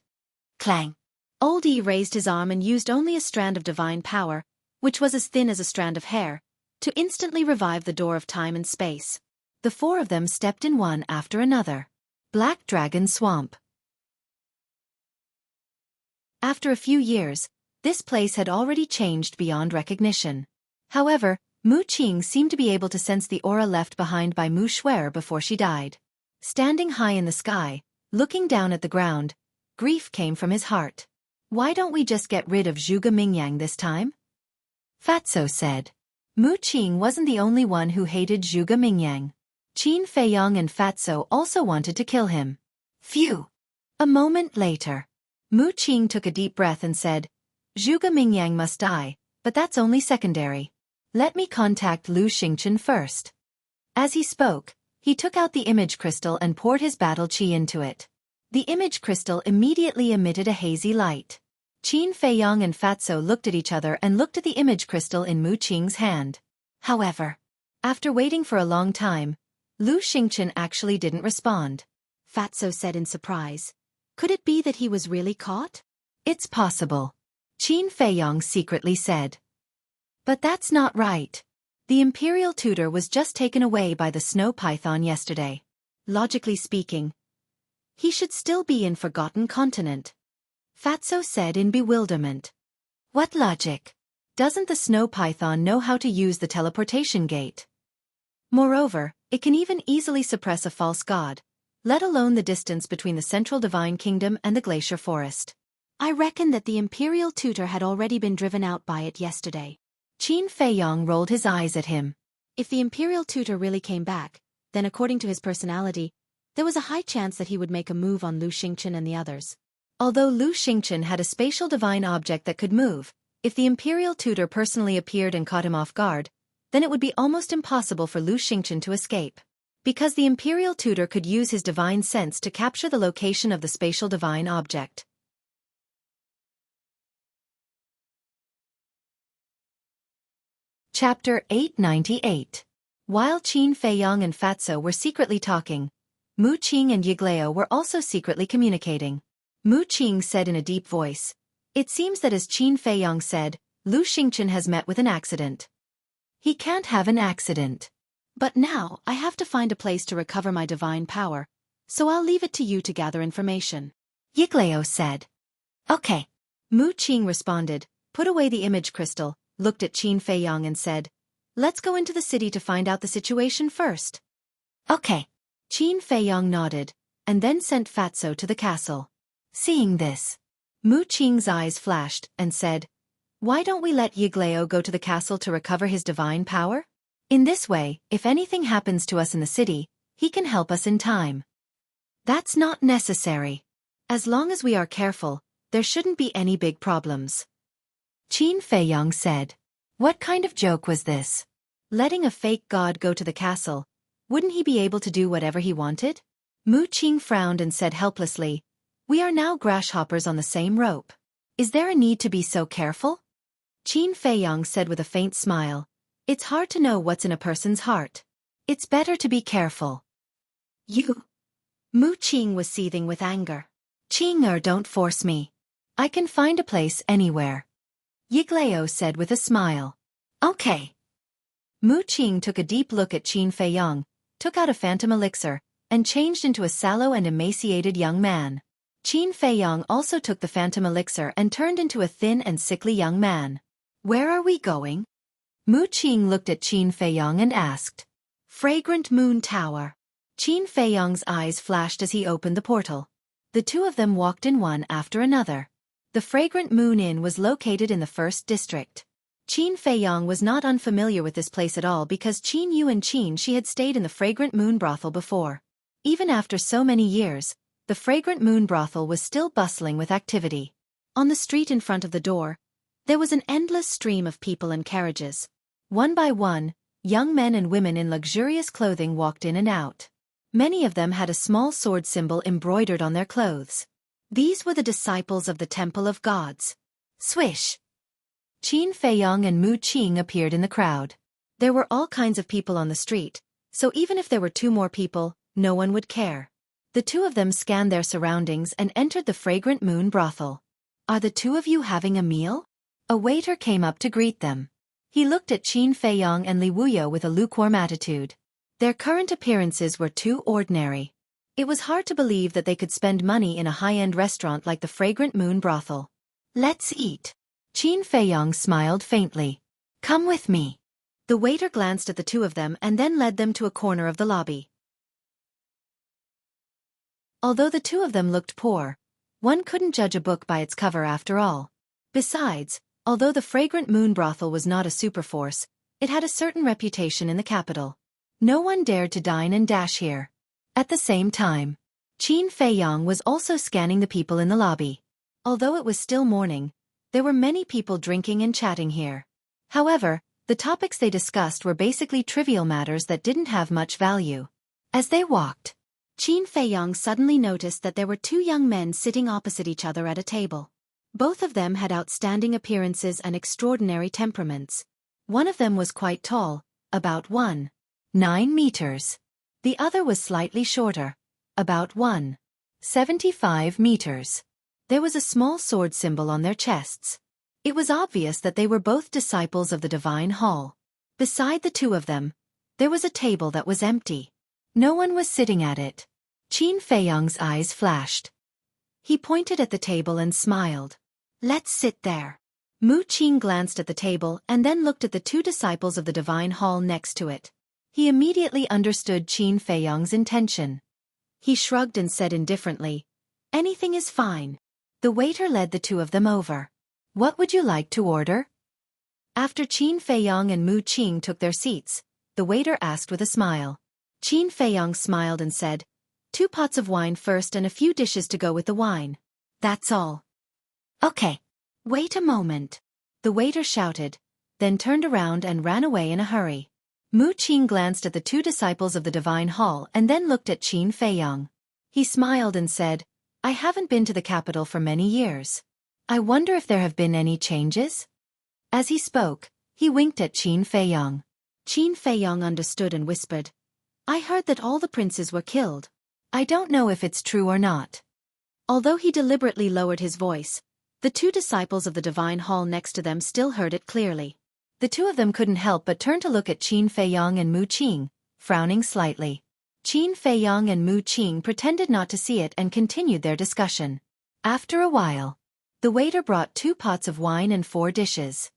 Clang! Old Yi raised his arm and used only a strand of divine power, which was as thin as a strand of hair, to instantly revive the door of time and space. The four of them stepped in one after another. Black Dragon Swamp. After a few years, this place had already changed beyond recognition. However, Mu Qing seemed to be able to sense the aura left behind by Mu Xueqi before she died. Standing high in the sky, looking down at the ground, grief came from his heart. Why don't we just get rid of Zhuge Mingyang this time? Fatso said. Mu Qing wasn't the only one who hated Zhuge Mingyang. Qin Feiyong and Fatso also wanted to kill him. Phew! A moment later, Mu Qing took a deep breath and said, "Zhuge Mingyang must die, but that's only secondary. Let me contact Lu Xingchen first." As he spoke, he took out the image crystal and poured his battle qi into it. The image crystal immediately emitted a hazy light. Qin Feiyong and Fatso looked at each other and looked at the image crystal in Mu Qing's hand. However, after waiting for a long time, Lu Xingchen actually didn't respond. Fatso said in surprise, "Could it be that he was really caught?" "It's possible," Qin Feiyong secretly said. "But that's not right. The Imperial Tutor was just taken away by the Snow Python yesterday. Logically speaking, he should still be in Forgotten Continent." Fatso said in bewilderment. "What logic? Doesn't the Snow Python know how to use the teleportation gate? Moreover, it can even easily suppress a false god, let alone the distance between the Central Divine Kingdom and the Glacier Forest. I reckon that the Imperial Tutor had already been driven out by it yesterday." Qin Feiyong rolled his eyes at him. If the Imperial Tutor really came back, then according to his personality, there was a high chance that he would make a move on Lu Xingchen and the others. Although Lu Xingchen had a spatial divine object that could move, if the Imperial Tutor personally appeared and caught him off guard, then it would be almost impossible for Lu Xingchen to escape. Because the Imperial Tutor could use his divine sense to capture the location of the spatial divine object. Chapter 898. While Qin Feiyong and Fatso were secretly talking, Mu Qing and Yiglao were also secretly communicating. Mu Qing said in a deep voice, "It seems that as Qin Feiyong said, Lu Xingchen has met with an accident. He can't have an accident. But now, I have to find a place to recover my divine power, so I'll leave it to you to gather information," Yiglao said. "Okay." Mu Qing responded, put away the image crystal, looked at Qin Feiyong and said, "Let's go into the city to find out the situation first." "Okay." Qin Feiyong nodded, and then sent Fatso to the castle. Seeing this, Mu Qing's eyes flashed and said, "Why don't we let Yiglao go to the castle to recover his divine power? In this way, if anything happens to us in the city, he can help us in time." "That's not necessary. As long as we are careful, there shouldn't be any big problems," Qin Feiyong said. What kind of joke was this? Letting a fake god go to the castle, wouldn't he be able to do whatever he wanted? Mu Qing frowned and said helplessly, "We are now grasshoppers on the same rope. Is there a need to be so careful?" Qin Feiyong said with a faint smile, "It's hard to know what's in a person's heart. It's better to be careful." "You..." Mu Qing was seething with anger. "Qing don't force me. I can find a place anywhere," Yiglao said with a smile. "Okay." Mu Qing took a deep look at Qin Feiyong, took out a phantom elixir, and changed into a sallow and emaciated young man. Qin Feiyong also took the phantom elixir and turned into a thin and sickly young man. "Where are we going?" Mu Qing looked at Qin Feiyong and asked. "Fragrant Moon Tower." Qin Feiyong's eyes flashed as he opened the portal. The two of them walked in one after another. The Fragrant Moon Inn was located in the first district. Qin Feiyong was not unfamiliar with this place at all because Qin Yu and Qin she had stayed in the Fragrant Moon brothel before. Even after so many years, the Fragrant Moon brothel was still bustling with activity. On the street in front of the door, there was an endless stream of people and carriages. One by one, young men and women in luxurious clothing walked in and out. Many of them had a small sword symbol embroidered on their clothes. These were the disciples of the Temple of Gods. Swish! Qin Feiyong and Mu Qing appeared in the crowd. There were all kinds of people on the street, so even if there were two more people, no one would care. The two of them scanned their surroundings and entered the Fragrant Moon brothel. "Are the two of you having a meal?" A waiter came up to greet them. He looked at Qin Feiyong and Li Wuyo with a lukewarm attitude. Their current appearances were too ordinary. It was hard to believe that they could spend money in a high-end restaurant like the Fragrant Moon brothel. "Let's eat." Qin Feiyong smiled faintly. "Come with me." The waiter glanced at the two of them and then led them to a corner of the lobby. Although the two of them looked poor, one couldn't judge a book by its cover after all. Besides, although the Fragrant Moon brothel was not a superforce, it had a certain reputation in the capital. No one dared to dine and dash here. At the same time, Qin Feiyong was also scanning the people in the lobby. Although it was still morning, there were many people drinking and chatting here. However, the topics they discussed were basically trivial matters that didn't have much value. As they walked, Qin Feiyong suddenly noticed that there were two young men sitting opposite each other at a table. Both of them had outstanding appearances and extraordinary temperaments. One of them was quite tall, about 1.9 meters. The other was slightly shorter, about 1.75 meters. There was a small sword symbol on their chests. It was obvious that they were both disciples of the Divine Hall. Beside the two of them, there was a table that was empty. No one was sitting at it. Qin Feiyong's eyes flashed. He pointed at the table and smiled. "Let's sit there." Mu Qing glanced at the table and then looked at the two disciples of the Divine Hall next to it. He immediately understood Qin Feiyong's intention. He shrugged and said indifferently, "Anything is fine." The waiter led the two of them over. "What would you like to order?" After Qin Feiyong and Mu Qing took their seats, the waiter asked with a smile. Qin Feiyong smiled and said, "2 pots of wine first and a few dishes to go with the wine. That's all." "Okay. Wait a moment," the waiter shouted, then turned around and ran away in a hurry. Mu Qing glanced at the two disciples of the Divine Hall and then looked at Qin Feiyong. He smiled and said, "I haven't been to the capital for many years. I wonder if there have been any changes?" As he spoke, he winked at Qin Feiyong. Qin Feiyong understood and whispered, "I heard that all the princes were killed. I don't know if it's true or not. Although he deliberately lowered his voice, the two disciples of the divine hall next to them still heard it clearly. The two of them couldn't help but turn to look at Qin Feiyang and Mu Qing, frowning slightly. Qin Feiyang and Mu Qing pretended not to see it and continued their discussion. After a while, the waiter brought 2 pots of wine and 4 dishes.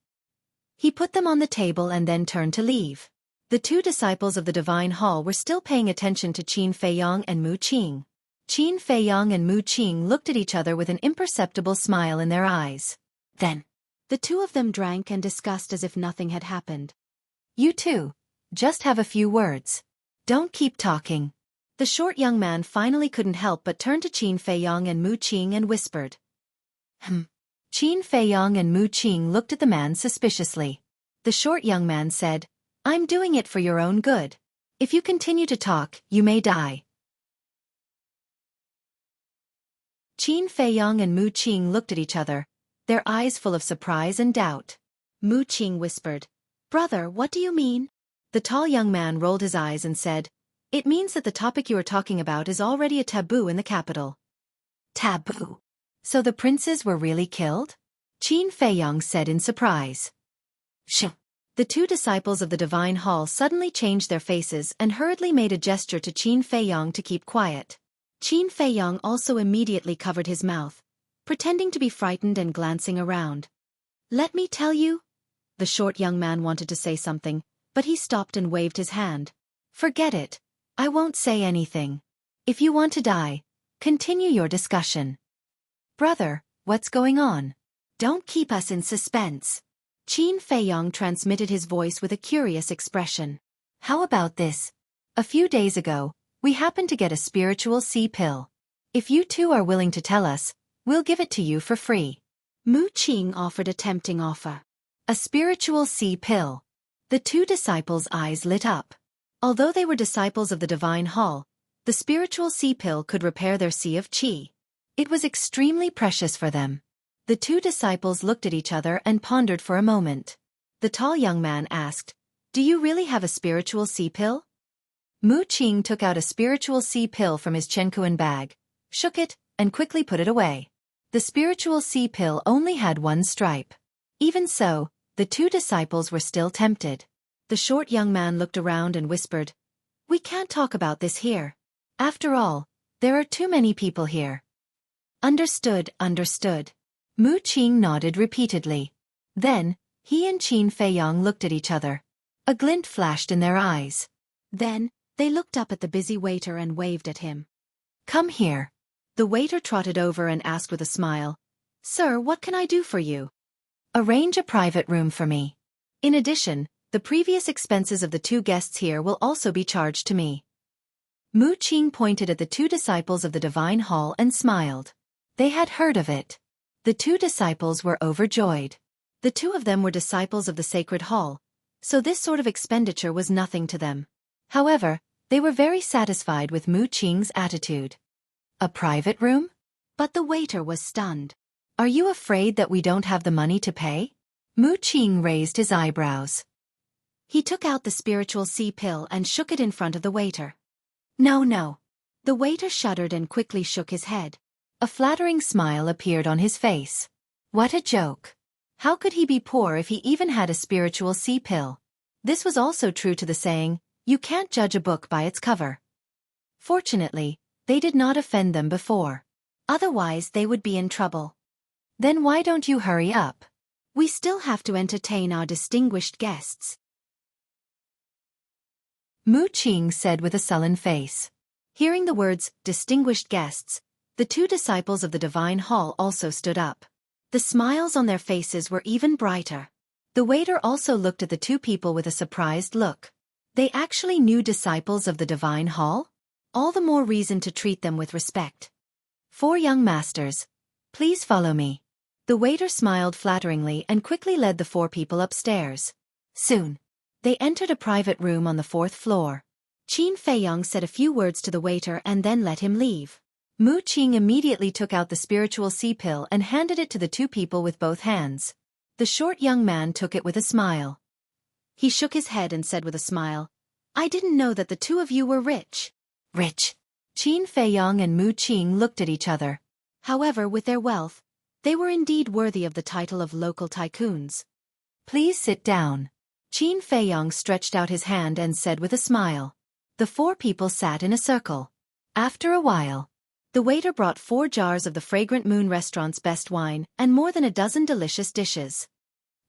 He put them on the table and then turned to leave. The two disciples of the divine hall were still paying attention to Qin Feiyang and Mu Qing. Qin Feiyang and Mu Qing looked at each other with an imperceptible smile in their eyes. Then, the two of them drank and discussed as if nothing had happened. You two, just have a few words. Don't keep talking. The short young man finally couldn't help but turn to Qin Feiyang and Mu Qing and whispered. Qin Feiyang and Mu Qing looked at the man suspiciously. The short young man said, I'm doing it for your own good. If you continue to talk, you may die. Qin Feiyang and Mu Qing looked at each other, their eyes full of surprise and doubt. Mu Qing whispered, Brother, what do you mean? The tall young man rolled his eyes and said, It means that the topic you are talking about is already a taboo in the capital. Taboo? So the princes were really killed? Qin Feiyang said in surprise. Shh. The two disciples of the divine hall suddenly changed their faces and hurriedly made a gesture to Qin Feiyang to keep quiet. Qin Feiyang also immediately covered his mouth, pretending to be frightened and glancing around. Let me tell you? The short young man wanted to say something, but he stopped and waved his hand. Forget it. I won't say anything. If you want to die, continue your discussion. Brother, what's going on? Don't keep us in suspense. Qin Feiyang transmitted his voice with a curious expression. How about this? A few days ago, we happened to get a spiritual sea pill. If you two are willing to tell us, we'll give it to you for free. Mu Qing offered a tempting offer. A spiritual sea pill. The two disciples' eyes lit up. Although they were disciples of the divine hall, the spiritual sea pill could repair their sea of qi. It was extremely precious for them. The two disciples looked at each other and pondered for a moment. The tall young man asked, Do you really have a spiritual sea pill? Mu Qing took out a spiritual sea pill from his Xueqi bag, shook it, and quickly put it away. The spiritual sea pill only had 1 stripe. Even so, the two disciples were still tempted. The short young man looked around and whispered, We can't talk about this here. After all, there are too many people here. Understood, understood. Mu Qing nodded repeatedly. Then, he and Qin Feiyang looked at each other. A glint flashed in their eyes. Then, they looked up at the busy waiter and waved at him. Come here. The waiter trotted over and asked with a smile, Sir, what can I do for you? Arrange a private room for me. In addition, the previous expenses of the 2 guests here will also be charged to me. Mu Qing pointed at the 2 disciples of the divine hall and smiled. They had heard of it. The 2 disciples were overjoyed. The 2 of them were disciples of the sacred hall, so this sort of expenditure was nothing to them. However, they were very satisfied with Mu Qing's attitude. A private room? But the waiter was stunned. Are you afraid that we don't have the money to pay? Mu Qing raised his eyebrows. He took out the spiritual sea pill and shook it in front of the waiter. No, no. The waiter shuddered and quickly shook his head. A flattering smile appeared on his face. What a joke. How could he be poor if he even had a spiritual sea pill? This was also true to the saying, You can't judge a book by its cover. Fortunately, they did not offend them before. Otherwise they would be in trouble. Then why don't you hurry up? We still have to entertain our distinguished guests. Mu Qing said with a sullen face. Hearing the words, distinguished guests, the 2 disciples of the divine hall also stood up. The smiles on their faces were even brighter. The waiter also looked at the 2 people with a surprised look. They actually knew disciples of the divine hall? All the more reason to treat them with respect. 4 young masters, please follow me. The waiter smiled flatteringly and quickly led the 4 people upstairs. Soon, they entered a private room on the 4th floor. Qin Feiyang said a few words to the waiter and then let him leave. Mu Qing immediately took out the spiritual sea pill and handed it to the 2 people with both hands. The short young man took it with a smile. He shook his head and said with a smile, I didn't know that the 2 of you were rich. Rich? Qin Feiyong and Mu Qing looked at each other. However, with their wealth, they were indeed worthy of the title of local tycoons. Please sit down. Qin Feiyong stretched out his hand and said with a smile. The four people sat in a circle. After a while, the waiter brought 4 jars of the fragrant Moon restaurant's best wine and more than a dozen delicious dishes.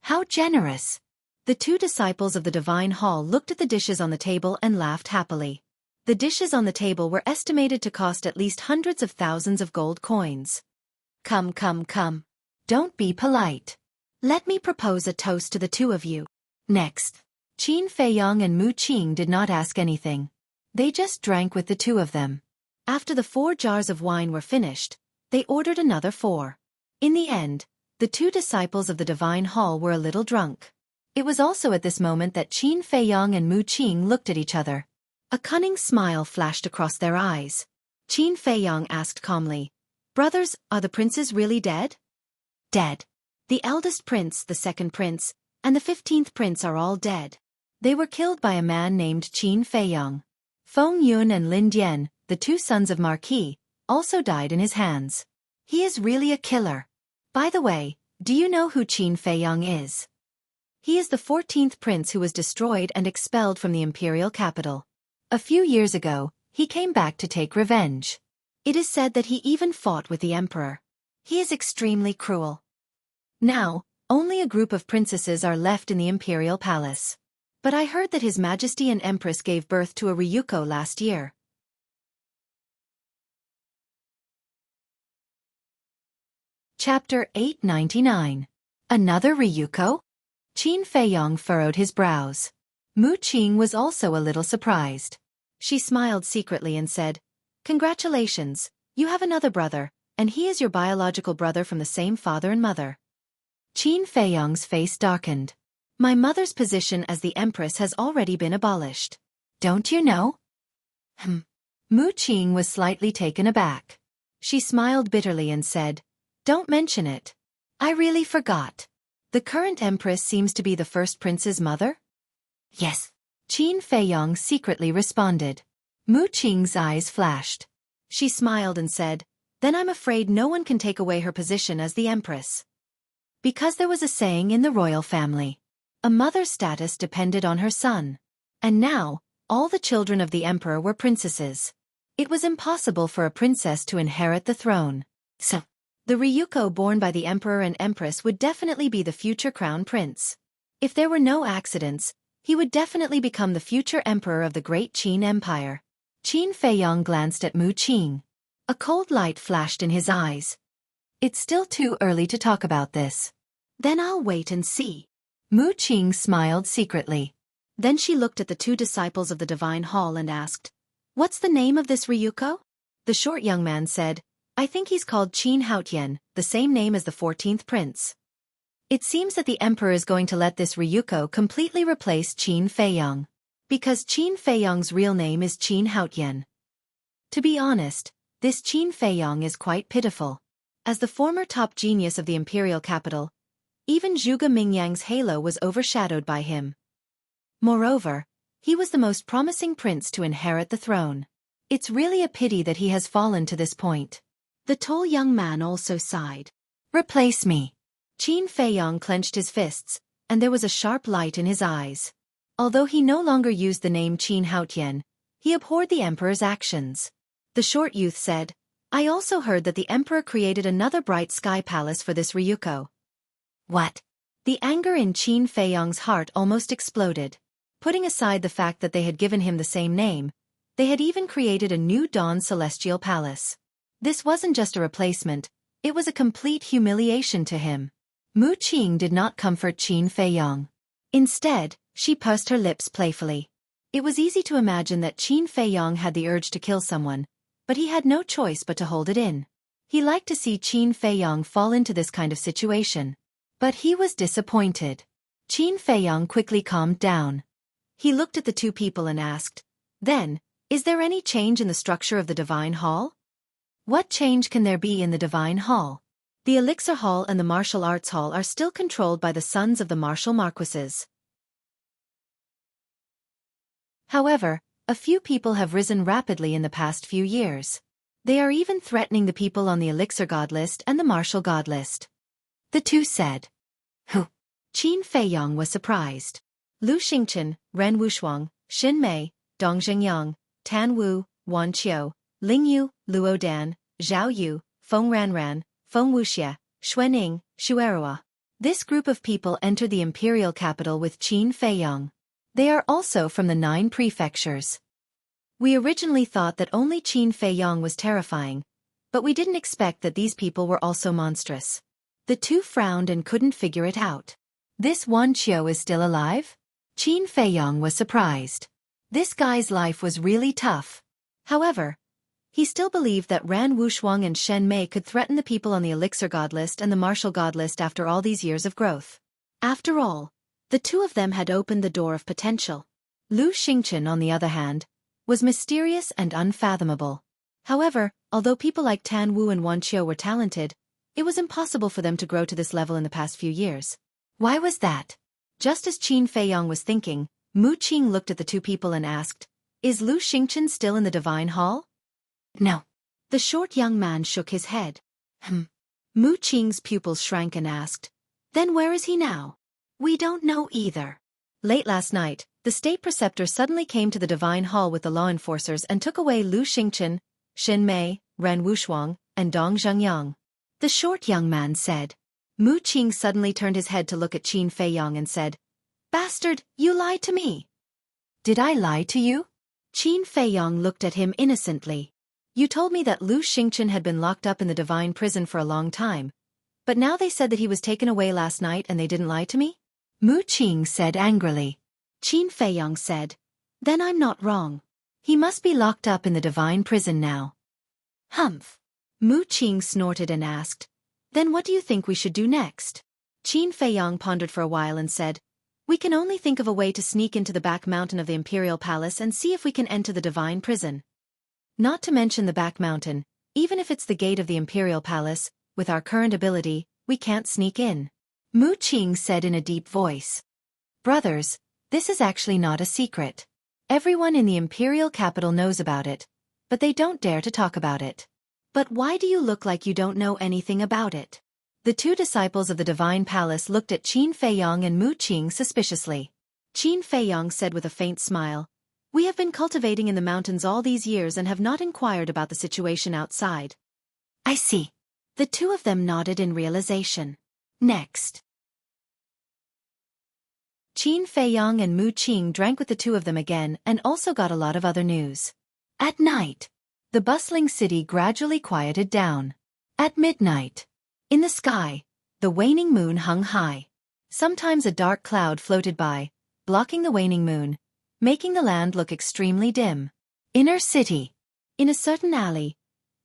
How generous! The 2 disciples of the Divine Hall looked at the dishes on the table and laughed happily. The dishes on the table were estimated to cost at least hundreds of thousands of gold coins. Come. Don't be polite. Let me propose a toast to the 2 of you. Next. Qin Feiyong and Mu Qing did not ask anything. They just drank with the 2 of them. After the 4 jars of wine were finished, they ordered another 4. In the end, the 2 disciples of the Divine Hall were a little drunk. It was also at this moment that Qin Feiyong and Mu Qing looked at each other. A cunning smile flashed across their eyes. Qin Feiyong asked calmly, Brothers, are the princes really dead? Dead. The eldest prince, the second prince, and the 15th prince are all dead. They were killed by a man named Qin Feiyong. Feng Yun and Lin Dian, the 2 sons of Marquis, also died in his hands. He is really a killer. By the way, do you know who Qin Feiyong is? He is the 14th prince who was destroyed and expelled from the imperial capital. A few years ago, he came back to take revenge. It is said that he even fought with the emperor. He is extremely cruel. Now, only a group of princesses are left in the imperial palace. But I heard that His Majesty and Empress gave birth to a Ryuko last year. Chapter 899. Another Ryuko? Qin Feiyong furrowed his brows. Mu Qing was also a little surprised. She smiled secretly and said, Congratulations, you have another brother, and he is your biological brother from the same father and mother. Qin Feiyong's face darkened. My mother's position as the empress has already been abolished. Don't you know? Mu Qing was slightly taken aback. She smiled bitterly and said, Don't mention it. I really forgot. The current empress seems to be the first prince's mother? Yes. Qin Feiyong secretly responded. Mu Qing's eyes flashed. She smiled and said, Then I'm afraid no one can take away her position as the empress. Because there was a saying in the royal family. A mother's status depended on her son. And now, all the children of the emperor were princesses. It was impossible for a princess to inherit the throne. So, the Ryuko born by the emperor and empress would definitely be the future crown prince. If there were no accidents, he would definitely become the future emperor of the great Qin Empire. Qin Feiyong glanced at Mu Qing. A cold light flashed in his eyes. It's still too early to talk about this. Then I'll wait and see. Mu Qing smiled secretly. Then she looked at the 2 disciples of the Divine Hall and asked, What's the name of this Ryuko? The short young man said, I think he's called Qin Haotian, the same name as the 14th prince. It seems that the emperor is going to let this Ryuko completely replace Qin Feiyong. Because Qin Feiyong's real name is Qin Haotian. To be honest, this Qin Feiyong is quite pitiful. As the former top genius of the imperial capital, even Zhuge Mingyang's halo was overshadowed by him. Moreover, he was the most promising prince to inherit the throne. It's really a pity that he has fallen to this point. The tall young man also sighed. Replace me. Qin Feiyong clenched his fists, and there was a sharp light in his eyes. Although he no longer used the name Qin Haotian, he abhorred the emperor's actions. The short youth said, I also heard that the emperor created another bright sky palace for this Ryuko. What? The anger in Qin Feiyong's heart almost exploded. Putting aside the fact that they had given him the same name, they had even created a new Dawn Celestial Palace. This wasn't just a replacement, it was a complete humiliation to him. Mu Qing did not comfort Qin Feiyong. Instead, she pursed her lips playfully. It was easy to imagine that Qin Feiyong had the urge to kill someone, but he had no choice but to hold it in. He liked to see Qin Feiyong fall into this kind of situation. But he was disappointed. Qin Feiyong quickly calmed down. He looked at the 2 people and asked, Then, is there any change in the structure of the Divine Hall? What change can there be in the Divine Hall? The Elixir Hall and the Martial Arts Hall are still controlled by the sons of the martial marquises. However, A few people have risen rapidly in the past few years. They are even threatening the people on the Elixir God list and the Martial God list. The two said. Who? Qin Feiyong was surprised. Lu Xingchen, Ren Wushuang, Xin Mei, Dong Zhengyang, Tan Wu, Wan Qiu, Ling Yu, Luo Dan, Zhao Yu, Feng Ranran, Feng Wuxie, Xuening, Xuerua. This group of people entered the imperial capital with Qin Feiyong. They are also from the 9 prefectures. We originally thought that only Qin Feiyong was terrifying, but we didn't expect that these people were also monstrous. The two frowned and couldn't figure it out. This Wan Qiu is still alive? Qin Feiyong was surprised. This guy's life was really tough. However, he still believed that Ran Wushuang and Shen Mei could threaten the people on the Elixir God list and the Martial God list after all these years of growth. After all, the two of them had opened the door of potential. Lu Xingchen, on the other hand, was mysterious and unfathomable. However, although people like Tan Wu and Wan Qiu were talented, it was impossible for them to grow to this level in the past few years. Why was that? Just as Qin Feiyong was thinking, Mu Qing looked at the two people and asked, "Is Lu Xingchen still in the Divine Hall?" No. The short young man shook his head. Mu Qing's pupils shrank and asked, "Then where is he now?" "We don't know either." Late last night, the state preceptor suddenly came to the Divine Hall with the law enforcers and took away Lu Xingchen, Xin Mei, Ren Wushuang, and Dong Zhengyang. The short young man said. Mu Qing suddenly turned his head to look at Qin Feiyong and said, "Bastard, you lied to me." "Did I lie to you?" Qin Feiyong looked at him innocently. "You told me that Lu Xingchen had been locked up in the divine prison for a long time, but now they said that he was taken away last night and they didn't lie to me?" Mu Qing said angrily. Qin Feiyong said, "Then I'm not wrong. He must be locked up in the divine prison now." Humph. Mu Qing snorted and asked, "Then what do you think we should do next?" Qin Feiyong pondered for a while and said, "We can only think of a way to sneak into the back mountain of the Imperial Palace and see if we can enter the divine prison. Not to mention the back mountain, even if it's the gate of the Imperial Palace, with our current ability, we can't sneak in." Mu Qing said in a deep voice. "Brothers, this is actually not a secret. Everyone in the Imperial capital knows about it, but they don't dare to talk about it. But why do you look like you don't know anything about it?" The two disciples of the Divine Palace looked at Qin Feiyong and Mu Qing suspiciously. Qin Feiyong said with a faint smile, "We have been cultivating in the mountains all these years and have not inquired about the situation outside." "I see." The two of them nodded in realization. Next. Qin Feiyong and Mu Qing drank with the two of them again and also got a lot of other news. At night, the bustling city gradually quieted down. At midnight, in the sky, the waning moon hung high. Sometimes a dark cloud floated by, blocking the waning moon, making the land look extremely dim. Inner city. In a certain alley,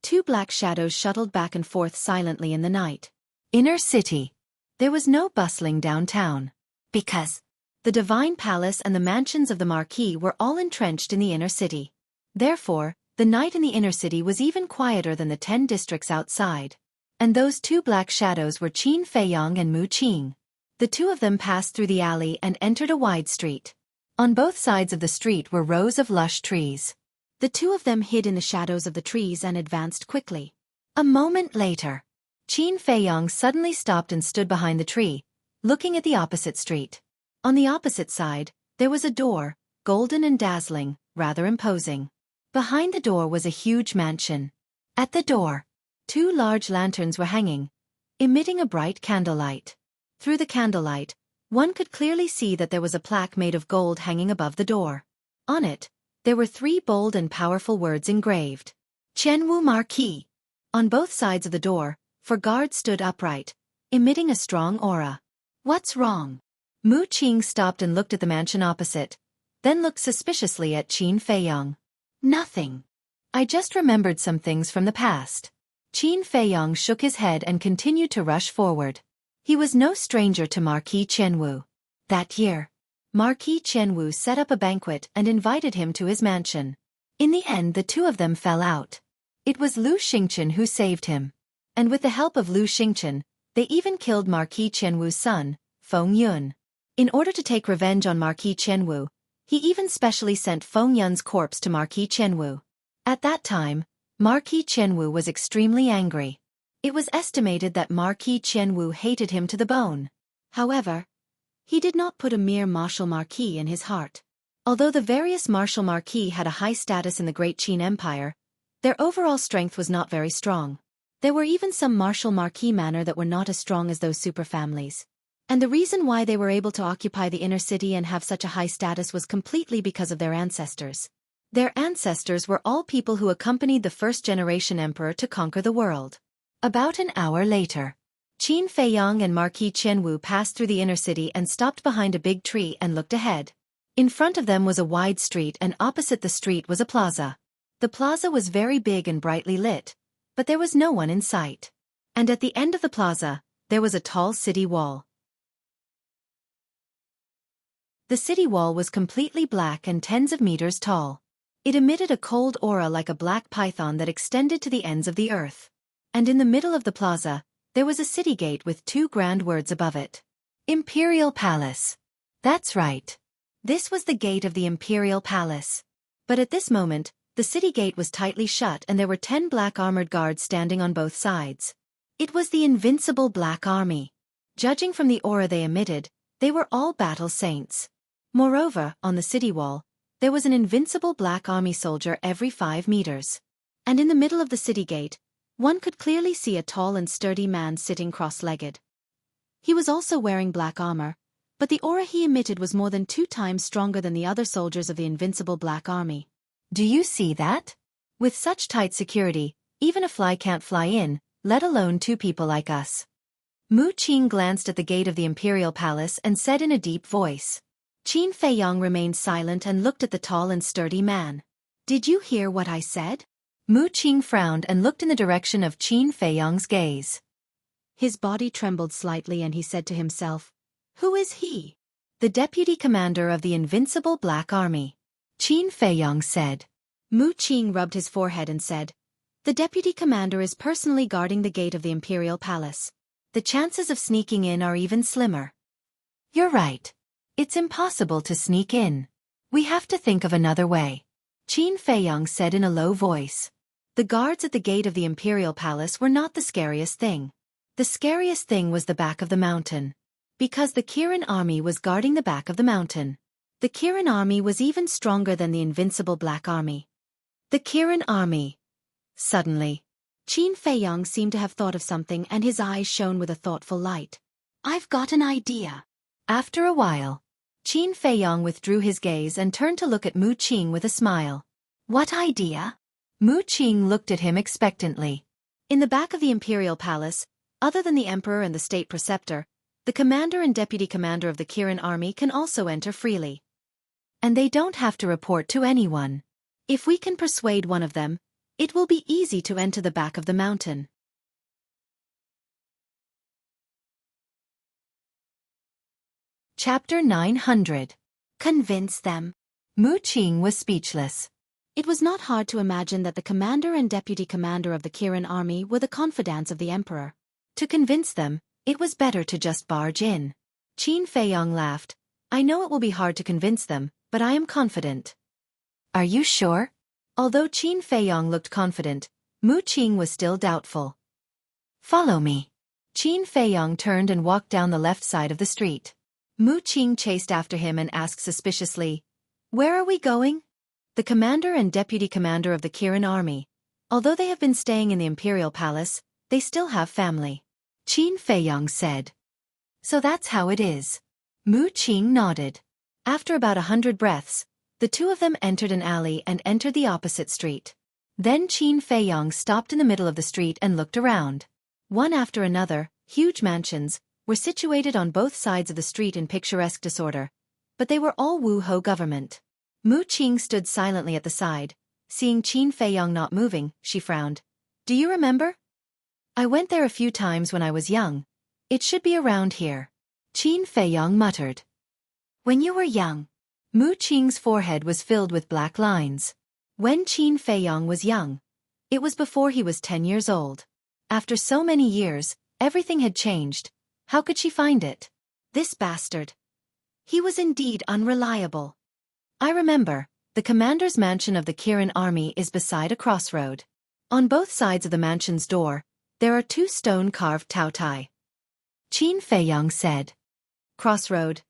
two black shadows shuttled back and forth silently in the night. Inner city. There was no bustling downtown. Because the Divine Palace and the mansions of the Marquis were all entrenched in the inner city. Therefore, the night in the inner city was even quieter than the 10 districts outside. And those two black shadows were Qin Feiyong and Mu Qing. The two of them passed through the alley and entered a wide street. On both sides of the street were rows of lush trees. The two of them hid in the shadows of the trees and advanced quickly. A moment later, Qin Feiyong suddenly stopped and stood behind the tree, looking at the opposite street. On the opposite side, there was a door, golden and dazzling, rather imposing. Behind the door was a huge mansion. At the door, two large lanterns were hanging, emitting a bright candlelight. Through the candlelight, one could clearly see that there was a plaque made of gold hanging above the door. On it, there were 3 bold and powerful words engraved. Qianwu Marquis. On both sides of the door, 4 guards stood upright, emitting a strong aura. What's wrong? Mu Qing stopped and looked at the mansion opposite, then looked suspiciously at Qin Feiyong. Nothing. I just remembered some things from the past. Qin Feiyong shook his head and continued to rush forward. He was no stranger to Marquis Qianwu. That year, Marquis Qianwu set up a banquet and invited him to his mansion. In the end, the two of them fell out. It was Lu Xingchen who saved him. And with the help of Lu Xingchen, they even killed Marquis Qianwu's son, Feng Yun. In order to take revenge on Marquis Qianwu, He even specially sent Feng Yun's corpse to Marquis Qianwu. At that time, Marquis Qianwu was extremely angry. It was estimated that Marquis Qianwu hated him to the bone. However, he did not put a mere martial marquis in his heart. Although the various martial marquis had a high status in the Great Qin Empire, their overall strength was not very strong. There were even some martial marquis manor that were not as strong as those superfamilies. And the reason why they were able to occupy the inner city and have such a high status was completely because of their ancestors. Their ancestors were all people who accompanied the first-generation emperor to conquer the world. About an hour later, Qin Feiyang and Marquis Qianwu passed through the inner city and stopped behind a big tree and looked ahead. In front of them was a wide street and opposite the street was a plaza. The plaza was very big and brightly lit, but there was no one in sight. And at the end of the plaza, there was a tall city wall. The city wall was completely black and tens of meters tall. It emitted a cold aura like a black python that extended to the ends of the earth. And in the middle of the plaza, there was a city gate with two grand words above it. Imperial Palace. That's right. This was the gate of the Imperial Palace. But at this moment, the city gate was tightly shut and there were 10 black armored guards standing on both sides. It was the invincible Black Army. Judging from the aura they emitted, they were all battle saints. Moreover, on the city wall, there was an invincible Black Army soldier every 5 meters. And in the middle of the city gate, one could clearly see a tall and sturdy man sitting cross-legged. He was also wearing black armor, but the aura he emitted was more than 2 times stronger than the other soldiers of the invincible Black Army. Do you see that? With such tight security, even a fly can't fly in, let alone 2 people like us. Mu Qing glanced at the gate of the Imperial Palace and said in a deep voice. Qin Feiyang remained silent and looked at the tall and sturdy man. Did you hear what I said? Mu Qing frowned and looked in the direction of Qin Feiyang's gaze. His body trembled slightly and he said to himself, "Who is he?" "The deputy commander of the invincible Black Army," Qin Feiyang said. Mu Qing rubbed his forehead and said, "The deputy commander is personally guarding the gate of the Imperial Palace. The chances of sneaking in are even slimmer." "You're right. It's impossible to sneak in. We have to think of another way," Qin Feiyang said in a low voice. The guards at the gate of the Imperial Palace were not the scariest thing. The scariest thing was the back of the mountain. Because the Kirin army was guarding the back of the mountain. The Kirin army was even stronger than the invincible Black Army. The Kirin army. Suddenly, Qin Feiyang seemed to have thought of something and his eyes shone with a thoughtful light. "I've got an idea." After a while, Qin Feiyang withdrew his gaze and turned to look at Mu Qing with a smile. "What idea?" Mu Qing looked at him expectantly. In the back of the Imperial Palace, other than the Emperor and the State Preceptor, the commander and deputy commander of the Kirin army can also enter freely. And they don't have to report to anyone. If we can persuade one of them, it will be easy to enter the back of the mountain. Chapter 900. Convince them. Mu Qing was speechless. It was not hard to imagine that the commander and deputy commander of the Kirin army were the confidants of the emperor. To convince them, it was better to just barge in. Qin Feiyang laughed. "I know it will be hard to convince them, but I am confident." "Are you sure?" Although Qin Feiyang looked confident, Mu Qing was still doubtful. "Follow me." Qin Feiyang turned and walked down the left side of the street. Mu Qing chased after him and asked suspiciously, "Where are we going?" The commander and deputy commander of the Kirin army. Although they have been staying in the Imperial Palace, they still have family, Qin Feiyang said. "So that's how it is." Mu Qing nodded. After about 100 breaths, the 2 of them entered an alley and entered the opposite street. Then Qin Feiyang stopped in the middle of the street and looked around. One after another, huge mansions were situated on both sides of the street in picturesque disorder, but they were all Wu-Ho government. Mu Qing stood silently at the side. Seeing Qin Feiyang not moving, she frowned. "Do you remember? I went there a few times when I was young. It should be around here." Qin Feiyang muttered. "When you were young?" Mu Qing's forehead was filled with black lines. When Qin Feiyang was young, it was before he was 10 years old. After so many years, everything had changed. How could she find it? This bastard. He was indeed unreliable. I remember, the commander's mansion of the Kirin army is beside a crossroad. On both sides of the mansion's door, there are 2 stone-carved Taotai. Qin Feiyang said. Crossroad.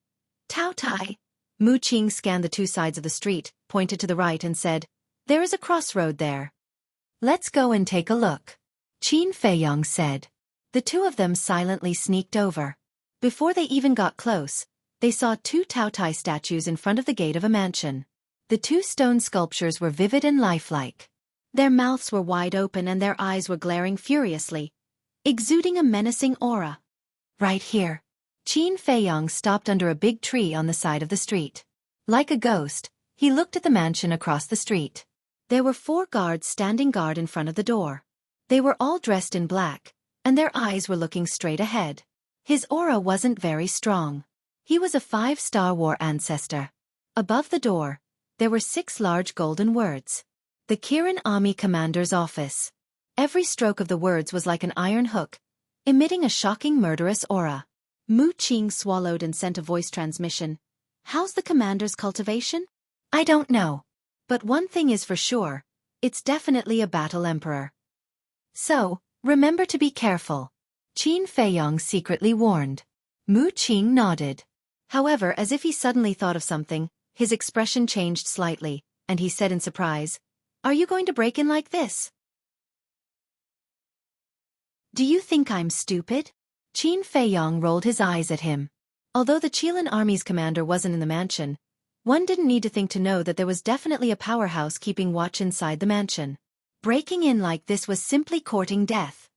Taotai. Mu Qing scanned the 2 sides of the street, pointed to the right and said, "There is a crossroad there. Let's go and take a look." Qin Feiyang said. The 2 of them silently sneaked over. Before they even got close, they saw 2 Taotai statues in front of the gate of a mansion. The 2 stone sculptures were vivid and lifelike. Their mouths were wide open and their eyes were glaring furiously, exuding a menacing aura. Right here. Qin Feiyang stopped under a big tree on the side of the street. Like a ghost, he looked at the mansion across the street. There were 4 guards standing guard in front of the door. They were all dressed in black, and their eyes were looking straight ahead. His aura wasn't very strong. He was a 5-star war ancestor. Above the door, there were 6 large golden words. The Kirin Army Commander's Office. Every stroke of the words was like an iron hook, emitting a shocking murderous aura. Mu Qing swallowed and sent a voice transmission. "How's the commander's cultivation?" "I don't know. But one thing is for sure, it's definitely a battle emperor. So, remember to be careful," Qin Feiyang secretly warned. Mu Qing nodded. However, as if he suddenly thought of something, his expression changed slightly, and he said in surprise, "Are you going to break in like this? Do you think I'm stupid?" Qin Feiyang rolled his eyes at him. Although the Qilin army's commander wasn't in the mansion, one didn't need to think to know that there was definitely a powerhouse keeping watch inside the mansion. Breaking in like this was simply courting death.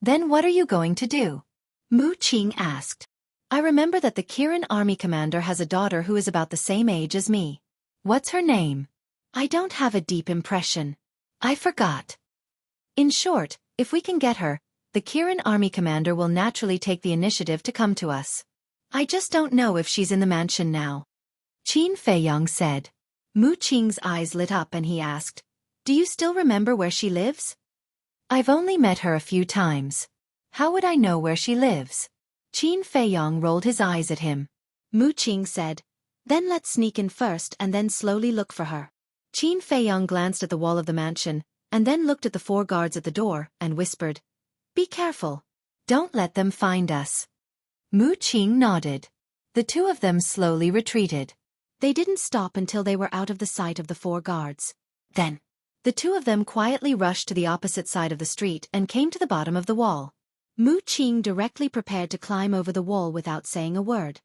"Then what are you going to do?" Mu Qing asked. "I remember that the Kirin army commander has a daughter who is about the same age as me." "What's her name?" "I don't have a deep impression. I forgot." "In short, if we can get her, the Kirin army commander will naturally take the initiative to come to us. I just don't know if she's in the mansion now," Qin Feiyang said. Mu Qing's eyes lit up and he asked, "Do you still remember where she lives?" "I've only met her a few times. How would I know where she lives?" Qin Feiyang rolled his eyes at him. Mu Qing said, "Then let's sneak in first and then slowly look for her." Qin Feiyang glanced at the wall of the mansion, and then looked at the 4 guards at the door, and whispered, "Be careful. Don't let them find us." Mu Qing nodded. The 2 of them slowly retreated. They didn't stop until they were out of the sight of the 4 guards. Then, the 2 of them quietly rushed to the opposite side of the street and came to the bottom of the wall. Mu Qing directly prepared to climb over the wall without saying a word.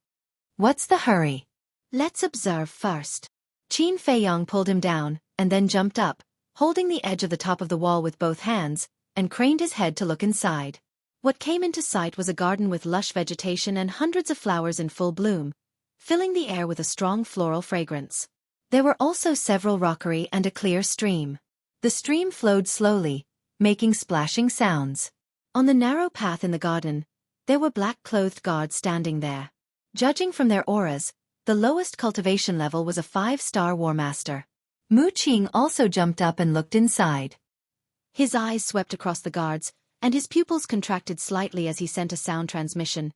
"What's the hurry? Let's observe first." Qin Feiyang pulled him down, and then jumped up, holding the edge of the top of the wall with both hands, and craned his head to look inside. What came into sight was a garden with lush vegetation and hundreds of flowers in full bloom, filling the air with a strong floral fragrance. There were also several rockery and a clear stream. The stream flowed slowly, making splashing sounds. On the narrow path in the garden, there were black-clothed guards standing there. Judging from their auras, the lowest cultivation level was a 5-star war master. Mu Qing also jumped up and looked inside. His eyes swept across the guards, and his pupils contracted slightly as he sent a sound transmission.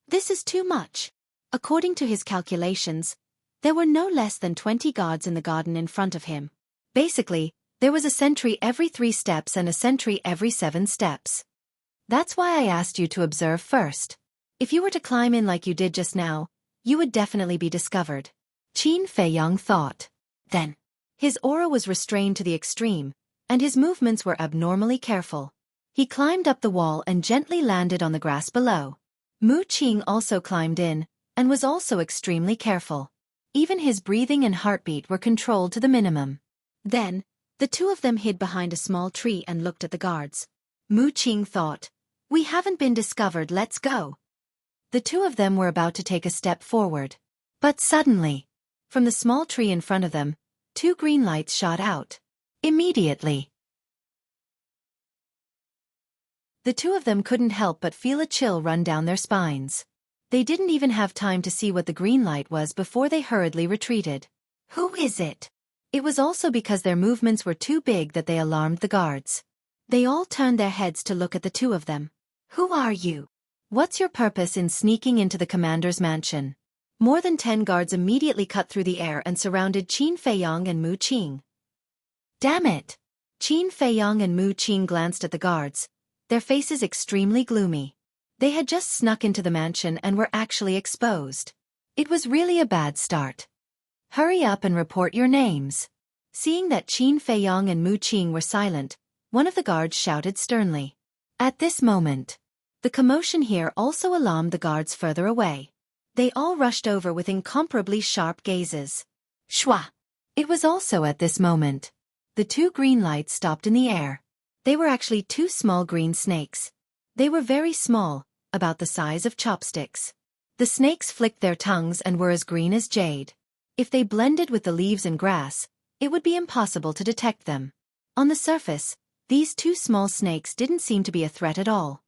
"This is too much." According to his calculations, there were no less than 20 guards in the garden in front of him. Basically, there was a sentry every 3 steps and a sentry every 7 steps. That's why I asked you to observe first. If you were to climb in like you did just now, you would definitely be discovered. Qin Feiyang thought. Then, his aura was restrained to the extreme, and his movements were abnormally careful. He climbed up the wall and gently landed on the grass below. Mu Qing also climbed in, and was also extremely careful. Even his breathing and heartbeat were controlled to the minimum. Then, the 2 of them hid behind a small tree and looked at the guards. Mu Qing thought, "We haven't been discovered, let's go." The 2 of them were about to take a step forward. But suddenly, from the small tree in front of them, 2 green lights shot out. Immediately, the 2 of them couldn't help but feel a chill run down their spines. They didn't even have time to see what the green light was before they hurriedly retreated. "Who is it?" It was also because their movements were too big that they alarmed the guards. They all turned their heads to look at the 2 of them. "Who are you? What's your purpose in sneaking into the commander's mansion?" More than 10 guards immediately cut through the air and surrounded Qin Feiyang and Mu Qing. Damn it! Qin Feiyang and Mu Qing glanced at the guards, their faces extremely gloomy. They had just snuck into the mansion and were actually exposed. It was really a bad start. Hurry up and report your names. Seeing that Qin Feiyang and Mu Qing were silent, one of the guards shouted sternly. At this moment, the commotion here also alarmed the guards further away. They all rushed over with incomparably sharp gazes. Shwa! It was also at this moment. The 2 green lights stopped in the air. They were actually 2 small green snakes. They were very small, about the size of chopsticks. The snakes flicked their tongues and were as green as jade. If they blended with the leaves and grass, it would be impossible to detect them. On the surface, these 2 small snakes didn't seem to be a threat at all.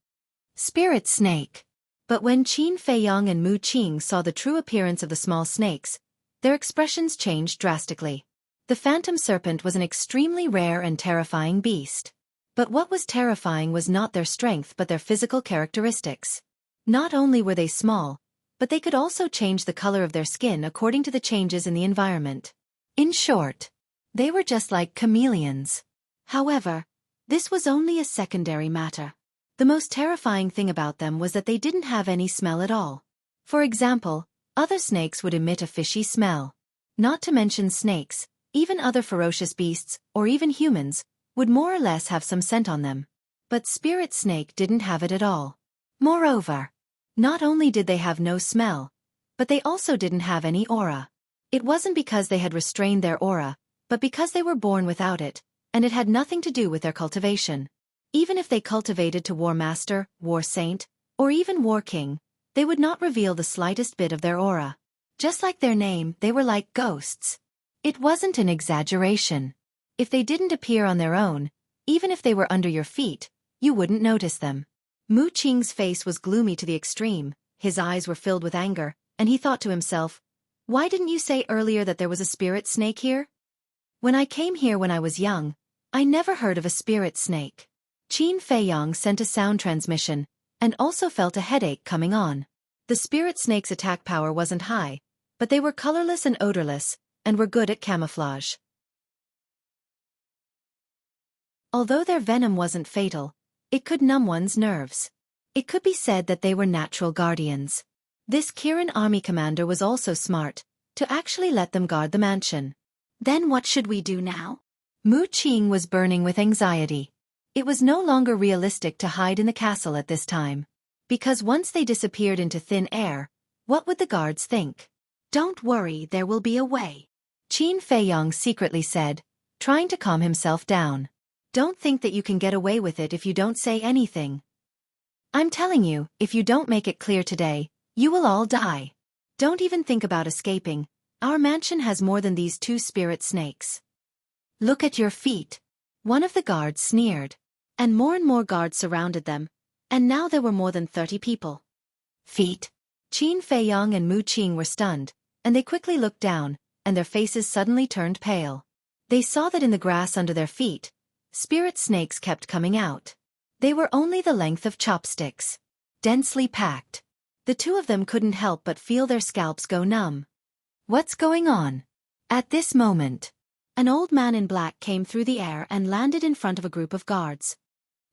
Spirit snake. But when Qin Feiyang and Mu Qing saw the true appearance of the small snakes, their expressions changed drastically. The phantom serpent was an extremely rare and terrifying beast. But what was terrifying was not their strength but their physical characteristics. Not only were they small, but they could also change the color of their skin according to the changes in the environment. In short, they were just like chameleons. However, this was only a secondary matter. The most terrifying thing about them was that they didn't have any smell at all. For example, other snakes would emit a fishy smell. Not to mention snakes, even other ferocious beasts, or even humans, would more or less have some scent on them. But Spirit Snake didn't have it at all. Moreover, not only did they have no smell, but they also didn't have any aura. It wasn't because they had restrained their aura, but because they were born without it, and it had nothing to do with their cultivation. Even if they cultivated to War Master, War Saint, or even War King, they would not reveal the slightest bit of their aura. Just like their name, they were like ghosts. It wasn't an exaggeration. If they didn't appear on their own, even if they were under your feet, you wouldn't notice them. Mu Qing's face was gloomy to the extreme, his eyes were filled with anger, and he thought to himself, why didn't you say earlier that there was a spirit snake here? When I came here when I was young, I never heard of a spirit snake. Qin Feiyang sent a sound transmission, and also felt a headache coming on. The spirit snake's attack power wasn't high, but they were colorless and odorless, and were good at camouflage. Although their venom wasn't fatal, it could numb one's nerves. It could be said that they were natural guardians. This Kirin army commander was also smart, to actually let them guard the mansion. Then what should we do now? Mu Qing was burning with anxiety. It was no longer realistic to hide in the castle at this time. Because once they disappeared into thin air, what would the guards think? Don't worry, there will be a way. Qin Feiyang secretly said, trying to calm himself down. Don't think that you can get away with it if you don't say anything. I'm telling you, if you don't make it clear today, you will all die. Don't even think about escaping. Our mansion has more than these 2 spirit snakes. Look at your feet. One of the guards sneered. And more guards surrounded them, and now there were more than 30 people. Feet? Qin Feiyang and Mu Qing were stunned, and they quickly looked down, and their faces suddenly turned pale. They saw that in the grass under their feet, spirit snakes kept coming out. They were only the length of chopsticks. Densely packed. The 2 of them couldn't help but feel their scalps go numb. What's going on? At this moment, an old man in black came through the air and landed in front of a group of guards.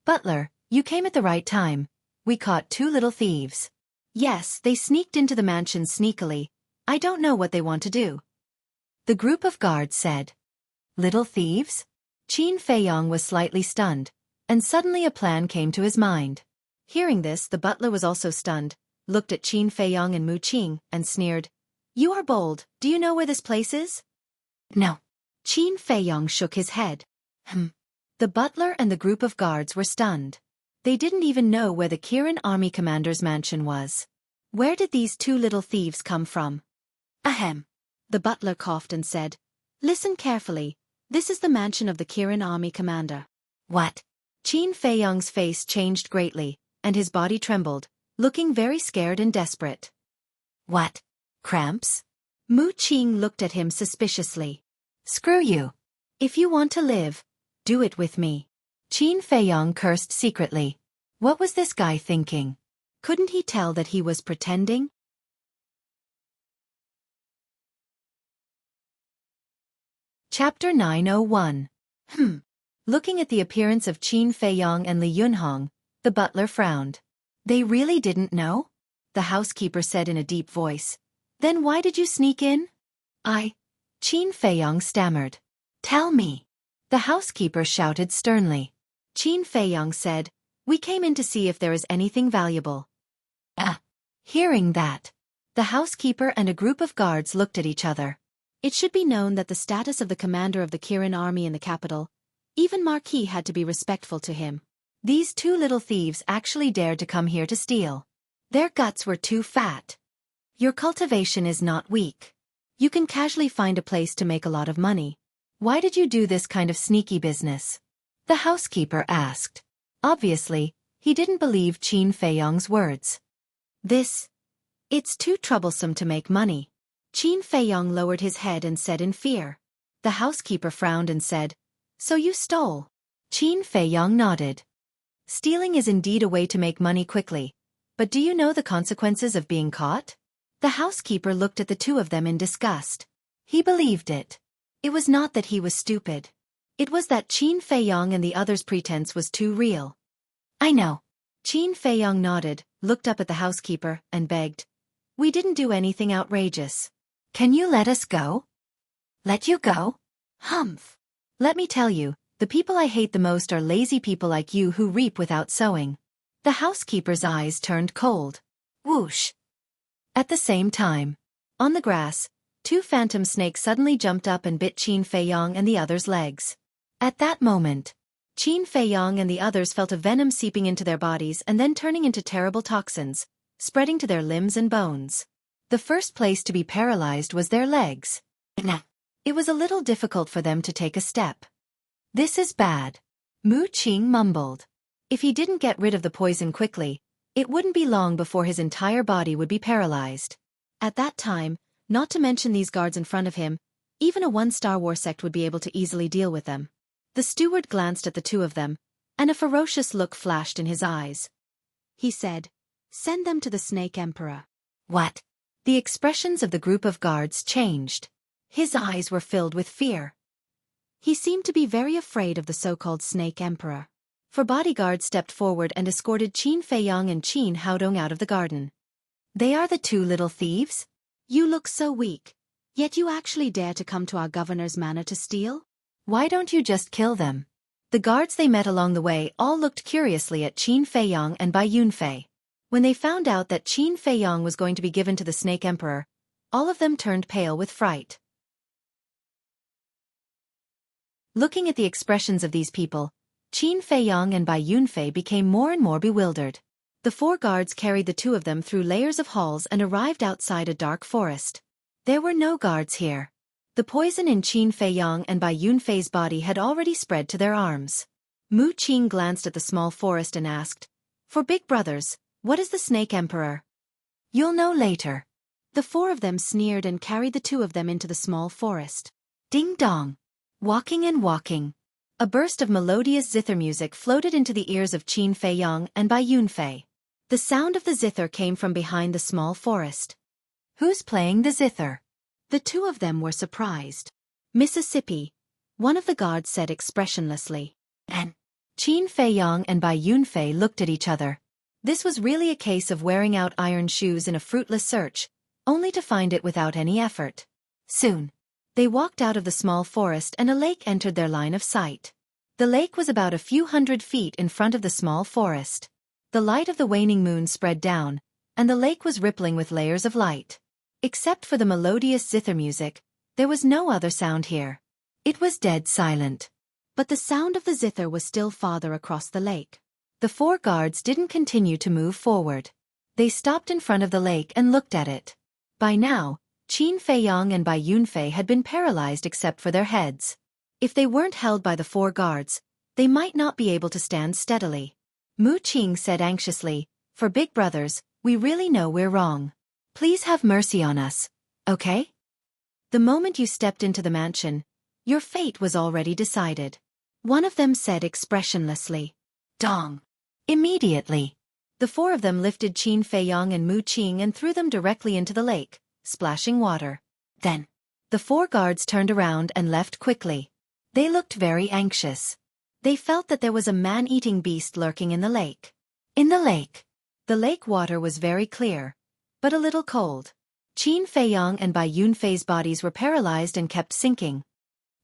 Butler, you came at the right time. We caught 2 little thieves. Yes, they sneaked into the mansion sneakily. I don't know what they want to do. The group of guards said. Little thieves? Qin Feiyang was slightly stunned, and suddenly a plan came to his mind. Hearing this, the butler was also stunned, looked at Qin Feiyang and Mu Qing, and sneered. You are bold. Do you know where this place is? No. Qin Feiyang shook his head. The butler and the group of guards were stunned. They didn't even know where the Kirin army commander's mansion was. Where did these 2 little thieves come from? Ahem. The butler coughed and said, listen carefully. This is the mansion of the Kirin army commander. What? Qin Feiyang's face changed greatly, and his body trembled, looking very scared and desperate. What? Cramps? Mu Qing looked at him suspiciously. Screw you. If you want to live, do it with me. Qin Feiyang cursed secretly. What was this guy thinking? Couldn't he tell that he was pretending? Chapter 901. Looking at the appearance of Qin Feiyong and Li Yunhong, the butler frowned. They really didn't know? The housekeeper said in a deep voice. Then why did you sneak in? Qin Feiyong stammered. Tell me. The housekeeper shouted sternly. Qin Feiyong said, We came in to see if there is anything valuable. Hearing that, the housekeeper and a group of guards looked at each other. It should be known that the status of the commander of the Kirin army in the capital, even Marquis had to be respectful to him. These two little thieves actually dared to come here to steal. Their guts were too fat. Your cultivation is not weak. You can casually find a place to make a lot of money. Why did you do this kind of sneaky business? The housekeeper asked. Obviously, he didn't believe Qin Feiyong's words. It's too troublesome to make money. Qin Feiyong lowered his head and said in fear. The housekeeper frowned and said, So you stole? Qin Feiyong nodded. Stealing is indeed a way to make money quickly. But do you know the consequences of being caught? The housekeeper looked at the two of them in disgust. He believed it. It was not that he was stupid. It was that Qin Feiyong and the others' pretense was too real. I know. Qin Feiyong nodded, looked up at the housekeeper, and begged. We didn't do anything outrageous. Can you let us go? Let you go? Humph. Let me tell you, the people I hate the most are lazy people like you who reap without sowing. The housekeeper's eyes turned cold. Whoosh. At the same time, on the grass, two phantom snakes suddenly jumped up and bit Qin Feiyong and the others' legs. At that moment, Qin Feiyong and the others felt a venom seeping into their bodies and then turning into terrible toxins, spreading to their limbs and bones. The first place to be paralyzed was their legs. It was a little difficult for them to take a step. This is bad. Mu Qing mumbled. If he didn't get rid of the poison quickly, it wouldn't be long before his entire body would be paralyzed. At that time, not to mention these guards in front of him, even a one-star war sect would be able to easily deal with them. The steward glanced at the two of them, and a ferocious look flashed in his eyes. He said, Send them to the Snake Emperor. What? The expressions of the group of guards changed. His eyes were filled with fear. He seemed to be very afraid of the so-called Snake Emperor. Four bodyguards stepped forward and escorted Qin Feiyong and Qin Haodong out of the garden. They are the two little thieves? You look so weak, yet you actually dare to come to our governor's manor to steal? Why don't you just kill them? The guards they met along the way all looked curiously at Qin Feiyong and Bai Yunfei. When they found out that Qin Feiyong was going to be given to the Snake Emperor, all of them turned pale with fright. Looking at the expressions of these people, Qin Feiyong and Bai Yunfei became more and more bewildered. The four guards carried the two of them through layers of halls and arrived outside a dark forest. There were no guards here. The poison in Qin Feiyong and Bai Yunfei's body had already spread to their arms. Mu Qing glanced at the small forest and asked, For big brothers, what is the Snake Emperor? You'll know later. The four of them sneered and carried the two of them into the small forest. Ding dong. Walking and walking. A burst of melodious zither music floated into the ears of Qin Feiyong and Bai Yunfei. The sound of the zither came from behind the small forest. Who's playing the zither? The two of them were surprised. Mississippi, one of the guards said expressionlessly. And Qin Feiyong and Bai Yunfei looked at each other. This was really a case of wearing out iron shoes in a fruitless search, only to find it without any effort. Soon, they walked out of the small forest and a lake entered their line of sight. The lake was about a few hundred feet in front of the small forest. The light of the waning moon spread down, and the lake was rippling with layers of light. Except for the melodious zither music, there was no other sound here. It was dead silent. But the sound of the zither was still farther across the lake. The four guards didn't continue to move forward. They stopped in front of the lake and looked at it. By now, Qin Feiyong and Bai Yunfei had been paralyzed except for their heads. If they weren't held by the four guards, they might not be able to stand steadily. Mu Qing said anxiously, For big brothers, we really know we're wrong. Please have mercy on us, okay? The moment you stepped into the mansion, your fate was already decided. One of them said expressionlessly. Dong. Immediately, the four of them lifted Qin Feiyong and Mu Qing and threw them directly into the lake, splashing water. Then, The 4 guards turned around and left quickly. They looked very anxious. They felt that there was a man-eating beast lurking in the lake. The lake water was very clear, but a little cold. Qin Feiyang and Bai Yunfei's bodies were paralyzed and kept sinking.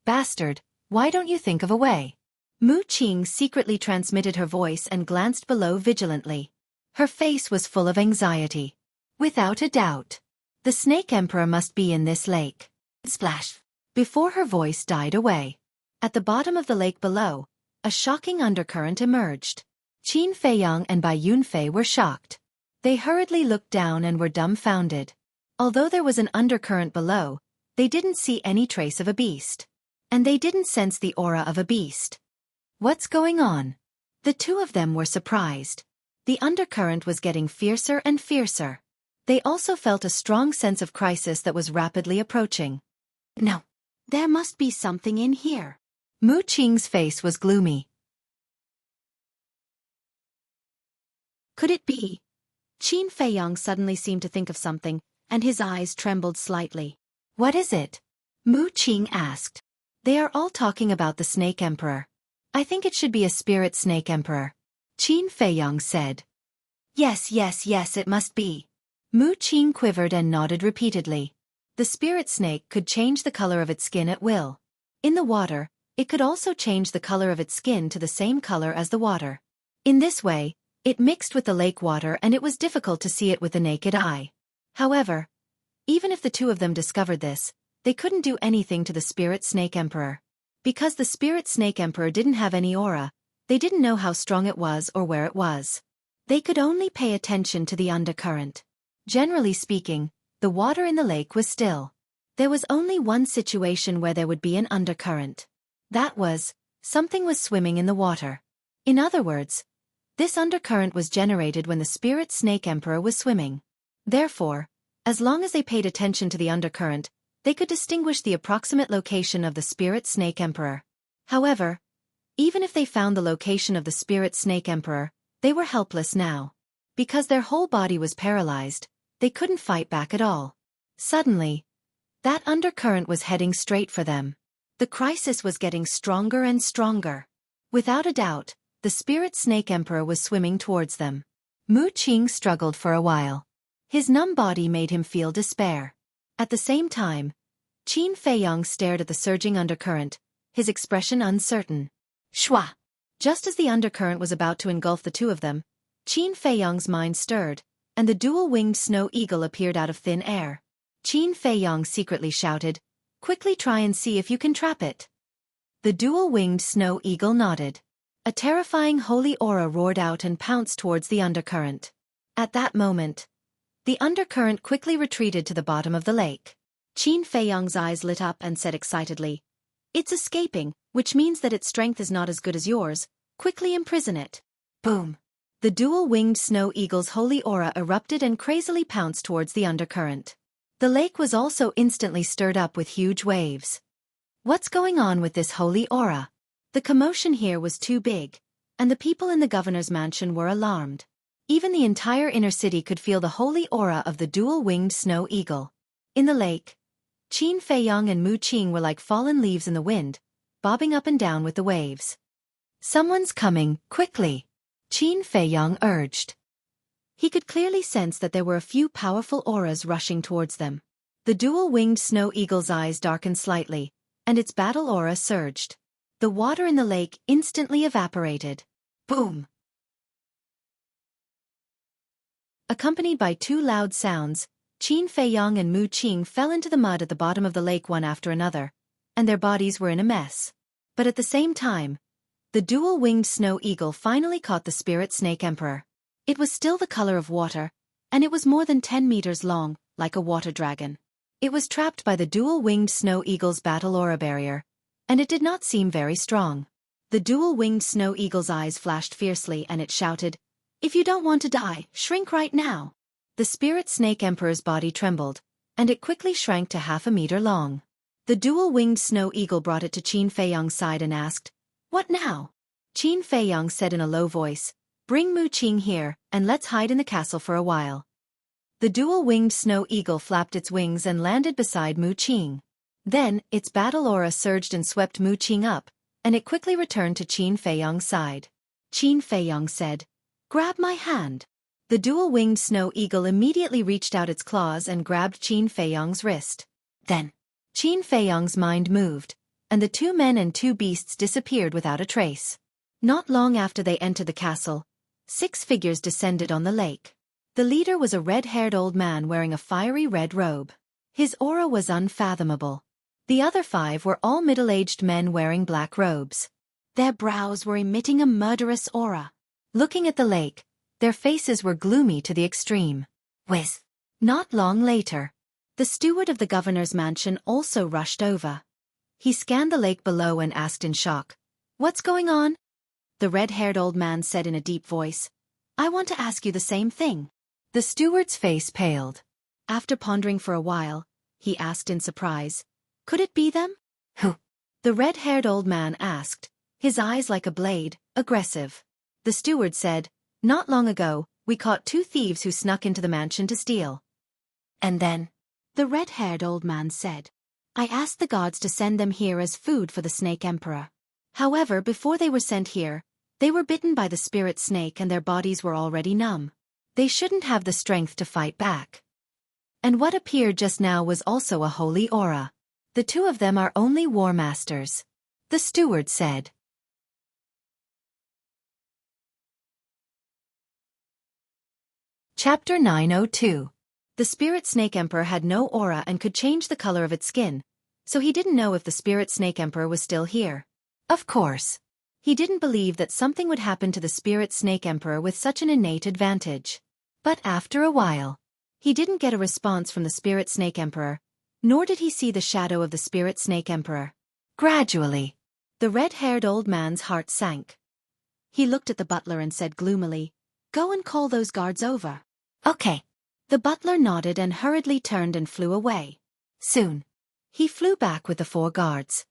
Bastard, why don't you think of a way? Mu Qing secretly transmitted her voice and glanced below vigilantly. Her face was full of anxiety. Without a doubt, the Snake Emperor must be in this lake. Splash! Before her voice died away. At the bottom of the lake below, a shocking undercurrent emerged. Qin Feiyang and Bai Yunfei were shocked. They hurriedly looked down and were dumbfounded. Although there was an undercurrent below, they didn't see any trace of a beast. And they didn't sense the aura of a beast. What's going on? The 2 of them were surprised. The undercurrent was getting fiercer and fiercer. They also felt a strong sense of crisis that was rapidly approaching. No. There must be something in here. Mu Qing's face was gloomy. Could it be? Qin Feiyang suddenly seemed to think of something, and his eyes trembled slightly. What is it? Mu Qing asked. They are all talking about the Snake Emperor. I think it should be a spirit Snake Emperor. Qin Feiyang said. Yes, it must be. Mu Qing quivered and nodded repeatedly. The spirit snake could change the color of its skin at will. In the water, it could also change the color of its skin to the same color as the water. In this way, it mixed with the lake water and it was difficult to see it with the naked eye. However, even if the 2 of them discovered this, they couldn't do anything to the spirit Snake Emperor. Because the spirit Snake Emperor didn't have any aura, they didn't know how strong it was or where it was. They could only pay attention to the undercurrent. Generally speaking, the water in the lake was still. There was only one situation where there would be an undercurrent. That was, something was swimming in the water. In other words, this undercurrent was generated when the spirit Snake Emperor was swimming. Therefore, as long as they paid attention to the undercurrent, they could distinguish the approximate location of the spirit Snake Emperor. However, even if they found the location of the spirit Snake Emperor, they were helpless now. Because their whole body was paralyzed, they couldn't fight back at all. Suddenly, that undercurrent was heading straight for them. The crisis was getting stronger and stronger. Without a doubt, the spirit Snake Emperor was swimming towards them. Mu Qing struggled for a while. His numb body made him feel despair. At the same time, Qin Feiyang stared at the surging undercurrent, his expression uncertain. Shwa! Just as the undercurrent was about to engulf the 2 of them, Qin Feiyang's mind stirred, and the dual-winged snow eagle appeared out of thin air. Qin Feiyang secretly shouted, "Quickly try and see if you can trap it." The dual-winged snow eagle nodded. A terrifying holy aura roared out and pounced towards the undercurrent. At that moment, the undercurrent quickly retreated to the bottom of the lake. Qin Feiyang's eyes lit up and said excitedly, "It's escaping, which means that its strength is not as good as yours. Quickly imprison it." Boom! The dual-winged snow eagle's holy aura erupted and crazily pounced towards the undercurrent. The lake was also instantly stirred up with huge waves. What's going on with this holy aura? The commotion here was too big, and the people in the governor's mansion were alarmed. Even the entire inner city could feel the holy aura of the dual-winged snow eagle. In the lake, Qin Feiyang and Mu Qing were like fallen leaves in the wind, bobbing up and down with the waves. "Someone's coming, quickly," Qin Feiyang urged. He could clearly sense that there were a few powerful auras rushing towards them. The dual-winged snow eagle's eyes darkened slightly, and its battle aura surged. The water in the lake instantly evaporated. Boom! Accompanied by 2 loud sounds, Qin Feiyang and Mu Qing fell into the mud at the bottom of the lake one after another, and their bodies were in a mess. But at the same time, the dual-winged snow eagle finally caught the spirit Snake Emperor. It was still the color of water, and it was more than 10 meters long, like a water dragon. It was trapped by the dual-winged snow eagle's battle aura barrier, and it did not seem very strong. The dual-winged snow eagle's eyes flashed fiercely and it shouted, "If you don't want to die, shrink right now." The spirit Snake Emperor's body trembled, and it quickly shrank to half a meter long. The dual-winged snow eagle brought it to Qin Feiyang's side and asked, "What now?" Qin Feiyang said in a low voice, "Bring Mu Qing here, and let's hide in the castle for a while." The dual-winged snow eagle flapped its wings and landed beside Mu Qing. Then, its battle aura surged and swept Mu Qing up, and it quickly returned to Qin Feiyong's side. Qin Feiyong said, "Grab my hand." The dual-winged snow eagle immediately reached out its claws and grabbed Qin Feiyong's wrist. Then, Qin Feiyong's mind moved, and the 2 men and 2 beasts disappeared without a trace. Not long after they entered the castle, 6 figures descended on the lake. The leader was a red-haired old man wearing a fiery red robe. His aura was unfathomable. The other 5 were all middle-aged men wearing black robes. Their brows were emitting a murderous aura. Looking at the lake, their faces were gloomy to the extreme. Whiz! Not long later, the steward of the governor's mansion also rushed over. He scanned the lake below and asked in shock, "What's going on?" The red-haired old man said in a deep voice, "I want to ask you the same thing." The steward's face paled. After pondering for a while, he asked in surprise, "Could it be them?" "Who?" the red-haired old man asked, his eyes like a blade, aggressive. The steward said, "Not long ago, we caught 2 thieves who snuck into the mansion to steal." "And then?" the red-haired old man said, "I asked the gods to send them here as food for the Snake Emperor. However, before they were sent here, they were bitten by the spirit snake and their bodies were already numb. They shouldn't have the strength to fight back. And what appeared just now was also a holy aura. The 2 of them are only war masters," the steward said. Chapter 902. The Spirit Snake Emperor had no aura and could change the color of its skin, so he didn't know if the Spirit Snake Emperor was still here. Of course, he didn't believe that something would happen to the Spirit Snake Emperor with such an innate advantage. But after a while, he didn't get a response from the Spirit Snake Emperor, nor did he see the shadow of the Spirit Snake Emperor. Gradually, the red-haired old man's heart sank. He looked at the butler and said gloomily, "Go and call those guards over." "Okay." The butler nodded and hurriedly turned and flew away. Soon, he flew back with the 4 guards.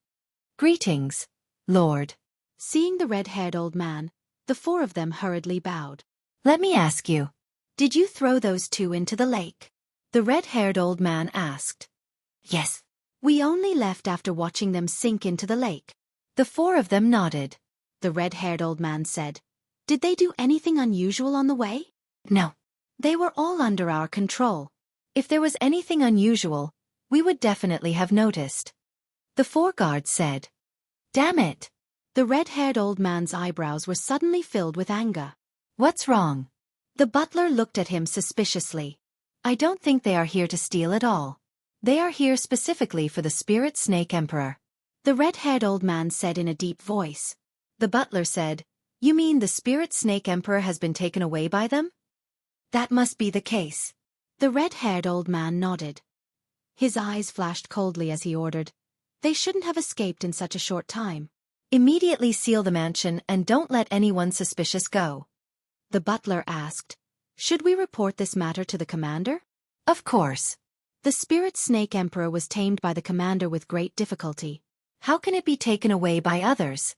"Greetings, Lord." Seeing the red-haired old man, the 4 of them hurriedly bowed. "Let me ask you, did you throw those 2 into the lake?" the red-haired old man asked. "Yes. We only left after watching them sink into the lake." The 4 of them nodded. The red-haired old man said, "Did they do anything unusual on the way?" "No. They were all under our control. If there was anything unusual, we would definitely have noticed," the 4 guards said. "Damn it!" The red-haired old man's eyebrows were suddenly filled with anger. "What's wrong?" The butler looked at him suspiciously. "I don't think they are here to steal at all. They are here specifically for the Spirit Snake Emperor," the red-haired old man said in a deep voice. The butler said, "You mean the Spirit Snake Emperor has been taken away by them?" "That must be the case." The red-haired old man nodded. His eyes flashed coldly as he ordered, "They shouldn't have escaped in such a short time. Immediately seal the mansion and don't let anyone suspicious go." The butler asked, "Should we report this matter to the commander?" "Of course." The Spirit Snake Emperor was tamed by the commander with great difficulty. How can it be taken away by others?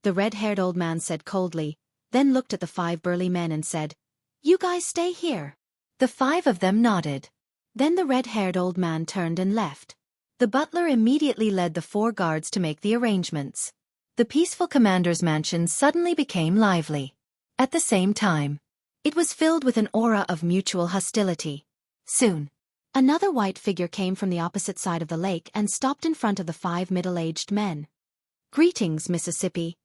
The red-haired old man said coldly, then looked at the 5 burly men and said, "You guys stay here." The 5 of them nodded. Then the red-haired old man turned and left. The butler immediately led the 4 guards to make the arrangements. The peaceful commander's mansion suddenly became lively. At the same time, it was filled with an aura of mutual hostility. Soon, another white figure came from the opposite side of the lake and stopped in front of the 5 middle-aged men. "Greetings, Mississippi."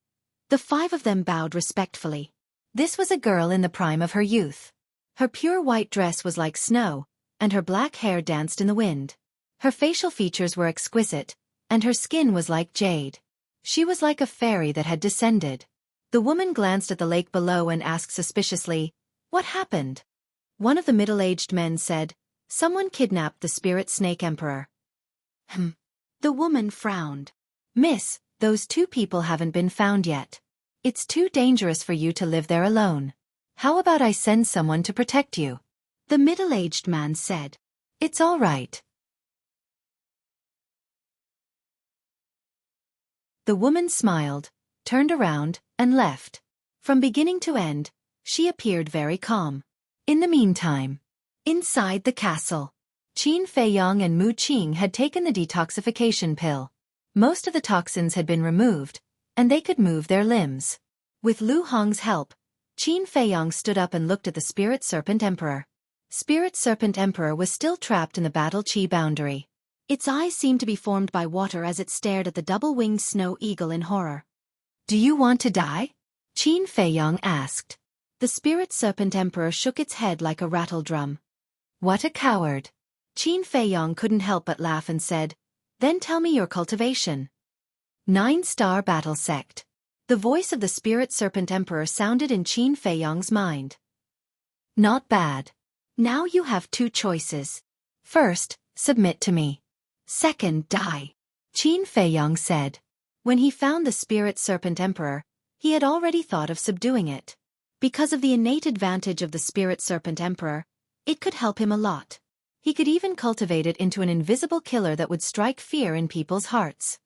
The 5 of them bowed respectfully. This was a girl in the prime of her youth. Her pure white dress was like snow, and her black hair danced in the wind. Her facial features were exquisite, and her skin was like jade. She was like a fairy that had descended. The woman glanced at the lake below and asked suspiciously, "What happened?" One of the middle-aged men said, "Someone kidnapped the Spirit Snake Emperor." The woman frowned. "Miss, those 2 people haven't been found yet. It's too dangerous for you to live there alone. How about I send someone to protect you?" The middle-aged man said. "It's all right." The woman smiled, turned around, and left. From beginning to end, she appeared very calm. In the meantime, inside the castle, Qin Feiyang and Mu Qing had taken the detoxification pill. Most of the toxins had been removed, and they could move their limbs. With Lu Hong's help, Qin Feiyang stood up and looked at the Spirit Serpent Emperor. Spirit Serpent Emperor was still trapped in the battle chi boundary. Its eyes seemed to be formed by water as it stared at the double-winged snow eagle in horror. "Do you want to die?" Qin Feiyang asked. The Spirit Serpent Emperor shook its head like a rattle drum. "What a coward." Qin Feiyang couldn't help but laugh and said, "Then tell me your cultivation." 9-star battle sect. The voice of the Spirit Serpent Emperor sounded in Qin Feiyang's mind. "Not bad. Now you have 2 choices. First, submit to me. Second, die," Qin Feiyang said. When he found the Spirit Serpent Emperor, he had already thought of subduing it. Because of the innate advantage of the Spirit Serpent Emperor, it could help him a lot. He could even cultivate it into an invisible killer that would strike fear in people's hearts.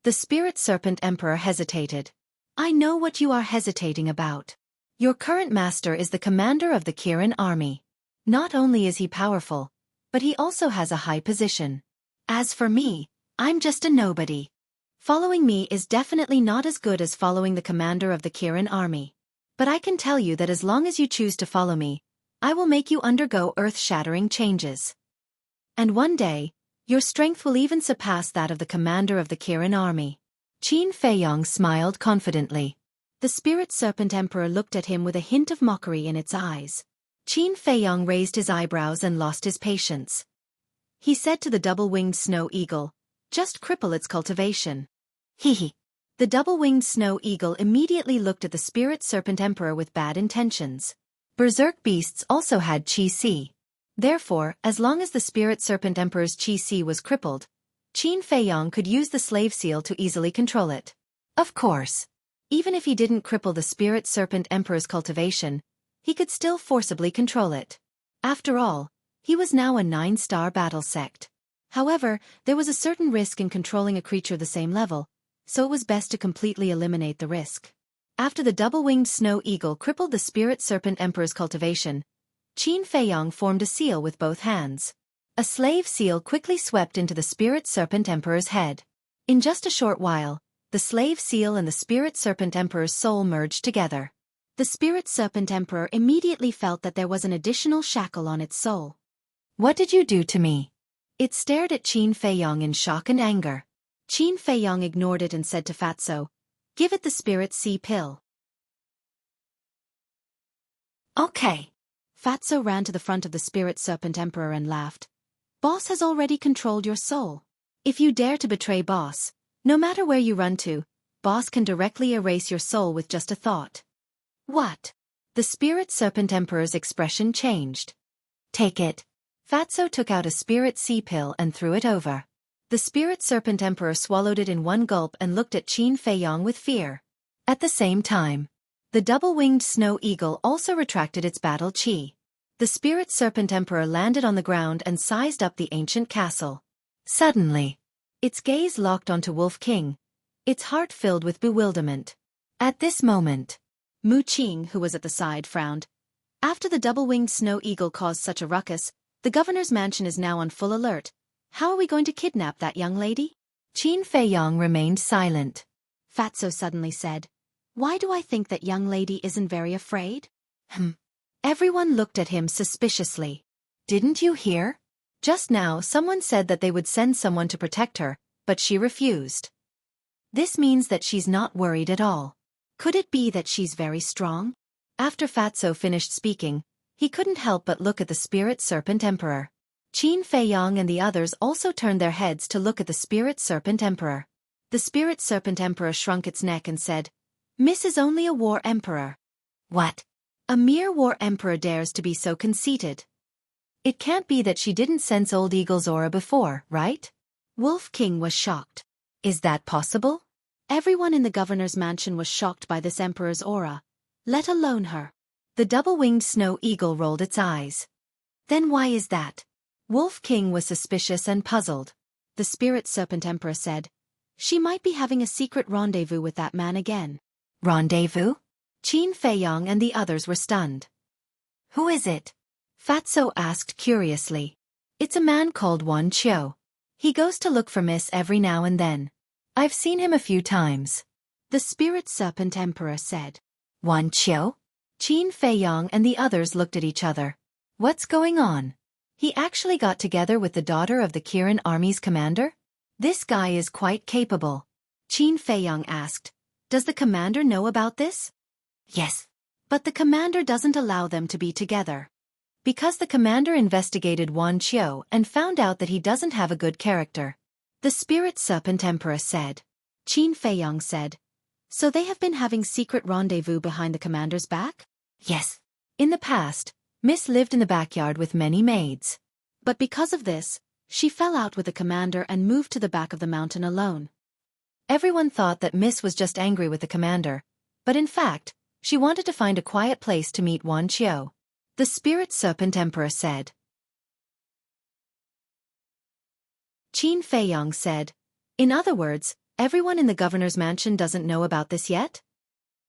The Spirit Serpent Emperor hesitated. "I know what you are hesitating about. Your current master is the commander of the Kirin army. Not only is he powerful, but he also has a high position. As for me, I'm just a nobody. Following me is definitely not as good as following the commander of the Kirin army. But I can tell you that as long as you choose to follow me, I will make you undergo earth-shattering changes. And one day, your strength will even surpass that of the commander of the Kirin army." Qin Feiyang smiled confidently. The Spirit Serpent Emperor looked at him with a hint of mockery in its eyes. Qin Feiyang raised his eyebrows and lost his patience. He said to the double-winged snow eagle, "Just cripple its cultivation." "Hee." The double-winged snow eagle immediately looked at the Spirit Serpent Emperor with bad intentions. Berserk beasts also had Qi. Therefore, as long as the Spirit Serpent Emperor's Qi was crippled, Qin Feiyang could use the slave seal to easily control it. Of course, even if he didn't cripple the Spirit Serpent Emperor's cultivation, he could still forcibly control it. After all, he was now a 9-star battle sect. However, there was a certain risk in controlling a creature the same level, so it was best to completely eliminate the risk. After the double-winged snow eagle crippled the Spirit Serpent Emperor's cultivation, Qin Feiyang formed a seal with both hands. A slave seal quickly swept into the Spirit Serpent Emperor's head. In just a short while, the slave seal and the Spirit Serpent Emperor's soul merged together. The Spirit Serpent Emperor immediately felt that there was an additional shackle on its soul. "What did you do to me?" It stared at Qin Feiyang in shock and anger. Qin Feiyang ignored it and said to Fatso, "Give it the Spirit Sea pill." "Okay." Fatso ran to the front of the Spirit Serpent Emperor and laughed. "Boss has already controlled your soul. If you dare to betray Boss, no matter where you run to, Boss can directly erase your soul with just a thought." "What?" The Spirit Serpent Emperor's expression changed. "Take it." Fatso took out a Spirit Sea pill and threw it over. The Spirit Serpent Emperor swallowed it in one gulp and looked at Qin Feiyang with fear. At the same time, the double-winged snow eagle also retracted its battle chi. The Spirit Serpent Emperor landed on the ground and sized up the ancient castle. Suddenly, its gaze locked onto Wolf King, its heart filled with bewilderment. At this moment, Mu Qing, who was at the side, frowned. After the double-winged snow eagle caused such a ruckus, the governor's mansion is now on full alert. How are we going to kidnap that young lady? Qin Feiyang remained silent. Fatso suddenly said, "Why do I think that young lady isn't very afraid?" Everyone looked at him suspiciously. "Didn't you hear? Just now someone said that they would send someone to protect her, but she refused. This means that she's not worried at all. Could it be that she's very strong?" After Fatso finished speaking, he couldn't help but look at the Spirit Serpent Emperor. Qin Feiyang and the others also turned their heads to look at the Spirit Serpent Emperor. The Spirit Serpent Emperor shrunk its neck and said, "Miss is only a war emperor." "What? A mere war emperor dares to be so conceited? It can't be that she didn't sense Old Eagle's aura before, right?" Wolf King was shocked. "Is that possible?" Everyone in the governor's mansion was shocked by this emperor's aura, let alone her. The double-winged snow eagle rolled its eyes. "Then why is that?" Wolf King was suspicious and puzzled. The Spirit Serpent Emperor said, "She might be having a secret rendezvous with that man again." "Rendezvous?" Qin Feiyang and the others were stunned. "Who is it?" Fatso asked curiously. It's a man called Wan Qiu. He goes to look for Miss every now and then. I've seen him a few times. The Spirit Serpent Emperor said. Wan Qiu? Qin Feiyong and the others looked at each other. What's going on? He actually got together with the daughter of the Kirin army's commander? This guy is quite capable. Qin Feiyong asked. Does the commander know about this? Yes. But the commander doesn't allow them to be together. Because the commander investigated Wan Qiu and found out that he doesn't have a good character. The Spirit Serpent Emperor said. Qin Feiyong said. So they have been having secret rendezvous behind the commander's back? Yes. In the past, Miss lived in the backyard with many maids. But because of this, she fell out with the commander and moved to the back of the mountain alone. Everyone thought that Miss was just angry with the commander, but in fact, she wanted to find a quiet place to meet Wan Qiu. The Spirit Serpent Emperor said. Qin Feiyong said. In other words, everyone in the governor's mansion doesn't know about this yet?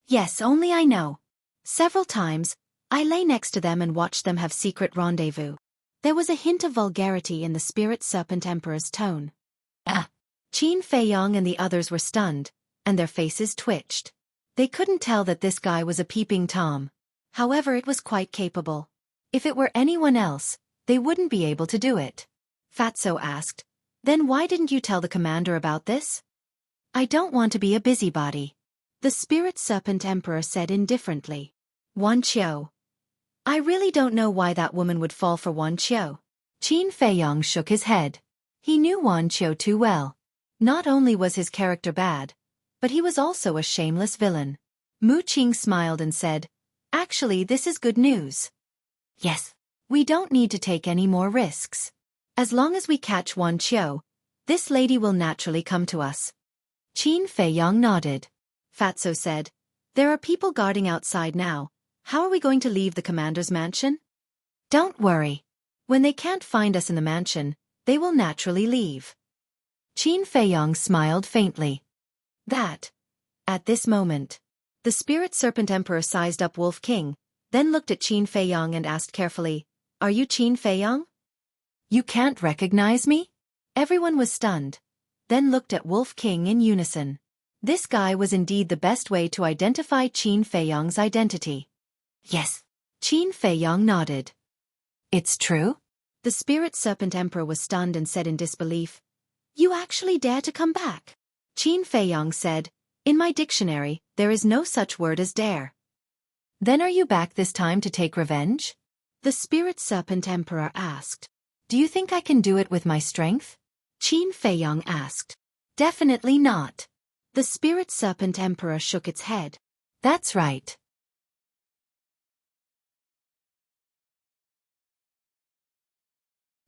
Yes, only I know. Several times, I lay next to them and watched them have secret rendezvous. There was a hint of vulgarity in the Spirit Serpent Emperor's tone. Qin Feiyong and the others were stunned, and their faces twitched. They couldn't tell that this guy was a peeping Tom. However, it was quite capable. If it were anyone else, they wouldn't be able to do it. Fatso asked. Then why didn't you tell the commander about this? I don't want to be a busybody. The Spirit Serpent Emperor said indifferently. Wan Qiu. I really don't know why that woman would fall for Wan Qiu. Qin Feiyong shook his head. He knew Wan Qiu too well. Not only was his character bad, but he was also a shameless villain. Mu Qing smiled and said, Actually, this is good news. Yes. We don't need to take any more risks. As long as we catch Wan Qiu, this lady will naturally come to us. Qin Feiyong nodded. Fatso said, There are people guarding outside now. How are we going to leave the commander's mansion? Don't worry. When they can't find us in the mansion, they will naturally leave. Qin Feiyong smiled faintly. At this moment, the Spirit Serpent Emperor sized up Wolf King, then looked at Qin Feiyong and asked carefully, Are you Qin Feiyong? You can't recognize me? Everyone was stunned, then looked at Wolf King in unison. This guy was indeed the best way to identify Qin Feiyong's identity. Yes. Qin Feiyong nodded. It's true? The Spirit Serpent Emperor was stunned and said in disbelief, You actually dare to come back? Qin Feiyong said, In my dictionary, there is no such word as dare. Then are you back this time to take revenge? The Spirit Serpent Emperor asked. Do you think I can do it with my strength? Qin Feiyong asked. Definitely not. The Spirit Serpent Emperor shook its head. That's right.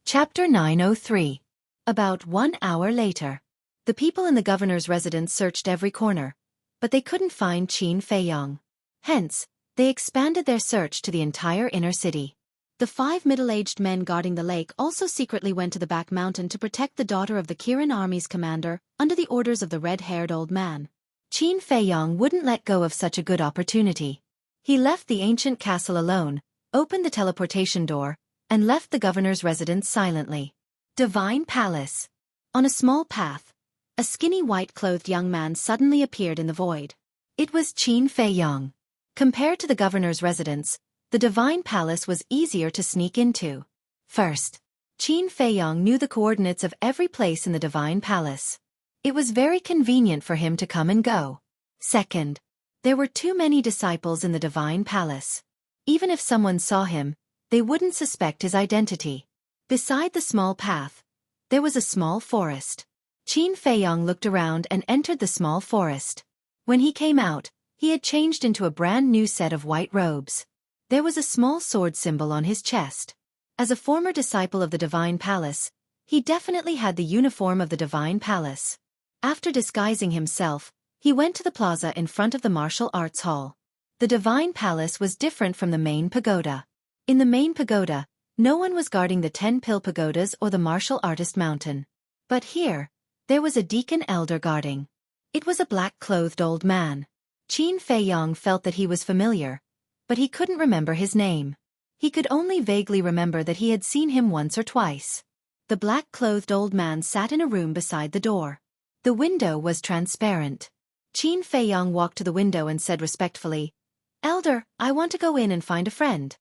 Chapter 903. About 1 hour later. The people in the governor's residence searched every corner, but they couldn't find Qin Feiyong. Hence, they expanded their search to the entire inner city. The 5 middle-aged men guarding the lake also secretly went to the back mountain to protect the daughter of the Kirin army's commander, under the orders of the red-haired old man. Qin Feiyong wouldn't let go of such a good opportunity. He left the ancient castle alone, opened the teleportation door, and left the governor's residence silently. Divine Palace. On a small path, a skinny white-clothed young man suddenly appeared in the void. It was Qin Feiyong. Compared to the governor's residence, the Divine Palace was easier to sneak into. First, Qin Feiyong knew the coordinates of every place in the Divine Palace. It was very convenient for him to come and go. Second, there were too many disciples in the Divine Palace. Even if someone saw him, they wouldn't suspect his identity. Beside the small path, there was a small forest. Qin Feiyong looked around and entered the small forest. When he came out, he had changed into a brand new set of white robes. There was a small sword symbol on his chest. As a former disciple of the Divine Palace, he definitely had the uniform of the Divine Palace. After disguising himself, he went to the plaza in front of the martial arts hall. The Divine Palace was different from the main pagoda. In the main pagoda, no one was guarding the 10 pill pagodas or the martial artist mountain. But here, there was a deacon elder guarding. It was a black-clothed old man. Qin Feiyong felt that he was familiar, but he couldn't remember his name. He could only vaguely remember that he had seen him once or twice. The black-clothed old man sat in a room beside the door. The window was transparent. Qin Feiyong walked to the window and said respectfully, "Elder, I want to go in and find a friend."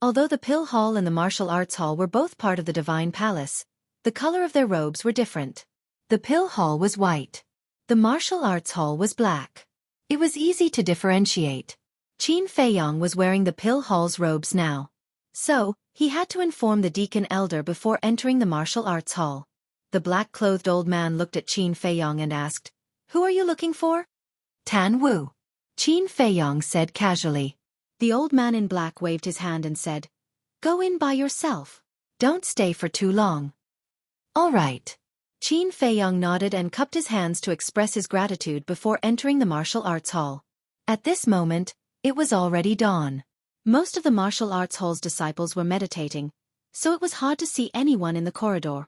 Although the Pill Hall and the Martial Arts Hall were both part of the Divine Palace, the color of their robes were different. The Pill Hall was white. The Martial Arts Hall was black. It was easy to differentiate. Qin Feiyong was wearing the Pill Hall's robes now. So, he had to inform the deacon elder before entering the Martial Arts Hall. The black-clothed old man looked at Qin Feiyong and asked, "Who are you looking for?" "Tan Wu," Qin Feiyong said casually. The old man in black waved his hand and said, "Go in by yourself. Don't stay for too long." "All right." Qin Feiyong nodded and cupped his hands to express his gratitude before entering the Martial Arts Hall. At this moment, it was already dawn. Most of the Martial Arts Hall's disciples were meditating, so it was hard to see anyone in the corridor.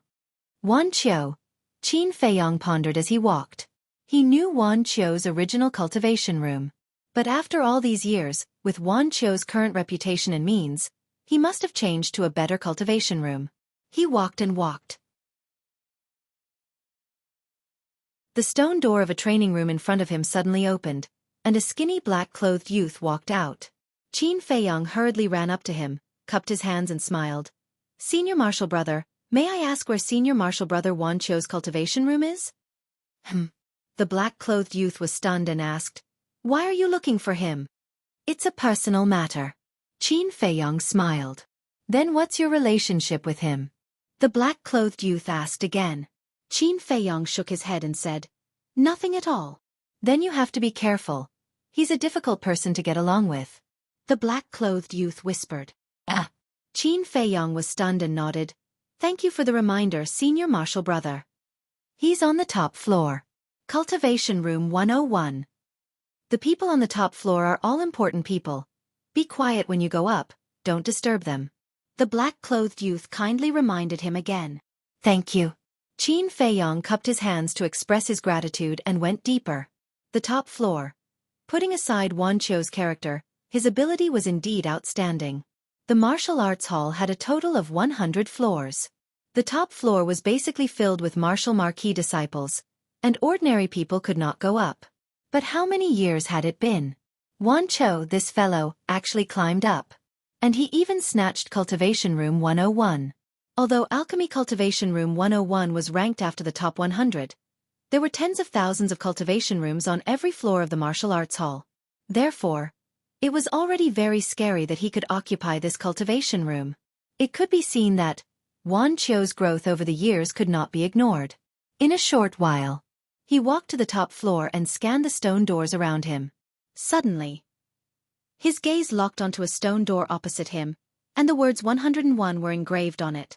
Wan Qiu, Qin Feiyong pondered as he walked. He knew Wan Qiu's original cultivation room. But after all these years, with Wan Qiu's current reputation and means, he must have changed to a better cultivation room. He walked and walked. The stone door of a training room in front of him suddenly opened, and a skinny black-clothed youth walked out. Qin Feiyong hurriedly ran up to him, cupped his hands and smiled. "Senior Martial Brother, may I ask where Senior Martial Brother Wan Qiu's cultivation room is?" The black-clothed youth was stunned and asked, "Why are you looking for him?" "It's a personal matter." Qin Feiyong smiled. "Then what's your relationship with him?" The black-clothed youth asked again. Qin Feiyong shook his head and said, "Nothing at all." "Then you have to be careful. He's a difficult person to get along with." The black-clothed youth whispered. "Ah." Qin Feiyong was stunned and nodded. "Thank you for the reminder, Senior Martial Brother." "He's on the top floor. Cultivation Room 101. The people on the top floor are all important people. Be quiet when you go up, don't disturb them." The black-clothed youth kindly reminded him again. "Thank you." Qin Feiyong cupped his hands to express his gratitude and went deeper. The top floor. Putting aside Wan Qiu's character, his ability was indeed outstanding. The Martial Arts Hall had a total of 100 floors. The top floor was basically filled with martial marquee disciples, and ordinary people could not go up. But how many years had it been? Wan Qiu, this fellow, actually climbed up. And he even snatched Cultivation Room 101. Although Alchemy Cultivation Room 101 was ranked after the top 100, there were tens of thousands of cultivation rooms on every floor of the Martial Arts Hall. Therefore, it was already very scary that he could occupy this cultivation room. It could be seen that Wan Qiu's growth over the years could not be ignored. In a short while, he walked to the top floor and scanned the stone doors around him. Suddenly, his gaze locked onto a stone door opposite him, and the words 101 were engraved on it.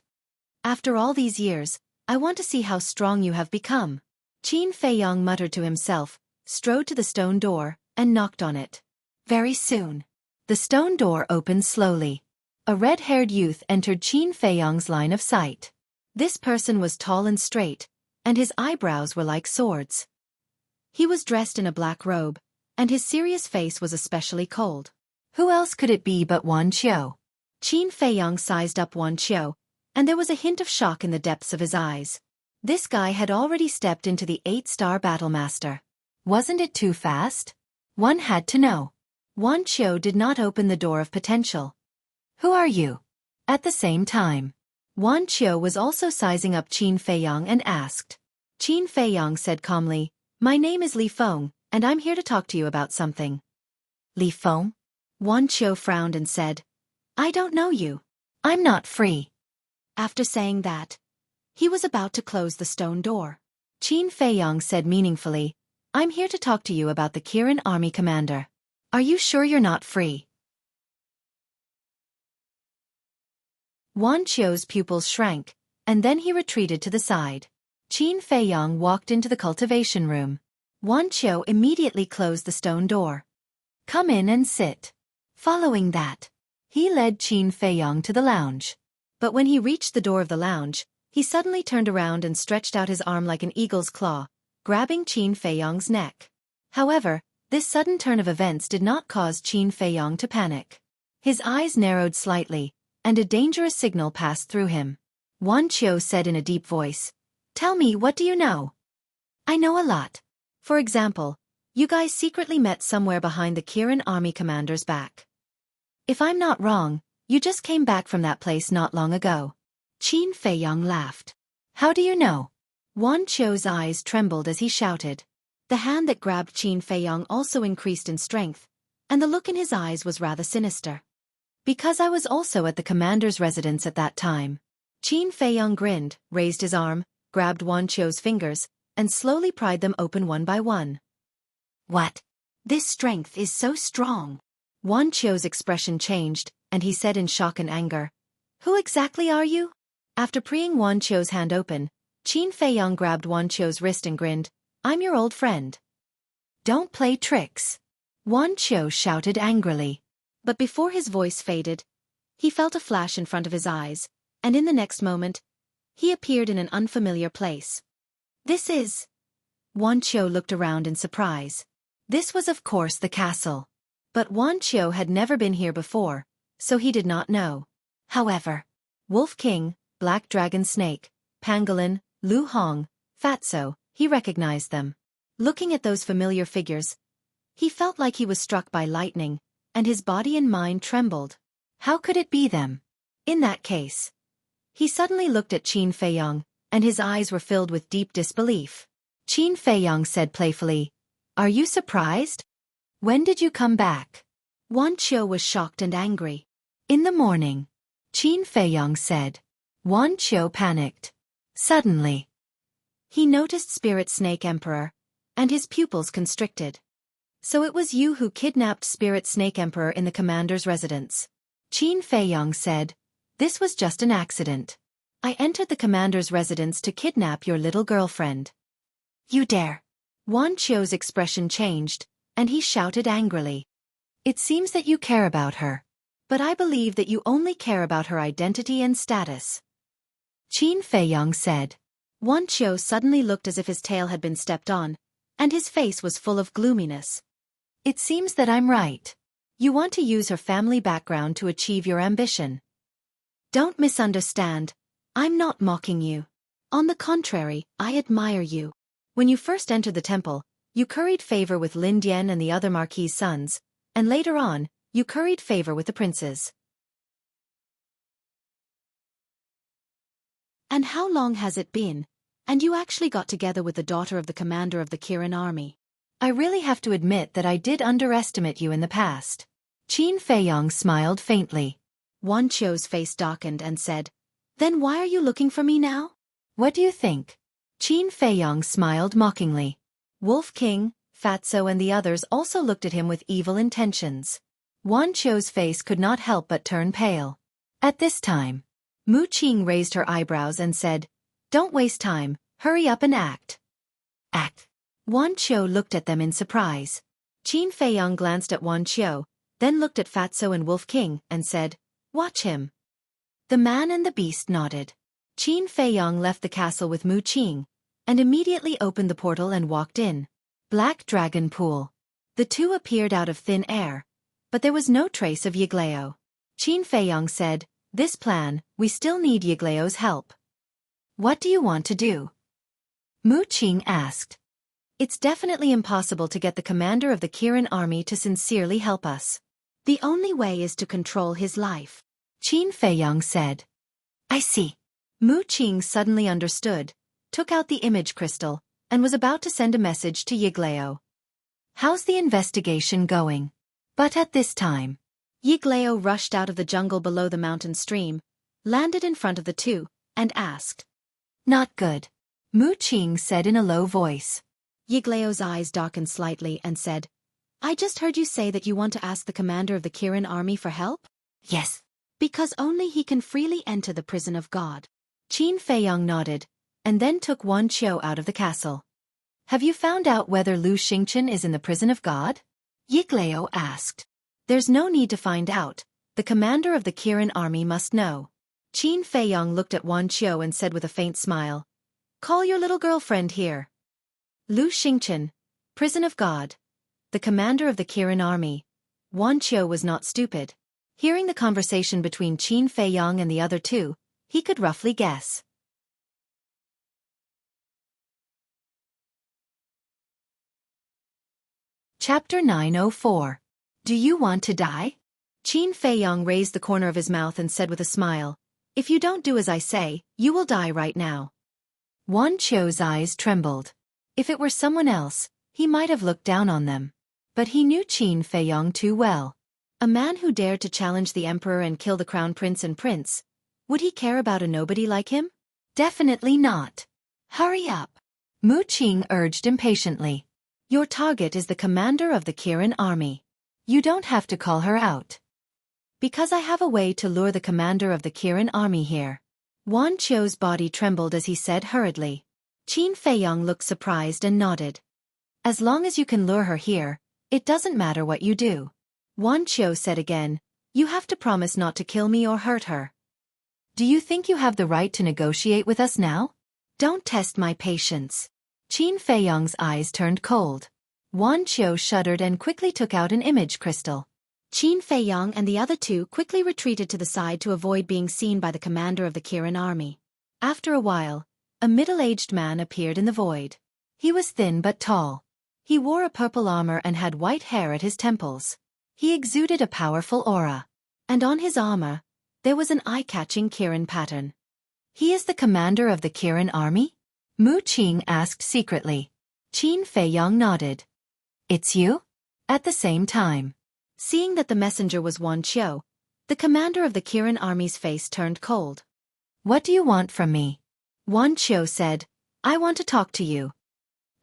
"After all these years, I want to see how strong you have become." Qin Feiyong muttered to himself, strode to the stone door, and knocked on it. Very soon, the stone door opened slowly. A red-haired youth entered Qin Feiyong's line of sight. This person was tall and straight, and his eyebrows were like swords. He was dressed in a black robe, and his serious face was especially cold. Who else could it be but Wan Qiu? Qin Feiyong sized up Wan Qiu, and there was a hint of shock in the depths of his eyes. This guy had already stepped into the 8-star Battlemaster. Wasn't it too fast? One had to know. Wan Qiu did not open the door of potential. "Who are you?" At the same time, Wan Qiu was also sizing up Qin Feiyong and asked. Qin Feiyong said calmly, "My name is Li Feng, and I'm here to talk to you about something." "Li Feng?" Wan Qiu frowned and said, "I don't know you. I'm not free." After saying that, he was about to close the stone door. Qin Feiyong said meaningfully, "I'm here to talk to you about the Kirin Army Commander. Are you sure you're not free?" Wan Qiu's pupils shrank, and then he retreated to the side. Qin Feiyong walked into the cultivation room. Wan Qiu immediately closed the stone door. "Come in and sit." Following that, he led Qin Feiyong to the lounge. But when he reached the door of the lounge, he suddenly turned around and stretched out his arm like an eagle's claw, grabbing Qin Feiyong's neck. However, this sudden turn of events did not cause Qin Feiyong to panic. His eyes narrowed slightly, and a dangerous signal passed through him. Wan Qiu said in a deep voice, "Tell me, what do you know?" "I know a lot. For example, you guys secretly met somewhere behind the Kirin army commander's back. If I'm not wrong, you just came back from that place not long ago." Qin Feiyong laughed. "How do you know?" Wan Qiu's eyes trembled as he shouted. The hand that grabbed Qin Feiyong also increased in strength, and the look in his eyes was rather sinister. "Because I was also at the commander's residence at that time." Qin Feiyong grinned, raised his arm, grabbed Wan Qiu's fingers, and slowly pried them open one by one. "What? This strength is so strong." Wan Qiu's expression changed, and he said in shock and anger, "Who exactly are you?" After prying Wan Qiu's hand open, Qin Feiyong grabbed Wan Qiu's wrist and grinned, "I'm your old friend." "Don't play tricks," Wan Qiu shouted angrily. But before his voice faded, he felt a flash in front of his eyes, and in the next moment, he appeared in an unfamiliar place. "This is..." Wan Qiu looked around in surprise. This was of course the castle. But Wan Qiu had never been here before, so he did not know. However, Wolf King, Black Dragon Snake, Pangolin, Lu Hong, Fatso, he recognized them. Looking at those familiar figures, he felt like he was struck by lightning, and his body and mind trembled. How could it be them? In that case. He suddenly looked at Qin Feiyong, and his eyes were filled with deep disbelief. Qin Feiyong said playfully, "Are you surprised? When did you come back?" Wan Qiu was shocked and angry. "In the morning," Qin Feiyong said. Wan Qiu panicked. Suddenly, he noticed Spirit Snake Emperor, and his pupils constricted. "So it was you who kidnapped Spirit Snake Emperor in the commander's residence?" Qin Feiyong said, "This was just an accident. I entered the commander's residence to kidnap your little girlfriend." "You dare!" Wan Qiu's expression changed, and he shouted angrily. "It seems that you care about her. But I believe that you only care about her identity and status." Qin Feiyong said. Wan Qiu suddenly looked as if his tail had been stepped on, and his face was full of gloominess. "It seems that I'm right. You want to use her family background to achieve your ambition. Don't misunderstand. I'm not mocking you. On the contrary, I admire you. When you first entered the temple, you curried favor with Lin Dian and the other marquis' sons, and later on, you curried favor with the princes. And how long has it been? And you actually got together with the daughter of the commander of the Kirin army. I really have to admit that I did underestimate you in the past." Qin Feiyong smiled faintly. Wan Qiu's face darkened and said, "Then why are you looking for me now?" "What do you think?" Qin Feiyong smiled mockingly. Wolf King, Fatso and the others also looked at him with evil intentions. Wan Qiu's face could not help but turn pale. At this time, Mu Qing raised her eyebrows and said, "Don't waste time, hurry up and act." "Act." Wan Qiu looked at them in surprise. Qin Feiyong glanced at Wan Qiu, then looked at Fatso and Wolf King, and said, "Watch him." The man and the beast nodded. Qin Feiyong left the castle with Mu Qing, and immediately opened the portal and walked in. Black Dragon Pool. The two appeared out of thin air, but there was no trace of Yiglao. Qin Feiyong said, "This plan, we still need Yiglao's help." "What do you want to do?" Mu Qing asked. "It's definitely impossible to get the commander of the Kirin army to sincerely help us. The only way is to control his life," Qin Feiyong said. "I see." Mu Qing suddenly understood, took out the image crystal, and was about to send a message to Yiglao. "How's the investigation going?" But at this time, Yiglao rushed out of the jungle below the mountain stream, landed in front of the two, and asked. "Not good," Mu Qing said in a low voice. Yiglao's eyes darkened slightly and said, "I just heard you say that you want to ask the commander of the Kirin army for help?" "Yes." "Because only he can freely enter the prison of God." Qin Feiyong nodded, and then took Wan Qiu out of the castle. "Have you found out whether Lu Xingchen is in the prison of God?" Yiglao asked. "There's no need to find out. The commander of the Kirin army must know." Qin Feiyong looked at Wan Qiu and said with a faint smile, "Call your little girlfriend here." Lu Xingchen, prison of God. The commander of the Kirin army. Wan Qiu was not stupid. Hearing the conversation between Qin Feiyang and the other two, he could roughly guess. Chapter 904. Do you want to die? Qin Feiyang raised the corner of his mouth and said with a smile, "If you don't do as I say, you will die right now." Wan Qiu's eyes trembled. If it were someone else, he might have looked down on them. But he knew Qin Feiyang too well. A man who dared to challenge the emperor and kill the crown prince and prince. Would he care about a nobody like him? Definitely not. Hurry up. Mu Qing urged impatiently. Your target is the commander of the Kirin army. You don't have to call her out. Because I have a way to lure the commander of the Kirin army here. Wan Qiu's body trembled as he said hurriedly. Qin Feiyang looked surprised and nodded. As long as you can lure her here, it doesn't matter what you do. Wan Qiu said again, you have to promise not to kill me or hurt her. Do you think you have the right to negotiate with us now? Don't test my patience. Qin Feiyang's eyes turned cold. Wan Qiu shuddered and quickly took out an image crystal. Qin Feiyang and the other two quickly retreated to the side to avoid being seen by the commander of the Kirin army. After a while, a middle-aged man appeared in the void. He was thin but tall. He wore a purple armor and had white hair at his temples. He exuded a powerful aura. And on his armor, there was an eye-catching Kirin pattern. He is the commander of the Kirin army? Mu Qing asked secretly. Qin Feiyang nodded. It's you? At the same time. Seeing that the messenger was Wan Qiu, the commander of the Kirin army's face turned cold. What do you want from me? Wan Qiu said, I want to talk to you.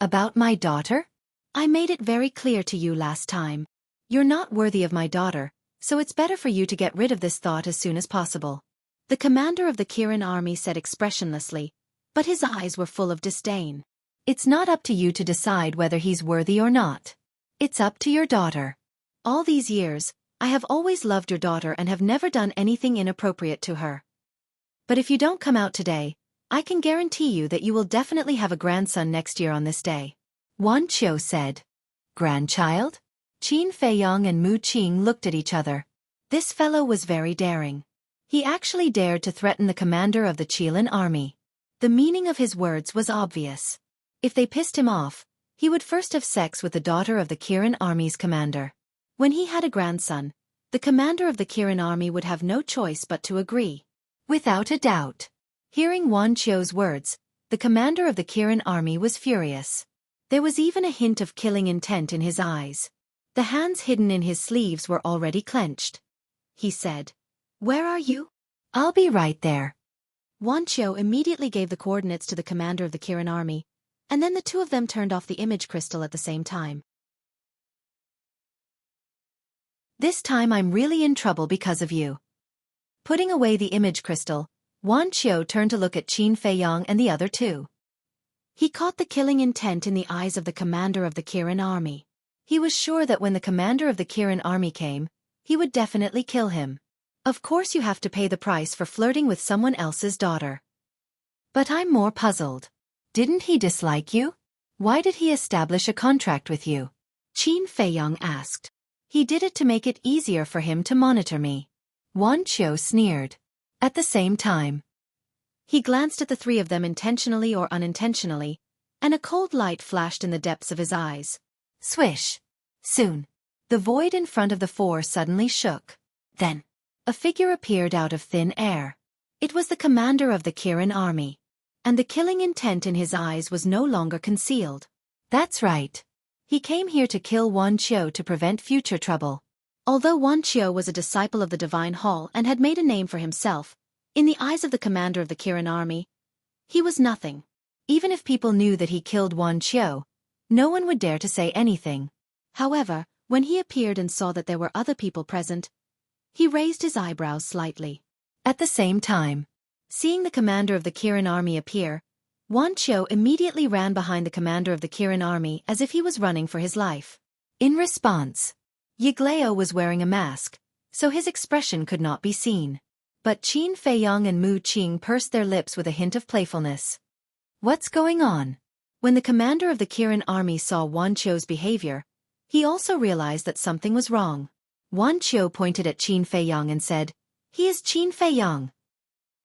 About my daughter? I made it very clear to you last time. You're not worthy of my daughter, so it's better for you to get rid of this thought as soon as possible. The commander of the Kirin army said expressionlessly, but his eyes were full of disdain. It's not up to you to decide whether he's worthy or not. It's up to your daughter. All these years, I have always loved your daughter and have never done anything inappropriate to her. But if you don't come out today, I can guarantee you that you will definitely have a grandson next year on this day. Wan Qiu said. Grandchild? Qin Feiyang and Mu Qing looked at each other. This fellow was very daring. He actually dared to threaten the commander of the Qilin army. The meaning of his words was obvious. If they pissed him off, he would first have sex with the daughter of the Kirin army's commander. When he had a grandson, the commander of the Kirin army would have no choice but to agree. Without a doubt. Hearing Wan Qiu's words, the commander of the Kirin army was furious. There was even a hint of killing intent in his eyes. The hands hidden in his sleeves were already clenched. He said, Where are you? I'll be right there. Wan Qiu immediately gave the coordinates to the commander of the Kirin army, and then the two of them turned off the image crystal at the same time. This time I'm really in trouble because of you. Putting away the image crystal, Wan Qiu turned to look at Qin Feiyang and the other two. He caught the killing intent in the eyes of the commander of the Kirin army. He was sure that when the commander of the Kirin army came, he would definitely kill him. Of course you have to pay the price for flirting with someone else's daughter. But I'm more puzzled. Didn't he dislike you? Why did he establish a contract with you? Qin Feiyang asked. He did it to make it easier for him to monitor me. Wan Qiu sneered. At the same time, he glanced at the three of them intentionally or unintentionally, and a cold light flashed in the depths of his eyes. Swish! Soon, the void in front of the four suddenly shook. Then, a figure appeared out of thin air. It was the commander of the Kirin army. And the killing intent in his eyes was no longer concealed. That's right. He came here to kill Wan Qiu to prevent future trouble. Although Wan Qiu was a disciple of the Divine Hall and had made a name for himself, in the eyes of the commander of the Kirin army, he was nothing. Even if people knew that he killed Wan Qiu, no one would dare to say anything. However, when he appeared and saw that there were other people present, he raised his eyebrows slightly. At the same time, seeing the commander of the Kirin army appear, Wan Qiu immediately ran behind the commander of the Kirin army as if he was running for his life. In response, Yiglao was wearing a mask, so his expression could not be seen. But Qin Feiyang and Mu Qing pursed their lips with a hint of playfulness. What's going on? When the commander of the Kirin army saw Wan Qiu's behavior, he also realized that something was wrong. Wan Qiu pointed at Qin Feiyong and said, "He is Qin Feiyong."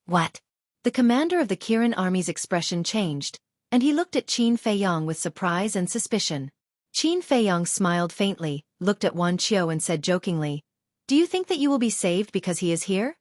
What? The commander of the Kirin army's expression changed, and he looked at Qin Feiyong with surprise and suspicion. Qin Feiyong smiled faintly, looked at Wan Qiu and said jokingly, "Do you think that you will be saved because he is here?"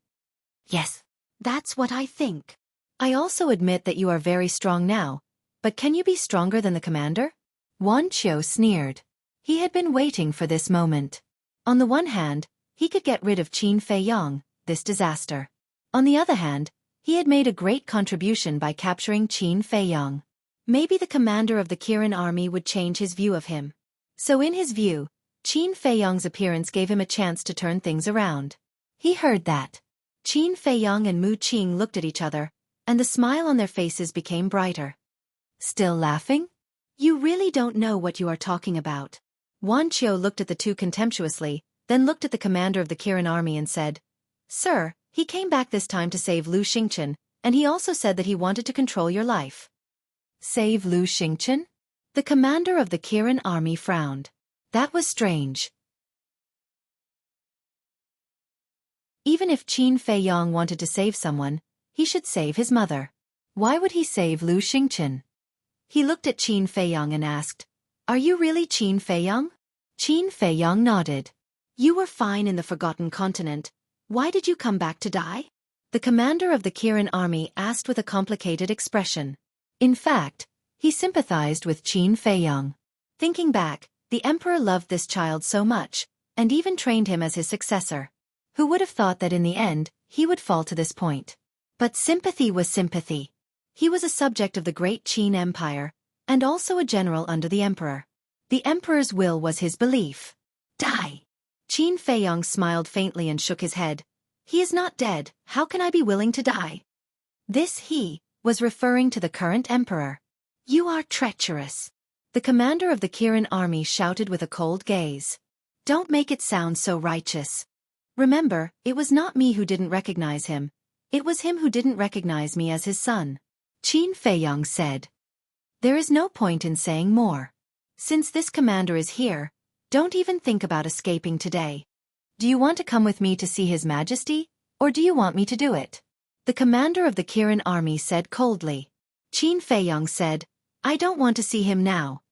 "Yes, that's what I think. I also admit that you are very strong now, but can you be stronger than the commander?" Wan Qiu sneered. He had been waiting for this moment. On the one hand, he could get rid of Qin Feiyong, this disaster. On the other hand, he had made a great contribution by capturing Qin Feiyong. Maybe the commander of the Kirin army would change his view of him. So in his view, Qin Feiyong's appearance gave him a chance to turn things around. He heard that. Qin Feiyong and Mu Qing looked at each other, and the smile on their faces became brighter. "Still laughing? You really don't know what you are talking about." Wan Qiu looked at the two contemptuously, then looked at the commander of the Kirin army and said, "Sir, he came back this time to save Lu Xingchen, and he also said that he wanted to control your life." Save Lu Xingchen? The commander of the Kirin army frowned. That was strange. Even if Qin Feiyong wanted to save someone, he should save his mother. Why would he save Lu Xingchen? He looked at Qin Feiyong and asked, "Are you really Qin Feiyong?" Qin Feiyong nodded. "You were fine in the Forgotten Continent. Why did you come back to die?" The commander of the Kirin army asked with a complicated expression. In fact, he sympathized with Qin Feiyong. Thinking back, the emperor loved this child so much, and even trained him as his successor. Who would have thought that in the end, he would fall to this point? But sympathy was sympathy. He was a subject of the great Qin Empire, and also a general under the emperor. The emperor's will was his belief. Die. Qin Feiyong smiled faintly and shook his head. "He is not dead, how can I be willing to die?" This he was referring to the current emperor. "You are treacherous." The commander of the Kirin army shouted with a cold gaze. "Don't make it sound so righteous. Remember, it was not me who didn't recognize him. It was him who didn't recognize me as his son." Qin Feiyong said. "There is no point in saying more. Since this commander is here, don't even think about escaping today. Do you want to come with me to see His Majesty, or do you want me to do it?" The commander of the Kirin army said coldly. Qin Feiyong said, "I don't want to see him now."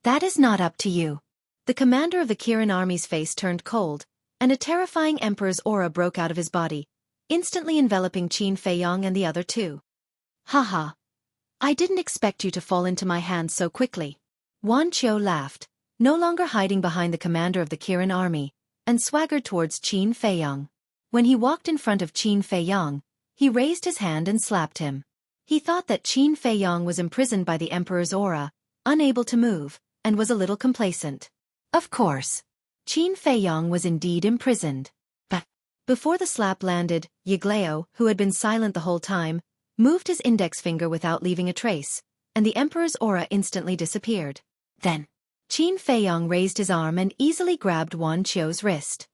"That is not up to you." The commander of the Kirin army's face turned cold, and a terrifying emperor's aura broke out of his body, instantly enveloping Qin Feiyong and the other two. "Haha. I didn't expect you to fall into my hands so quickly." Wan Qiu laughed, no longer hiding behind the commander of the Kirin army, and swaggered towards Qin Feiyong. When he walked in front of Qin Feiyong, he raised his hand and slapped him. He thought that Qin Feiyong was imprisoned by the emperor's aura, unable to move, and was a little complacent. Of course, Qin Feiyong was indeed imprisoned. But before the slap landed, Yiglao, who had been silent the whole time, moved his index finger without leaving a trace, and the emperor's aura instantly disappeared. Then, Qin Feiyong raised his arm and easily grabbed Wan Qiu's wrist.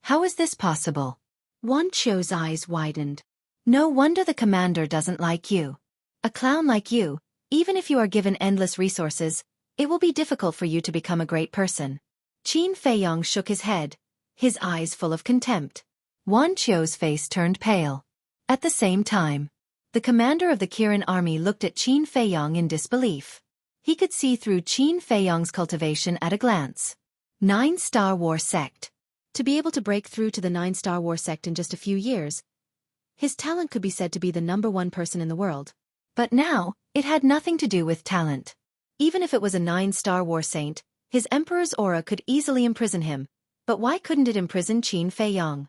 How is this possible? Wan Qiu's eyes widened. No wonder the commander doesn't like you. A clown like you, even if you are given endless resources, it will be difficult for you to become a great person. Qin Feiyong shook his head, his eyes full of contempt. Wan Qiu's face turned pale. At the same time, the commander of the Kirin army looked at Qin Feiyong in disbelief. He could see through Qin Feiyong's cultivation at a glance. 9-Star War Sect. To be able to break through to the 9-Star War Sect in just a few years, his talent could be said to be the #1 person in the world. But now, it had nothing to do with talent. Even if it was a 9-Star War Saint, his emperor's aura could easily imprison him. But why couldn't it imprison Qin Feiyong?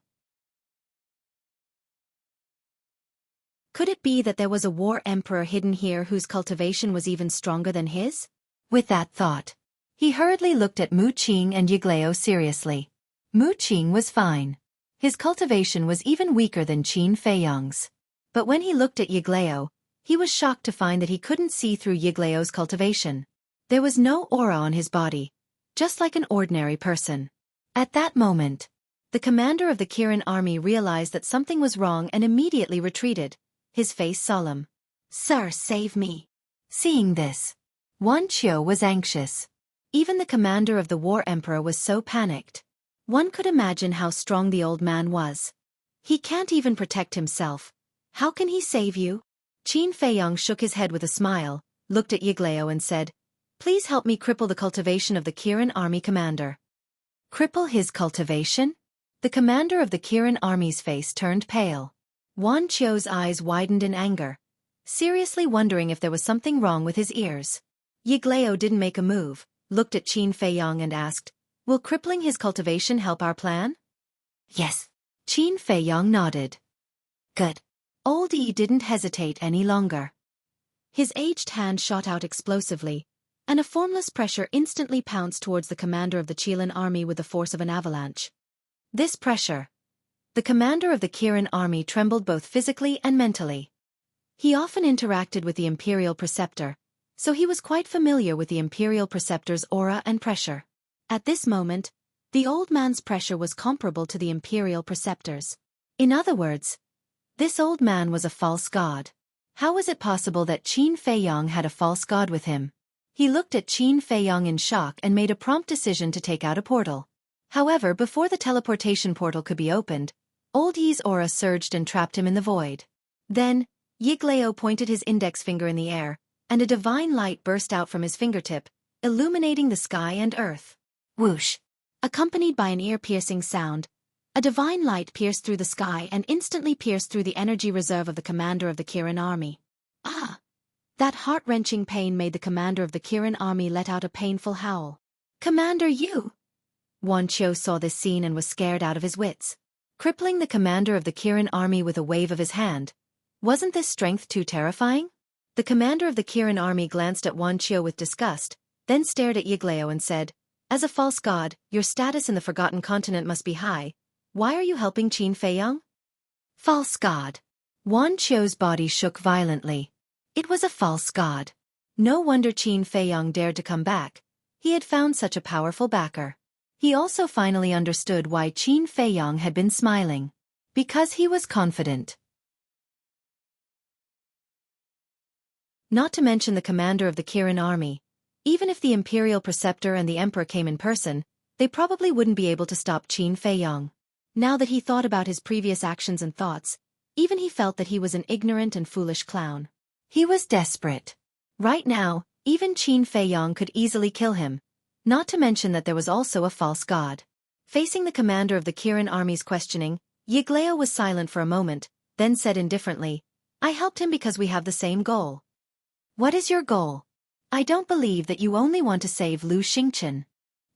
Could it be that there was a war emperor hidden here whose cultivation was even stronger than his? With that thought, he hurriedly looked at Mu Qing and Yiglao seriously. Mu Qing was fine. His cultivation was even weaker than Qin Feiyong's. But when he looked at Yiglao, he was shocked to find that he couldn't see through Yiglao's cultivation. There was no aura on his body, just like an ordinary person. At that moment, the commander of the Kirin army realized that something was wrong and immediately retreated, his face solemn. "Sir, save me." Seeing this, Wan Qiu was anxious. Even the commander of the war emperor was so panicked. One could imagine how strong the old man was. He can't even protect himself. How can he save you? Qin Feiyong shook his head with a smile, looked at Yiglao and said, "Please help me cripple the cultivation of the Kirin army commander." Cripple his cultivation? The commander of the Kirin army's face turned pale. Wan Qiu's eyes widened in anger, seriously wondering if there was something wrong with his ears. Yiglao didn't make a move, looked at Qin Feiyong and asked, "Will crippling his cultivation help our plan?" "Yes." Qin Feiyong nodded. "Good." Old Yi didn't hesitate any longer. His aged hand shot out explosively, and a formless pressure instantly pounced towards the commander of the Qilin army with the force of an avalanche. This pressure. The commander of the Kirin army trembled both physically and mentally. He often interacted with the Imperial Preceptor, so he was quite familiar with the Imperial Preceptor's aura and pressure. At this moment, the old man's pressure was comparable to the Imperial Preceptor's. In other words, this old man was a false god. How was it possible that Qin Feiyong had a false god with him? He looked at Qin Feiyong in shock and made a prompt decision to take out a portal. However, before the teleportation portal could be opened, Old Yi's aura surged and trapped him in the void. Then, Yiglao pointed his index finger in the air, and a divine light burst out from his fingertip, illuminating the sky and earth. Whoosh! Accompanied by an ear-piercing sound, a divine light pierced through the sky and instantly pierced through the energy reserve of the commander of the Kirin army. Ah! That heart-wrenching pain made the commander of the Kirin army let out a painful howl. "Commander, you!" Wan Qiu saw this scene and was scared out of his wits. Crippling the commander of the Kirin army with a wave of his hand. Wasn't this strength too terrifying? The commander of the Kirin army glanced at Wan Qiu with disgust, then stared at Yiglao and said, "As a false god, your status in the Forgotten Continent must be high. Why are you helping Qin Feiyong?" False god. Wan Qiu's body shook violently. It was a false god. No wonder Qin Feiyong dared to come back. He had found such a powerful backer. He also finally understood why Qin Feiyong had been smiling. Because he was confident. Not to mention the commander of the Kirin army. Even if the Imperial Preceptor and the Emperor came in person, they probably wouldn't be able to stop Qin Feiyong. Now that he thought about his previous actions and thoughts, even he felt that he was an ignorant and foolish clown. He was desperate. Right now, even Qin Feiyong could easily kill him. Not to mention that there was also a false god. Facing the commander of the Kirin army's questioning, Yiglao was silent for a moment, then said indifferently, "I helped him because we have the same goal." "What is your goal?" "I don't believe that you only want to save Lu Xingchen,"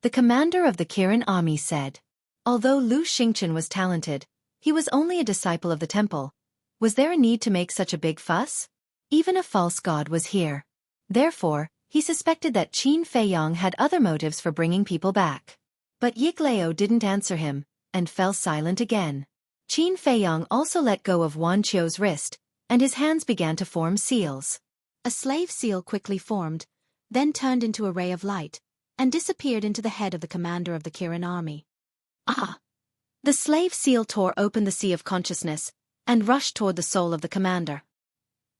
the commander of the Kirin army said. Although Lu Xingchen was talented, he was only a disciple of the temple. Was there a need to make such a big fuss? Even a false god was here. Therefore, he suspected that Qin Feiyong had other motives for bringing people back. But Yiglao didn't answer him, and fell silent again. Qin Feiyong also let go of Wan Qiu's wrist, and his hands began to form seals. A slave seal quickly formed, then turned into a ray of light, and disappeared into the head of the commander of the Kirin army. Ah! The slave seal tore open the sea of consciousness, and rushed toward the soul of the commander.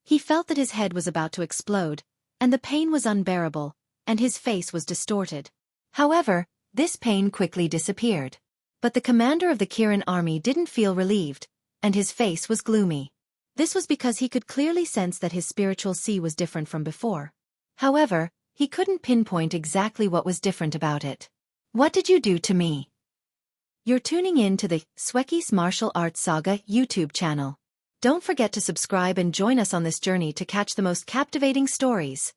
He felt that his head was about to explode, and the pain was unbearable, and his face was distorted. However, this pain quickly disappeared. But the commander of the Kirin army didn't feel relieved, and his face was gloomy. This was because he could clearly sense that his spiritual sea was different from before. However, he couldn't pinpoint exactly what was different about it. "What did you do to me?" You're tuning in to the Xueqi's Martial Arts Saga YouTube channel. Don't forget to subscribe and join us on this journey to catch the most captivating stories.